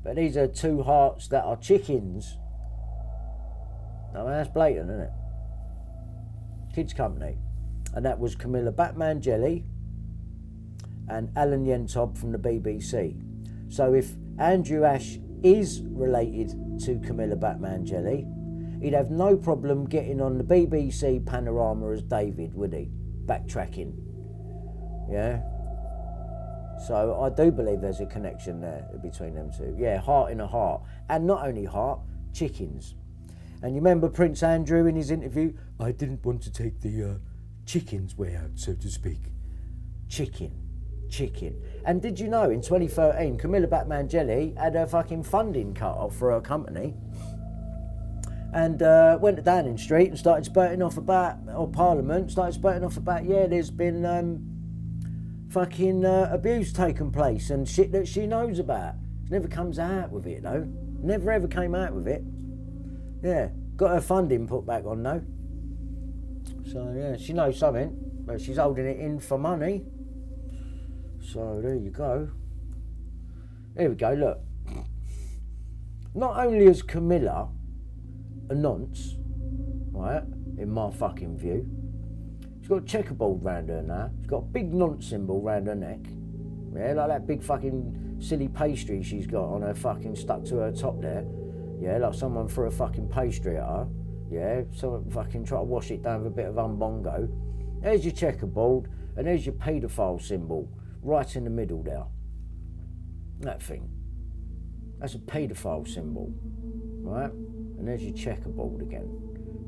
But these are two hearts that are chickens. I mean, that's blatant, isn't it? Kids Company. And that was Camilla Batman Jelly and Alan Yentob from the BBC. So if Andrew Ash is related to Camilla Batman Jelly, he'd have no problem getting on the BBC panorama as David, would he? Backtracking. Yeah? So I do believe there's a connection there between them two. Yeah, heart in a heart. And not only heart, chickens. And you remember Prince Andrew in his interview? I didn't want to take the chickens way out, so to speak. Chicken. And did you know in 2013, Camilla Batman Jelly had her fucking funding cut off for her company and went to Downing Street and started spurting off about, or Parliament, started spurting off about, yeah, there's been fucking abuse taking place and shit that she knows about. Never comes out with it, though. Never ever came out with it. Yeah, got her funding put back on, though. So, yeah, she knows something, but she's holding it in for money. So, there you go. There we go, look. Not only is Camilla a nonce, right, in my fucking view, she's got a checkerboard round her now. She's got a big nonce symbol round her neck. Yeah, like that big fucking silly pastry she's got on her fucking stuck to her top there. Yeah, like someone threw a fucking pastry at her. Yeah, someone fucking try to wash it down with a bit of umbongo. There's your checkerboard, and there's your paedophile symbol, right in the middle there. That thing. That's a paedophile symbol, right? And there's your checkerboard again.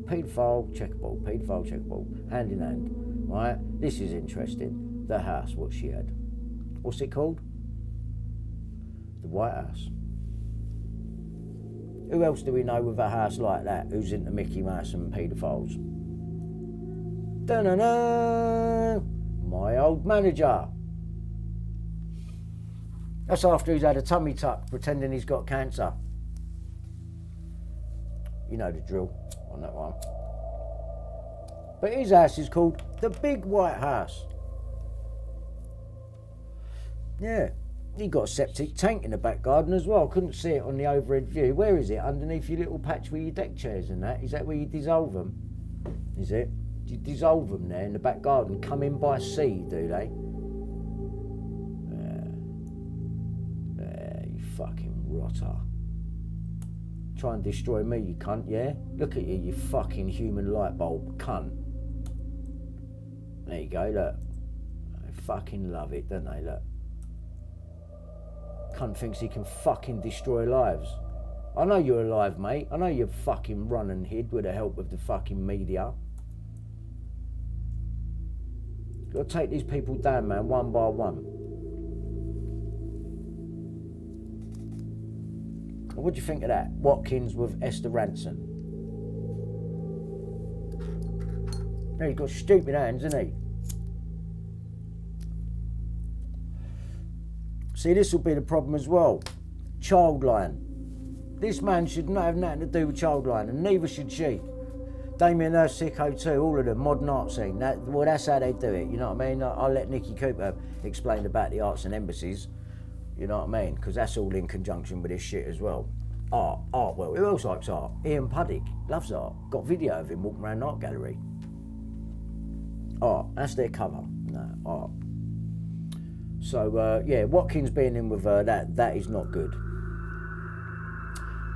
Paedophile, checkerboard, paedophile, checkerboard, hand in hand, right? This is interesting. The house, what she had. What's it called? The White House. Who else do we know with a house like that who's into Mickey Mouse and paedophiles? Da-na-na! My old manager. That's after he's had a tummy tuck pretending he's got cancer. You know the drill. on that one. But his house is called the Big White House. Yeah, he got a septic tank in the back garden as well. Couldn't see it on the overhead view. Where is it? Underneath your little patch with your deck chairs and that? Is that where you dissolve them? Is it? You dissolve them there in the back garden? Come in by sea, do they? You fucking rotter. Try and destroy me, you cunt, yeah? Look at you, you fucking human light bulb cunt. There you go, look. They fucking love it, don't they, look. Cunt thinks he can fucking destroy lives. I know you're alive, mate. I know you're fucking run and hid with the help of the fucking media. Gotta take these people down, man, one by one. What do you think of that? Watkins with Esther Ranson. He's got stupid hands, hasn't he? See, this will be the problem as well. Childline. This man should not have nothing to do with Childline, and neither should she. Damien Hirst, Sicko too, all of them, modern art scene. Well, that's how they do it, you know what I mean? I'll let Nicky Cooper explain about the arts and embassies, you know what I mean? Because that's all in conjunction with this shit as well. Art, well, who else likes art? Ian Puddick, loves art. Got video of him walking around an art gallery. Art, that's their cover. No, art. So, yeah, Watkins being in with her, that is not good.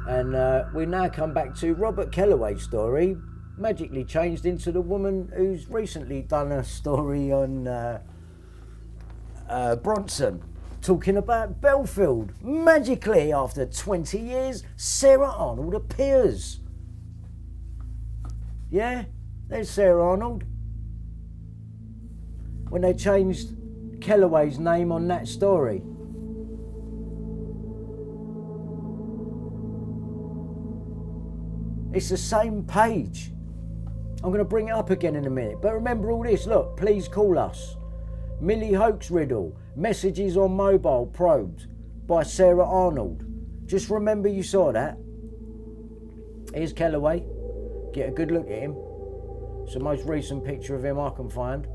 And we now come back to Robert Kellaway's story, magically changed into the woman who's recently done a story on Bronson, talking about Bellfield. Magically, after 20 years, Sarah Arnold appears. Yeah, there's Sarah Arnold. When they changed Kellaway's name on that story. It's the same page. I'm going to bring it up again in a minute. But remember all this. Look, please call us. Millie Hoax Riddle. Messages on mobile probed by Sarah Arnold. Just remember you saw that. Here's Kellaway. Get a good look at him. It's the most recent picture of him I can find.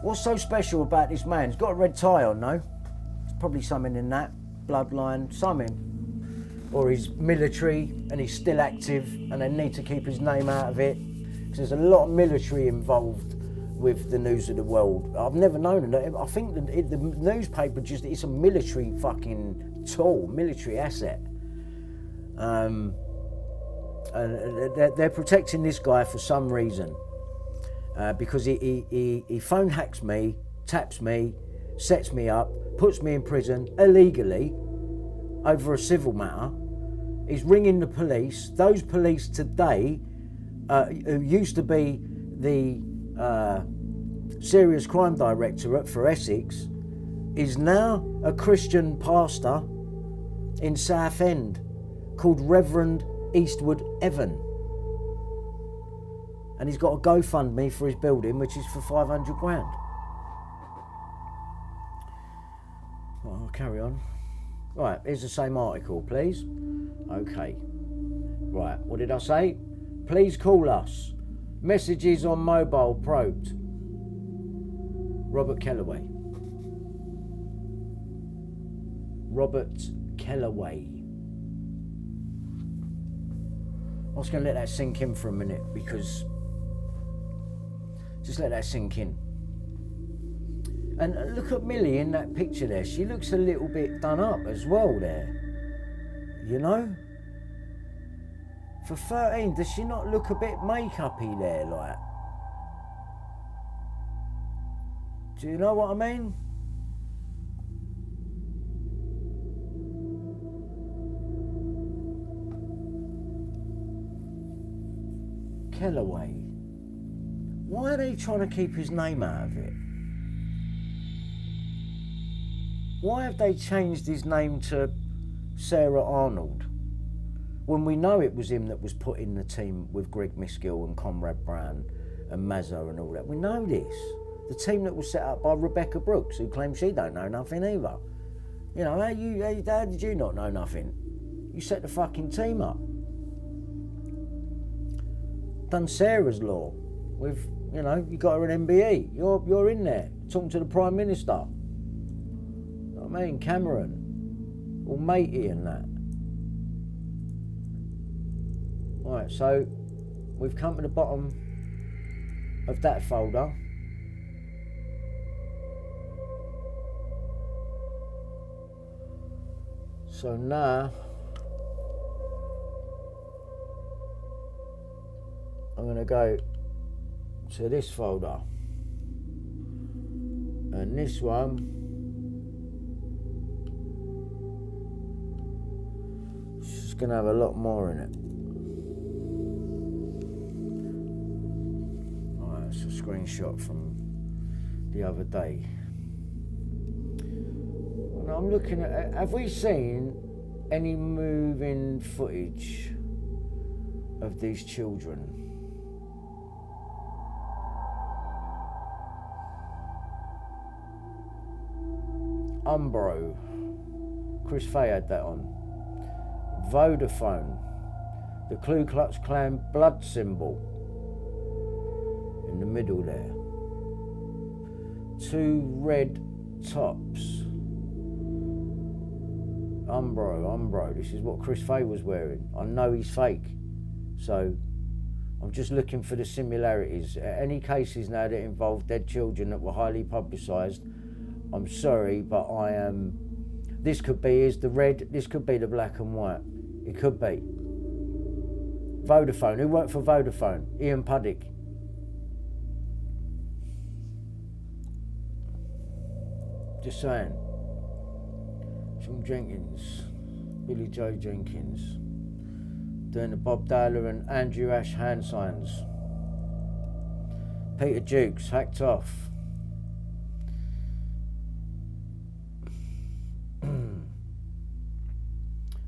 What's so special about this man? He's got a red tie on, though. There's probably something in that. Bloodline, something. Or he's military and he's still active and they need to keep his name out of it. Because there's a lot of military involved with the News of the World. I've never known it. I think the newspaper it's a military fucking tool, military asset. And they're protecting this guy for some reason. Because he phone hacks me, taps me, sets me up, puts me in prison illegally over a civil matter. He's ringing the police. Those police today, who used to be the Serious Crime Directorate for Essex, is now a Christian pastor in Southend called Reverend Eastwood Evan. And he's got a GoFundMe for his building, which is for 500 grand. Well, I'll carry on. Right, here's the same article, please. Okay. Right, what did I say? Please call us. Messages on mobile probed. Robert Kellaway. Robert Kellaway. I was going to let that sink in for a minute because... Just let that sink in. And look at Millie in that picture there. She looks a little bit done up as well there. You know? For 13, does she not look a bit make-uppy there, like? Do you know what I mean? Kellaway. Why are they trying to keep his name out of it? Why have they changed his name to Sarah Arnold when we know it was him that was put in the team with Greg Miskill and Conrad Brown and Mazzo and all that? We know this. The team that was set up by Rebecca Brooks, who claims she don't know nothing either. You know, how did you not know nothing? You set the fucking team up. Done Sarah's law with, you know, you got her an MBE. You're in there talking to the Prime Minister. You know what I mean? Cameron, all matey and that. Right, so we've come to the bottom of that folder. So now I'm going to go to this folder, and this one is just going to have a lot more in it. Alright, that's a screenshot from the other day. And I'm looking at, have we seen any moving footage of these children? Umbro, Chris Fay had that on. Vodafone, the Ku Klux Klan blood symbol in the middle there. 2 red tops. Umbro, this is what Chris Fay was wearing. I know he's fake, so I'm just looking for the similarities. Any cases now that involve dead children that were highly publicised, I'm sorry, but I am. This could be is the red. This could be the black and white. It could be. Vodafone. Who worked for Vodafone? Ian Puddick. Just saying. Sean Jenkins, Billy Joe Jenkins, doing the Bob Dowler and Andrew Ash hand signs. Peter Jukes hacked off.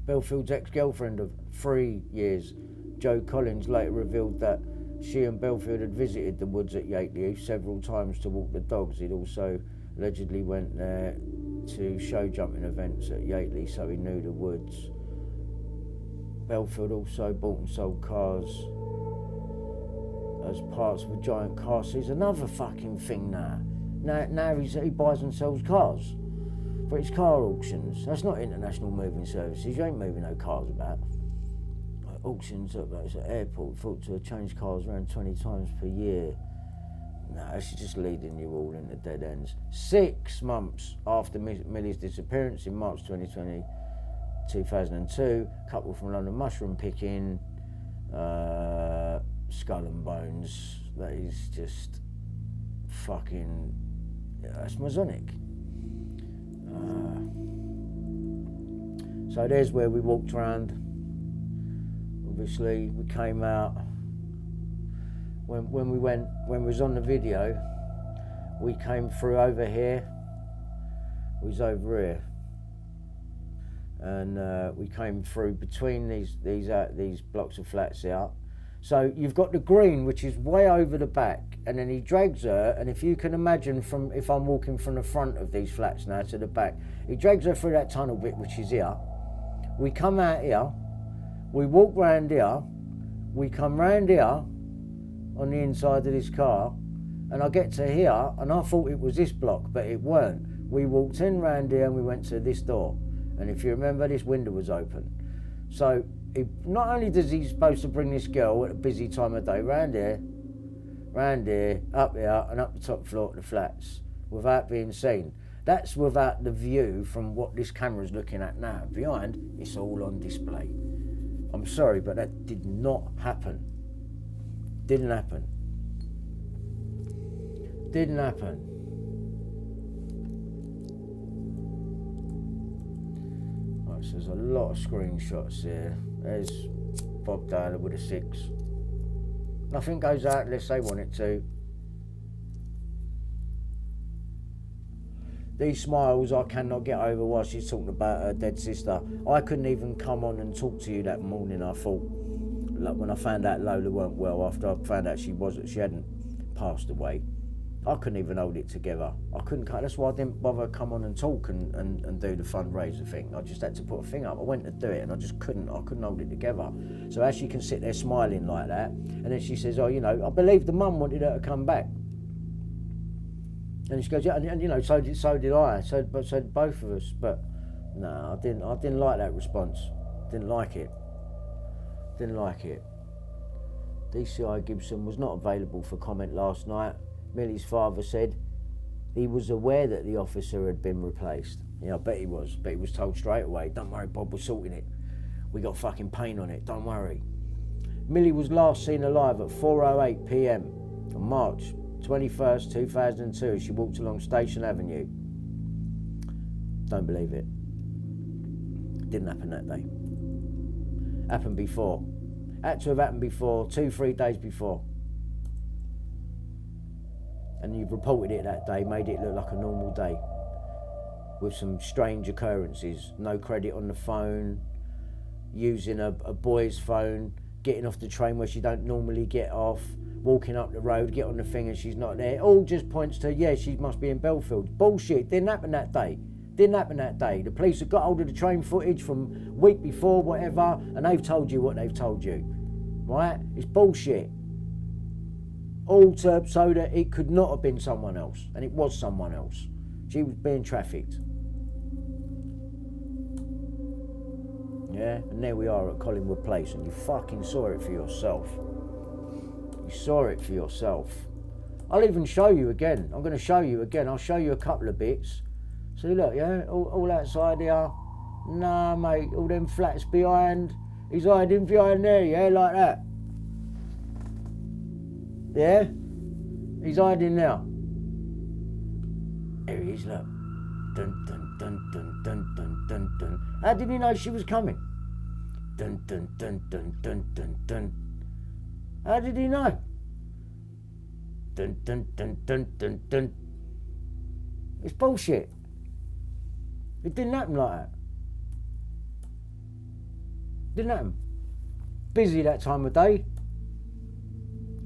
Bellfield's ex-girlfriend of 3 years, Jo Collins, later revealed that she and Bellfield had visited the woods at Yateley several times to walk the dogs. He'd also allegedly went there to show jumping events at Yateley, so he knew the woods. Bellfield also bought and sold cars as parts of a giant car. So he's another fucking thing now. Now he buys and sells cars for his car auctions. That's not international moving services. You ain't moving no cars about. Like auctions at the airport, thought to change cars around 20 times per year. No, this is just leading you all into dead ends. 6 months after Millie's disappearance in March 2002, couple from London mushroom picking, skull and bones. That is just fucking, that's Masonic. So there's where we walked around. Obviously, we came out. When we was on the video, we came through over here. We was over here, and we came through between these blocks of flats here. So you've got the green, which is way over the back, and then he drags her, and if you can imagine from, if I'm walking from the front of these flats now to the back, he drags her through that tunnel bit, which is here. We come out here, we walk round here, we come round here on the inside of this car, and I get to here, and I thought it was this block, but it weren't. We walked in round here and we went to this door, and if you remember, this window was open. So not only does he supposed to bring this girl at a busy time of day round here, up here, and up the top floor of the flats without being seen. That's without the view from what this camera's looking at now. Behind, it's all on display. I'm sorry, but that did not happen. Didn't happen. Didn't happen. Right, so there's a lot of screenshots here. There's Bob Dowler with a 6. Nothing goes out unless they want it to. These smiles I cannot get over while she's talking about her dead sister. I couldn't even come on and talk to you that morning, I thought. Like when I found out Lola weren't well, after I found out she hadn't passed away. I couldn't even hold it together. I couldn't cut. That's why I didn't bother come on and talk and do the fundraiser thing. I just had to put a thing up. I went to do it and I just couldn't. I couldn't hold it together. So as she can sit there smiling like that, and then she says, "Oh, you know, I believe the mum wanted her to come back." And she goes, "Yeah, and you know, so did I. So did both of us." But no, I didn't like that response. Didn't like it. Didn't like it. DCI Gibson was not available for comment last night. Millie's father said he was aware that the officer had been replaced. Yeah, I bet he was. But he was told straight away, "Don't worry, Bob, we're sorting it. We got fucking Payne on it, don't worry." Millie was last seen alive at 4:08 p.m. on March 21st, 2002 as she walked along Station Avenue. Don't believe it. Didn't happen that day. Happened before. Had to have happened before, 2-3 days before. And you've reported it that day, made it look like a normal day with some strange occurrences. No credit on the phone, using a boy's phone, getting off the train where she don't normally get off, walking up the road, get on the thing and she's not there. All just points to, yeah, she must be in Bellfield. Bullshit, didn't happen that day. Didn't happen that day. The police have got hold of the train footage from week before, whatever, and they've told you what they've told you. Right? It's bullshit. All so that it could not have been someone else, and it was someone else. She was being trafficked. Yeah, and there we are at Collingwood Place, and you fucking saw it for yourself. You saw it for yourself. I'll even show you again. I'm going to show you again. I'll show you a couple of bits. See, look, yeah, all outside here. Nah, mate, all them flats behind. He's hiding behind there, yeah, like that. Yeah? He's hiding now. There he is, look. Dun, dun, dun, dun, dun, dun, dun, dun. How did he know she was coming? Dun, dun, dun, dun, dun, dun, dun. How did he know? Dun, dun, dun, dun, dun, dun. It's bullshit. It didn't happen like that. Didn't happen. Busy that time of day.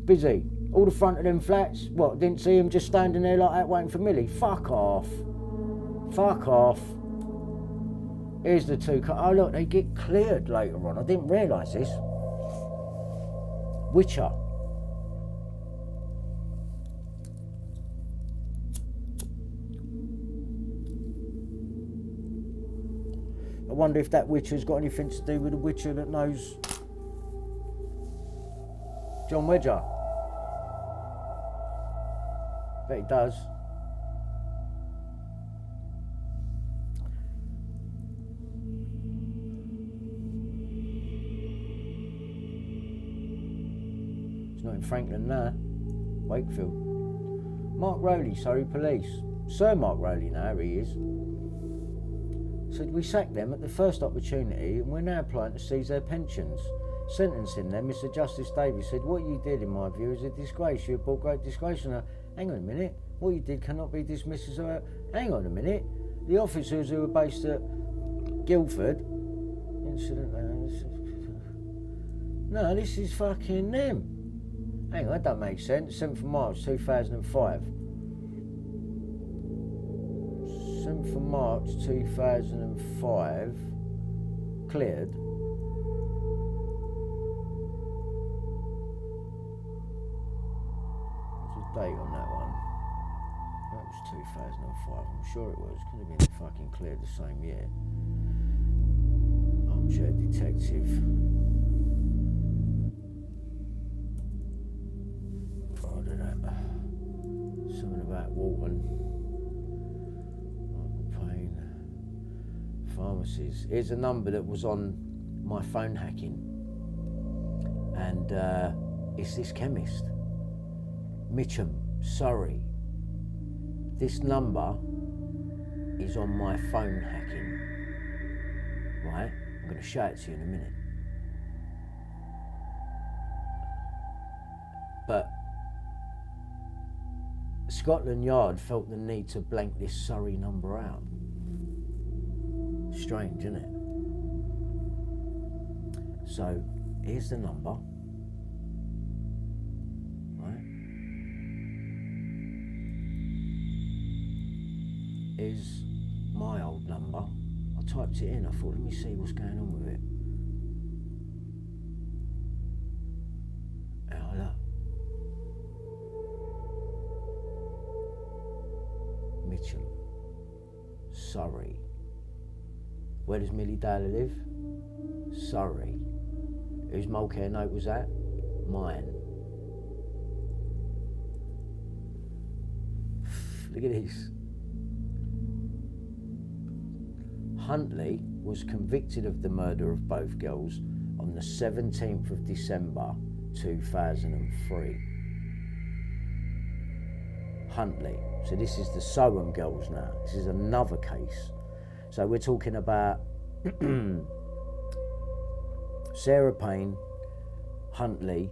Busy. All the front of them flats, what, didn't see him just standing there like that waiting for Millie? Fuck off. Fuck off. Here's the two cars. Oh look, they get cleared later on. I didn't realise this. Witcher. I wonder if that Witcher's got anything to do with the Witcher that knows John Wedger. Bet he does. It's not in Franklin now. Wakefield. Mark Rowley, Surrey Police. Sir Mark Rowley now, he is. Said we sacked them at the first opportunity and we're now applying to seize their pensions. Sentencing them, Mr. Justice Davies said, "What you did, in my view, is a disgrace. You have brought great disgrace on her." Hang on a minute. What you did cannot be dismissed as a... Hang on a minute. The officers who were based at Guildford... Incident... No, this is fucking them. Hang on, that don't make sense. 7th of March 2005. 7th of March 2005. Cleared. Date on that one. That was 2005, I'm sure it was. Could have been fucking cleared the same year. Armchair detective. Oh, I don't know. Something about Walton. Michael Payne. Pharmacies. Here's a number that was on my phone hacking. And it's this chemist. Mitcham, Surrey. This number is on my phone hacking. Right? I'm going to show it to you in a minute. But Scotland Yard felt the need to blank this Surrey number out. Strange, isn't it? So, here's the number. is my old number. I typed it in, I thought, let me see what's going on with it. Oh, look. Mitchell, Surrey. Where does Millie Dowler live? Surrey. Whose Mulcair note was that? Mine. Look at this. Huntley was convicted of the murder of both girls on the 17th of December 2003. Huntley. So this is the Soham girls now. This is another case. So we're talking about Sarah Payne, Huntley,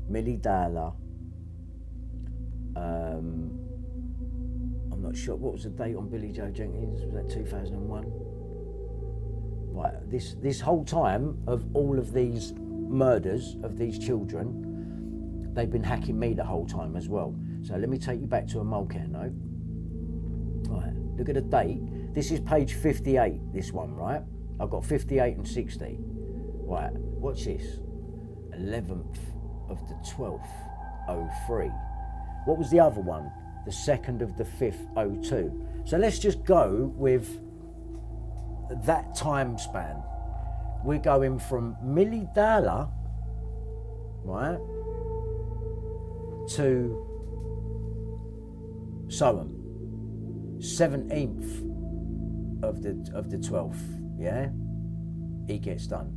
Millie Dowler. I'm not sure, what was the date on Billy Joe Jenkins? Was that 2001? Right, this whole time of all of these murders of these children, they've been hacking me the whole time as well. So let me take you back to a Mulcair note. Right, look at the date. This is page 58, this one, right? I've got 58 and 60. Right, watch this. 11th of the 12th, 03. What was the other one? The 2nd of the 5th, 02. So let's just go with that time span. We're going from Millie Dowler, right, to Soham, 17th of the 12th, yeah? He gets done.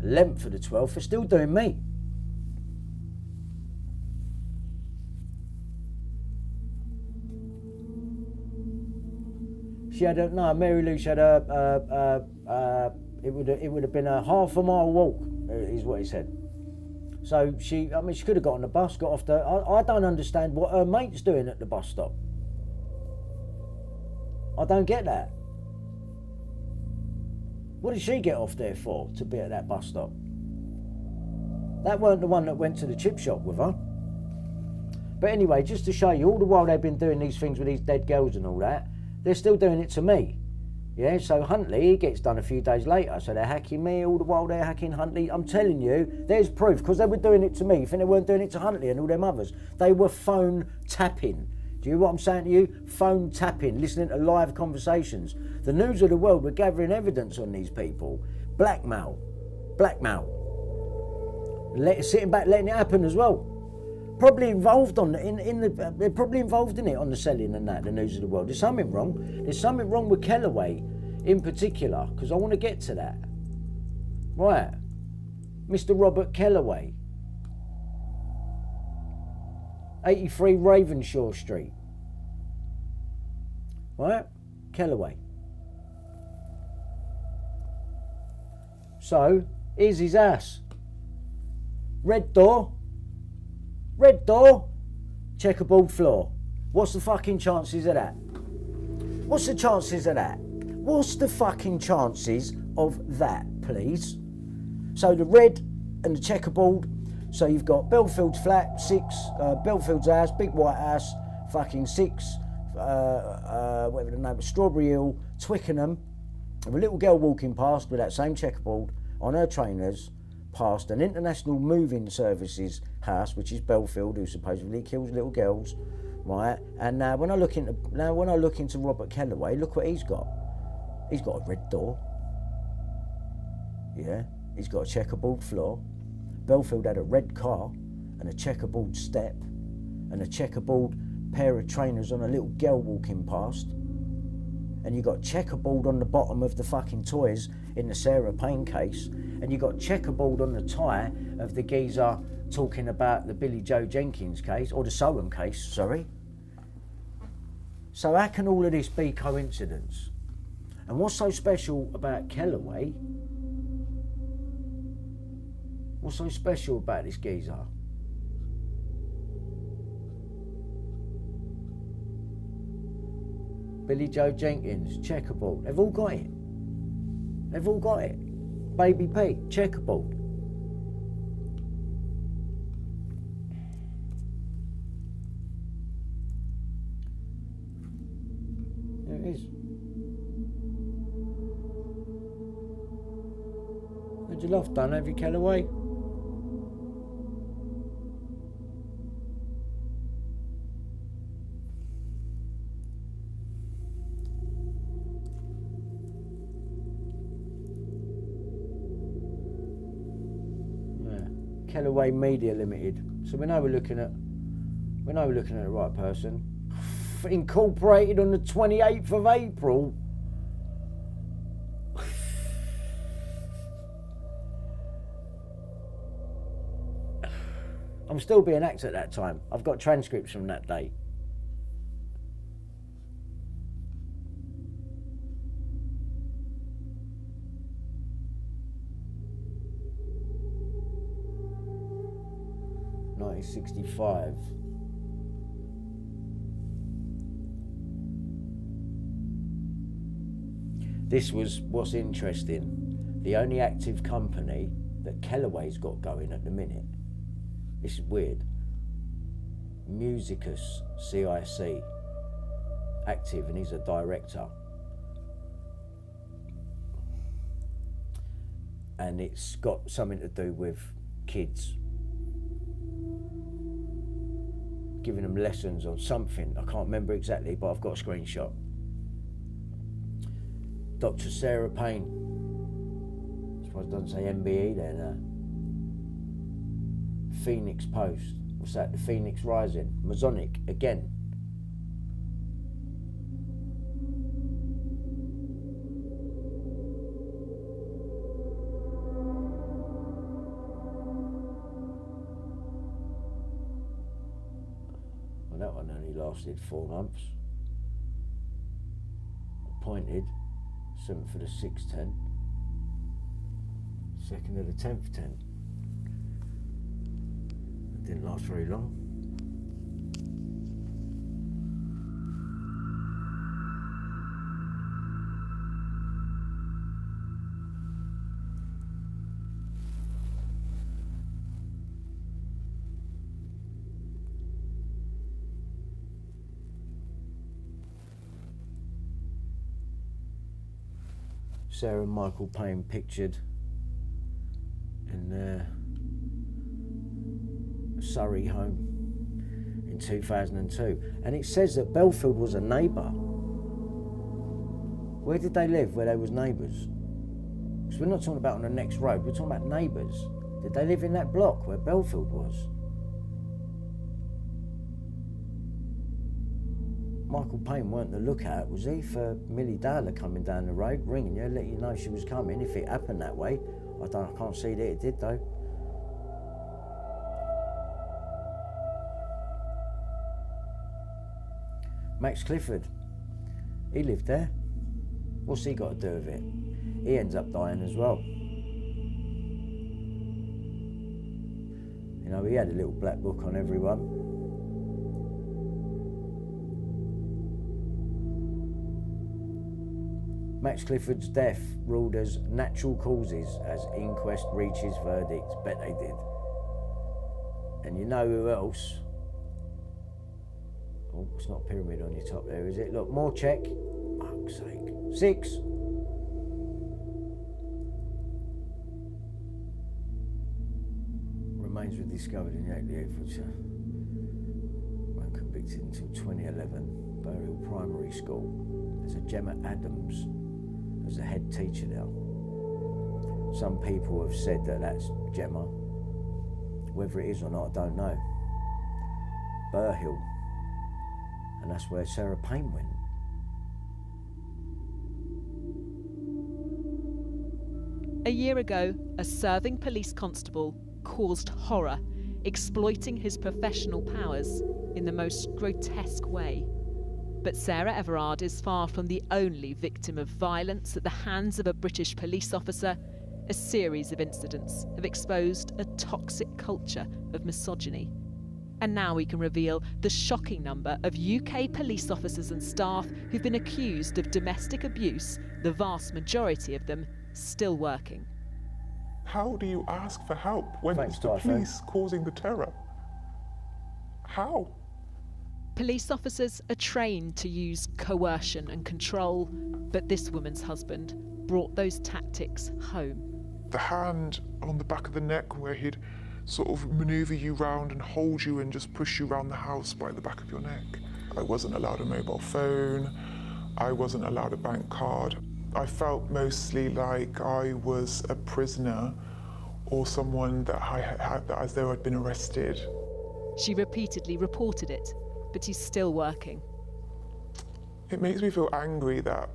11th of the 12th, they're still doing me. She had Mary Lou, she had it would have been a half a mile walk, is what he said. So she could have got on the bus, got off the, I don't understand what her mate's doing at the bus stop. I don't get that. What did she get off there for, to be at that bus stop? That weren't the one that went to the chip shop with her. But anyway, just to show you, all the while they've been doing these things with these dead girls and all that, they're still doing it to me. Yeah, so Huntley, he gets done a few days later, so they're hacking me all the while they're hacking Huntley. I'm telling you, there's proof, because they were doing it to me. You think they weren't doing it to Huntley and all them others? They were phone tapping. Do you hear what I'm saying to you? Phone tapping, listening to live conversations. The news of the world were gathering evidence on these people. Blackmail. Sitting back, letting it happen as well. Probably involved they're probably involved in it on the selling and that, the news of the world. There's something wrong. There's something wrong with Kellaway in particular, because I want to get to that. Right. Mr. Robert Kellaway. 83 Ravenshaw Street. Right? Kellaway. So, here's his ass. Red door, checkerboard floor. What's the fucking chances of that? What's the chances of that? What's the fucking chances of that, please? So the red and the checkerboard. So you've got Bellfield's flat, 6, Bellfield's house, big white house, fucking 6, whatever the name of Strawberry Hill, Twickenham. With a little girl walking past with that same checkerboard on her trainers, past an international moving services house, which is Bellfield, who supposedly kills little girls, right? And now when I look into Robert Kellaway, look what he's got. He's got a red door. Yeah, he's got a checkerboard floor. Bellfield had a red car and a checkerboard step and a checkerboard pair of trainers on a little girl walking past. And you got checkerboard on the bottom of the fucking toys in the Sarah Payne case, and you got checkerboard on the tie of the geezer talking about the Billy Joe Jenkins case, or the Soham case, sorry. So how can all of this be coincidence? And what's so special about Kellaway? What's so special about this geezer? Billy Joe Jenkins, checkerboard. They've all got it. They've all got it. Baby P, checkerboard. had your loft done, have you, Kellaway? Kellaway Media Limited. So we know we're looking at the right person. Incorporated on the 28th of April. I'm still being acted at that time. I've got transcripts from that date. '65. This was what's interesting. The only active company that Kellaway's got going at the minute. This is weird. Musicus CIC. Active, and he's a director. And it's got something to do with kids. Giving them lessons on something. I can't remember exactly, but I've got a screenshot. Dr. Sarah Payne. I suppose it doesn't say MBE there now. Phoenix Post. What's that? The Phoenix Rising. Masonic again. Well, that one only lasted 4 months. Appointed 7th of the 6th 10. 2nd of the 10th 10. Didn't last very long. Sarah and Michael Payne pictured in their Surrey home in 2002, and it says that Bellfield was a neighbour. Where did they live where they was neighbours? Because we're not talking about on the next road, we're talking about neighbours. Did they live in that block where Bellfield was? Michael Payne weren't the lookout, was he, for Millie Dowler coming down the road, ringing you, letting you know she was coming, if it happened that way. I can't see that it did though. Max Clifford, he lived there. What's he got to do with it? He ends up dying as well. You know, he had a little black book on everyone. Max Clifford's death ruled as natural causes as inquest reaches verdict. Bet they did. And you know who else? Oh, it's not a pyramid on your top there, is it? Look, more check. Fuck's sake. 6. Remains were discovered in the 88th, which weren't convicted until 2011. Burial Primary School. There's a Gemma Adams as a head teacher now. Some people have said that that's Gemma. Whether it is or not, I don't know. Burhill. And that's where Sarah Payne went. A year ago, a serving police constable caused horror, exploiting his professional powers in the most grotesque way. But Sarah Everard is far from the only victim of violence at the hands of a British police officer. A series of incidents have exposed a toxic culture of misogyny. And now we can reveal the shocking number of UK police officers and staff who've been accused of domestic abuse, the vast majority of them still working. How do you ask for help when Thanks, it's the police causing the terror? How? Police officers are trained to use coercion and control, but this woman's husband brought those tactics home. the hand on the back of the neck where he'd sort of manoeuvre you round and hold you and just push you around the house by the back of your neck. I wasn't allowed a mobile phone. I wasn't allowed a bank card. I felt mostly like I was a prisoner or someone that I had, as though I'd been arrested. She repeatedly reported it, but he's still working. It makes me feel angry that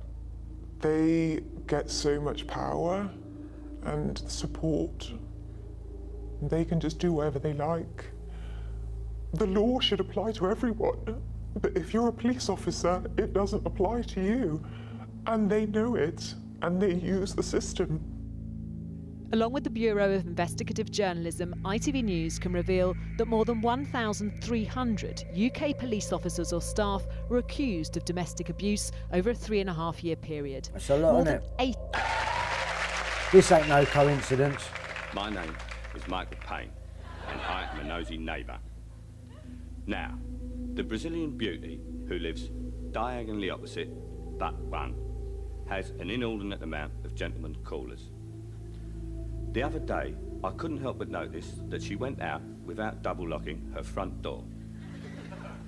they get so much power and support. They can just do whatever they like. The law should apply to everyone, but if you're a police officer, it doesn't apply to you. And they know it, and they use the system. Along with the Bureau of Investigative Journalism, ITV News can reveal that more than 1,300 UK police officers or staff were accused of domestic abuse over a 3.5-year period. That's a lot, more isn't than it? This ain't no coincidence. My name is Michael Payne, and I am a nosy neighbour. Now, the Brazilian beauty who lives diagonally opposite that one has an inordinate amount of gentlemen callers. The other day, I couldn't help but notice that she went out without double locking her front door.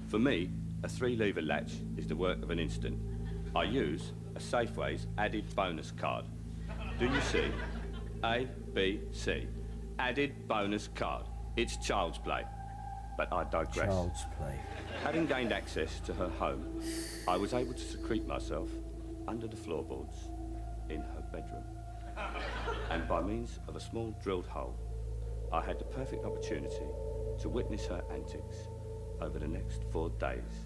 For me, a 3-lever latch is the work of an instant. I use a Safeway's added bonus card. Do you see? A, B, C. Added bonus card. It's child's play. But I digress. Child's play. Having gained access to her home, I was able to secrete myself under the floorboards in her bedroom. And by means of a small drilled hole, I had the perfect opportunity to witness her antics over the next 4 days.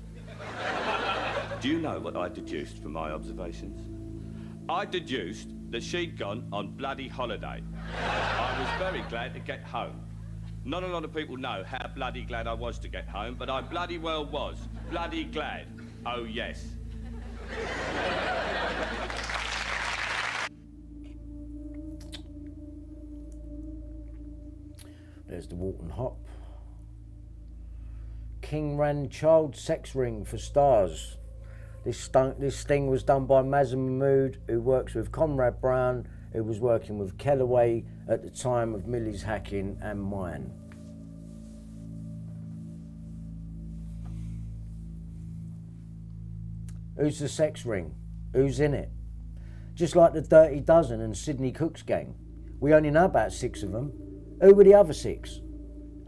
Do you know what I deduced from my observations? I deduced that she'd gone on bloody holiday. I was very glad to get home. Not a lot of people know how bloody glad I was to get home, but I bloody well was. Bloody glad. Oh, yes. There's the Walton Hop. King ran child sex ring for stars. This sting was done by Mazza Mahmood, who works with Conrad Brown, who was working with Kellaway at the time of Millie's hacking and mine. Who's the sex ring? Who's in it? Just like the Dirty Dozen and Sidney Cook's gang. We only know about 6 of them. Who were the other 6?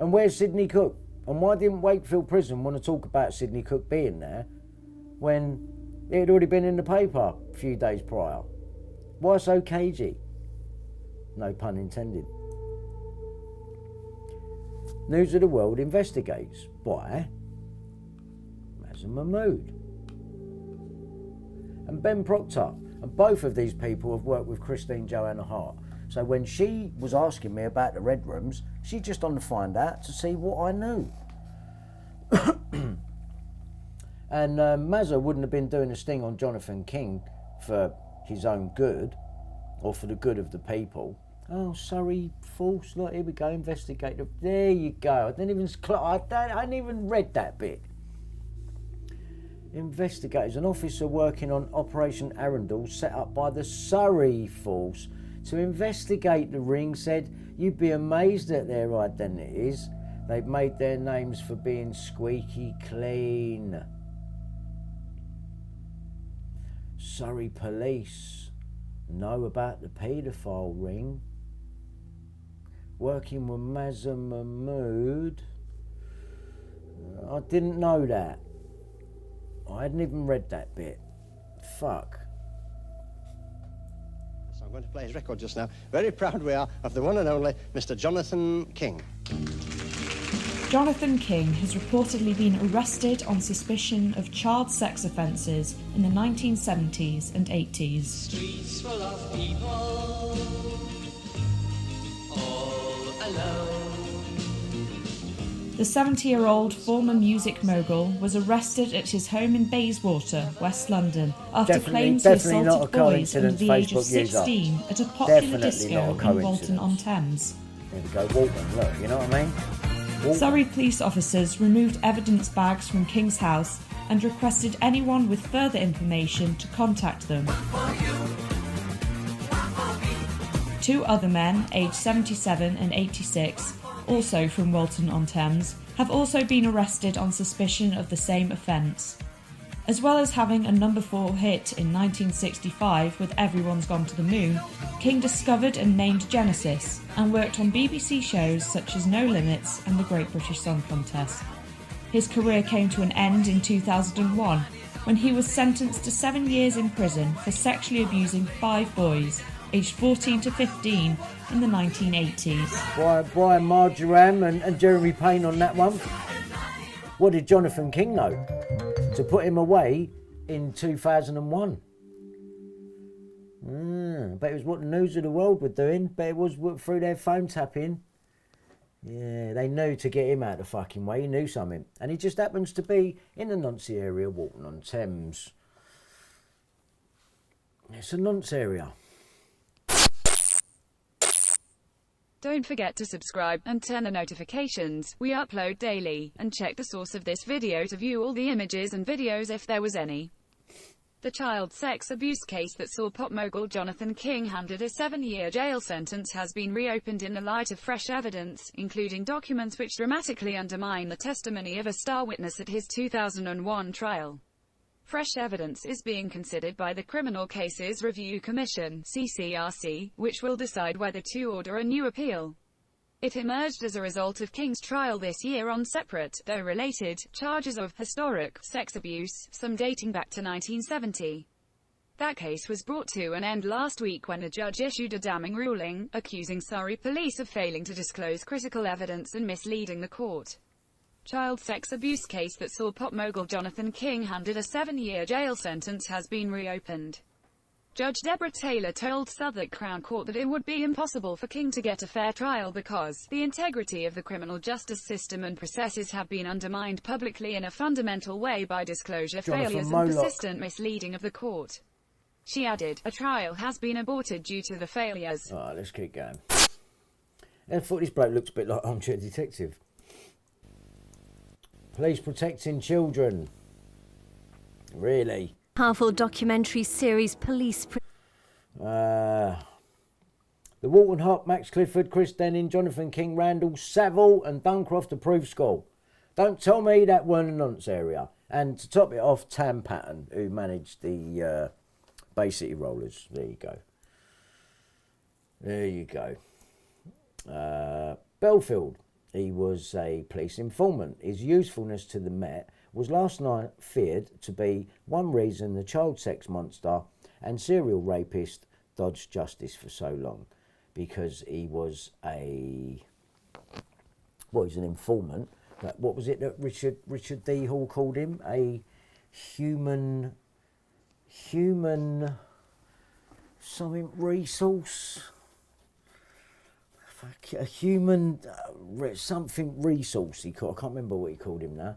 And where's Sidney Cook? And why didn't Wakefield Prison want to talk about Sidney Cook being there when it had already been in the paper a few days prior? Why so cagey? No pun intended. News of the World investigates by Mazza Mahmood and Ben Proctor. And both of these people have worked with Christine Joanna Hart. So when she was asking me about the Red Rooms, she just wanted to find out to see what I knew. And Mazza wouldn't have been doing a sting on Jonathan King for his own good, or for the good of the people. Oh, sorry, false. Look, here we go, investigative. There you go. I hadn't even read that bit. Investigators, an officer working on Operation Arundel set up by the Surrey Force to investigate the ring, said you'd be amazed at their identities. They've made their names for being squeaky clean. Surrey police know about the paedophile ring. Working with Mazza Mahmood. I didn't know that. I hadn't even read that bit. Fuck. So I'm going to play his record just now. Very proud we are of the one and only Mr. Jonathan King. Jonathan King has reportedly been arrested on suspicion of child sex offences in the 1970s and 80s. Streets full of people, all alone. The 70-year-old former music mogul was arrested at his home in Bayswater, West London, after claims he assaulted boys under the age of 16 at a popular disco in Walton-on-Thames. There we go, Walton, look, you know what I mean? Walton. Surrey police officers removed evidence bags from King's house and requested anyone with further information to contact them. 2 other men, aged 77 and 86, also from Walton-on-Thames, have also been arrested on suspicion of the same offence. As well as having a number 4 hit in 1965 with Everyone's Gone to the Moon, King discovered and named Genesis and worked on BBC shows such as No Limits and The Great British Song Contest. His career came to an end in 2001 when he was sentenced to 7 years in prison for sexually abusing 5 boys, aged 14 to 15, in the 1980s. Brian Marjoram and Jeremy Payne on that one. What did Jonathan King know? To put him away in 2001. But it was what the News of the World were doing, but it was through their phone tapping. Yeah, they knew to get him out of the fucking way. He knew something. And he just happens to be in the nonce area, Walton-on-Thames. It's a nonce area. Don't forget to subscribe and turn on notifications. We upload daily. And check the source of this video to view all the images and videos if there was any. The child sex abuse case that saw pop mogul Jonathan King handed a 7-year jail sentence has been reopened in the light of fresh evidence, including documents which dramatically undermine the testimony of a star witness at his 2001 trial. Fresh evidence is being considered by the Criminal Cases Review Commission (CCRC), which will decide whether to order a new appeal. It emerged as a result of King's trial this year on separate, though related, charges of historic sex abuse, some dating back to 1970. That case was brought to an end last week when a judge issued a damning ruling, accusing Surrey police of failing to disclose critical evidence and misleading the court. Child sex abuse case that saw pop mogul Jonathan King handed a 7-year jail sentence has been reopened. Judge Deborah Taylor told Southwark Crown Court that it would be impossible for King to get a fair trial because the integrity of the criminal justice system and processes have been undermined publicly in a fundamental way by disclosure failures and persistent misleading of the court. She added, a trial has been aborted due to the failures. Alright, let's keep going. I thought this bloke looks a bit like Armchair Detective. Police protecting children. Really? Powerful documentary series Police. The Walton Hop, Max Clifford, Chris Denning, Jonathan King, Randall, Saville and Duncroft approved school. Don't tell me that weren't a nonce area. And to top it off, Tam Patton, who managed the Bay City Rollers. There you go. There you go. Bellfield. He was a police informant. His usefulness to the Met was last night feared to be one reason the child sex monster and serial rapist dodged justice for so long, because he was he's an informant. But what was it that Richard D. Hall called him? A human something resource. A human something resource. He called. I can't remember what he called him now.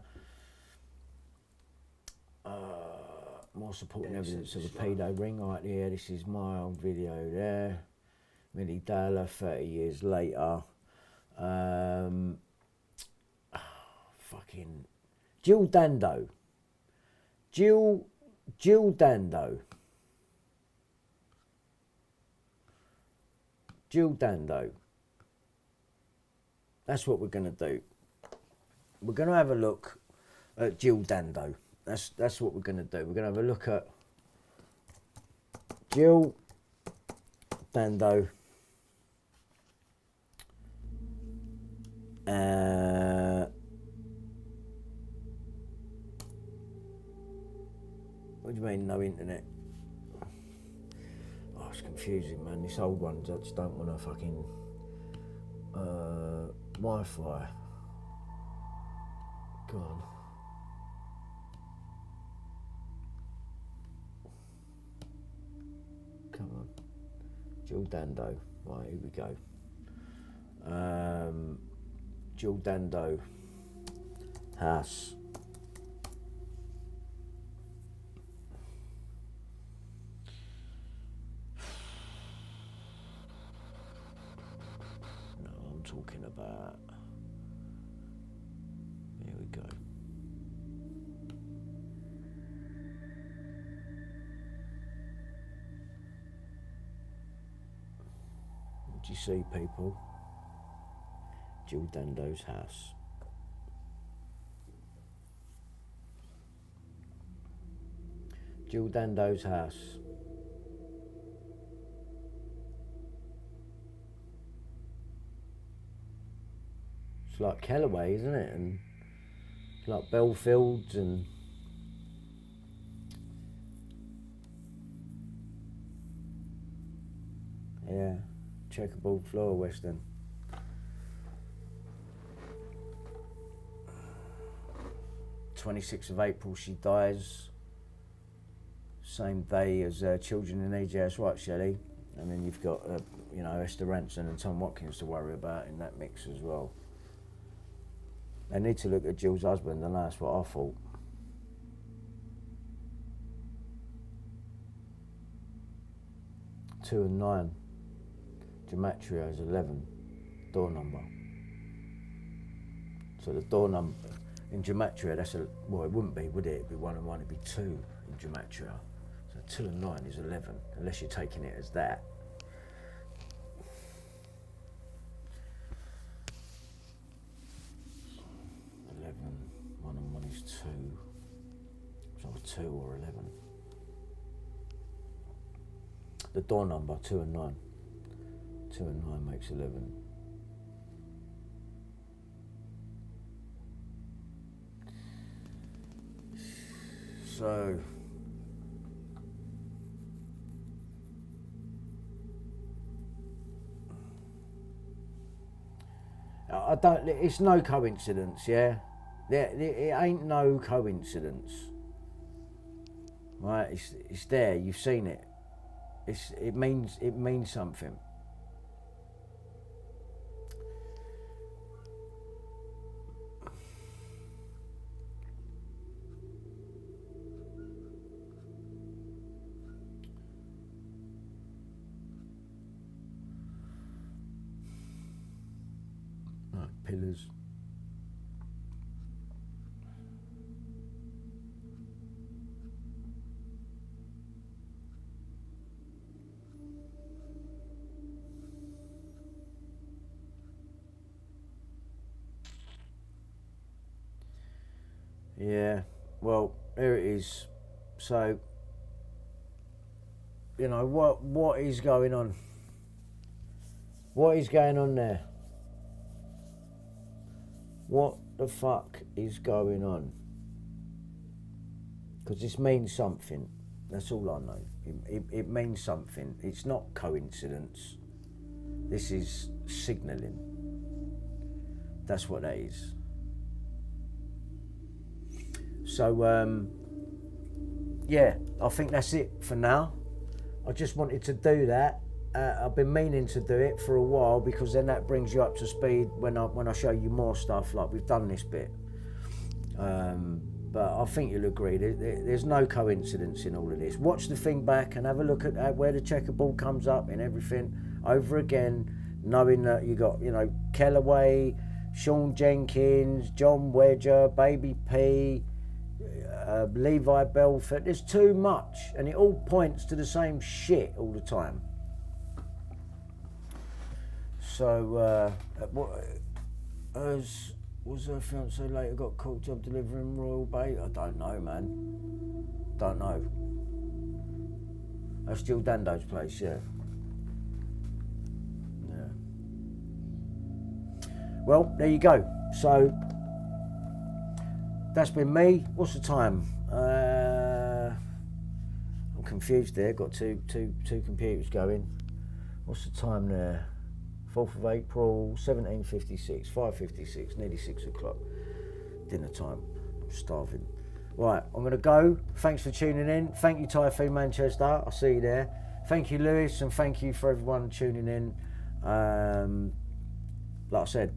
More supporting evidence of a pedo ring. Right, yeah, this is my old video there. Millie Dowler, 30 years later. Fucking Jill Dando. Jill Dando. Jill Dando. That's what we're going to do. We're going to have a look at Jill Dando. That's what we're going to do. We're going to have a look at Jill Dando. What do you mean, no internet? Oh, it's confusing, man. This old one, I just don't want to fucking Wi-Fi. Go on. Come on. Jill Dando. Right, here we go. Jill Dando house. No, I'm talking about. Here we go. you see, people? Jill Dando's house. Jill Dando's house. It's like Kellaway, isn't it? And it's like Bellfields and yeah, checkerboard floor, Western. (26th of April) she dies. Same day as Children in Need. Yeah, that's right, Shelley. And then you've got, you know, Esther Ranson and Tom Watkins to worry about in that mix as well. They need to look at Jill's husband, and that's what I thought. Two and 9. Gematria is 11. Door number. So the door number in Gematria, that's a, well, it wouldn't be, would it? It'd be 1 and 1, it'd be 2 in Gematria. So 2 and 9 is 11, unless you're taking it as that. One and 1 is 2. So 2 or 11. The door number, 2 and 9. 2 and 9 makes 11. So I don't, it's no coincidence, yeah? It ain't no coincidence. Right, it's there, you've seen it. It means something. Right, pillars. Yeah, well, here it is. So, you know, what is going on? What is going on there? What the fuck is going on? Because this means something. That's all I know. It means something. It's not coincidence. This is signalling. That's what that is. So, yeah, I think that's it for now. I just wanted to do that. I've been meaning to do it for a while, because then that brings you up to speed when I show you more stuff, like we've done this bit. But I think you'll agree, there's no coincidence in all of this. Watch the thing back and have a look at where the checkerboard comes up and everything over again, knowing that you got, you know, Kellaway, Sean Jenkins, John Wedger, Baby P, Levi Bellfield. There's too much, and it all points to the same shit all the time. So, was her fiance later got caught job delivering royal bait? I don't know, man. Don't know. That's Jill Dando's place, yeah. Yeah. Well, there you go. So, that's been me. What's the time? I'm confused there. Got two computers going. What's the time there? 4th of April, 17:56, 5:56, nearly 6 o'clock. Dinner time. I'm starving. Right, I'm going to go. Thanks for tuning in. Thank you, Typhoon Manchester. I'll see you there. Thank you, Lewis, and thank you for everyone tuning in. Like I said,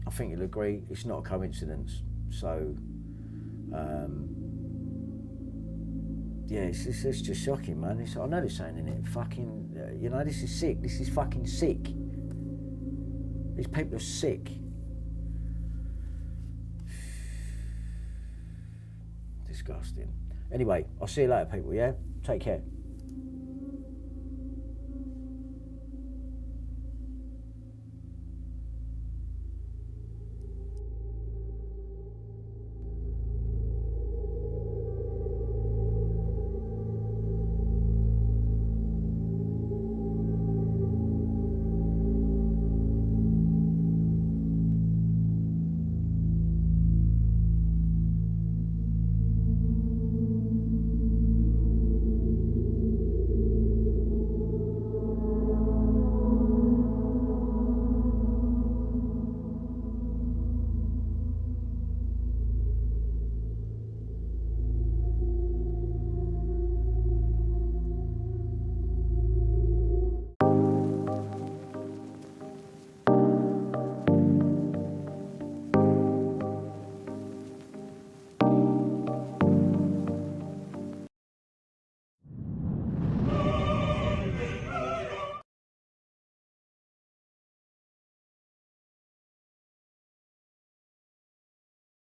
I think you'll agree, it's not a coincidence. So, yeah, it's just shocking, man. I know they're saying in it, fucking, you know, this is sick. This is fucking sick. These people are sick. Disgusting. Anyway, I'll see you later, people, yeah? Take care.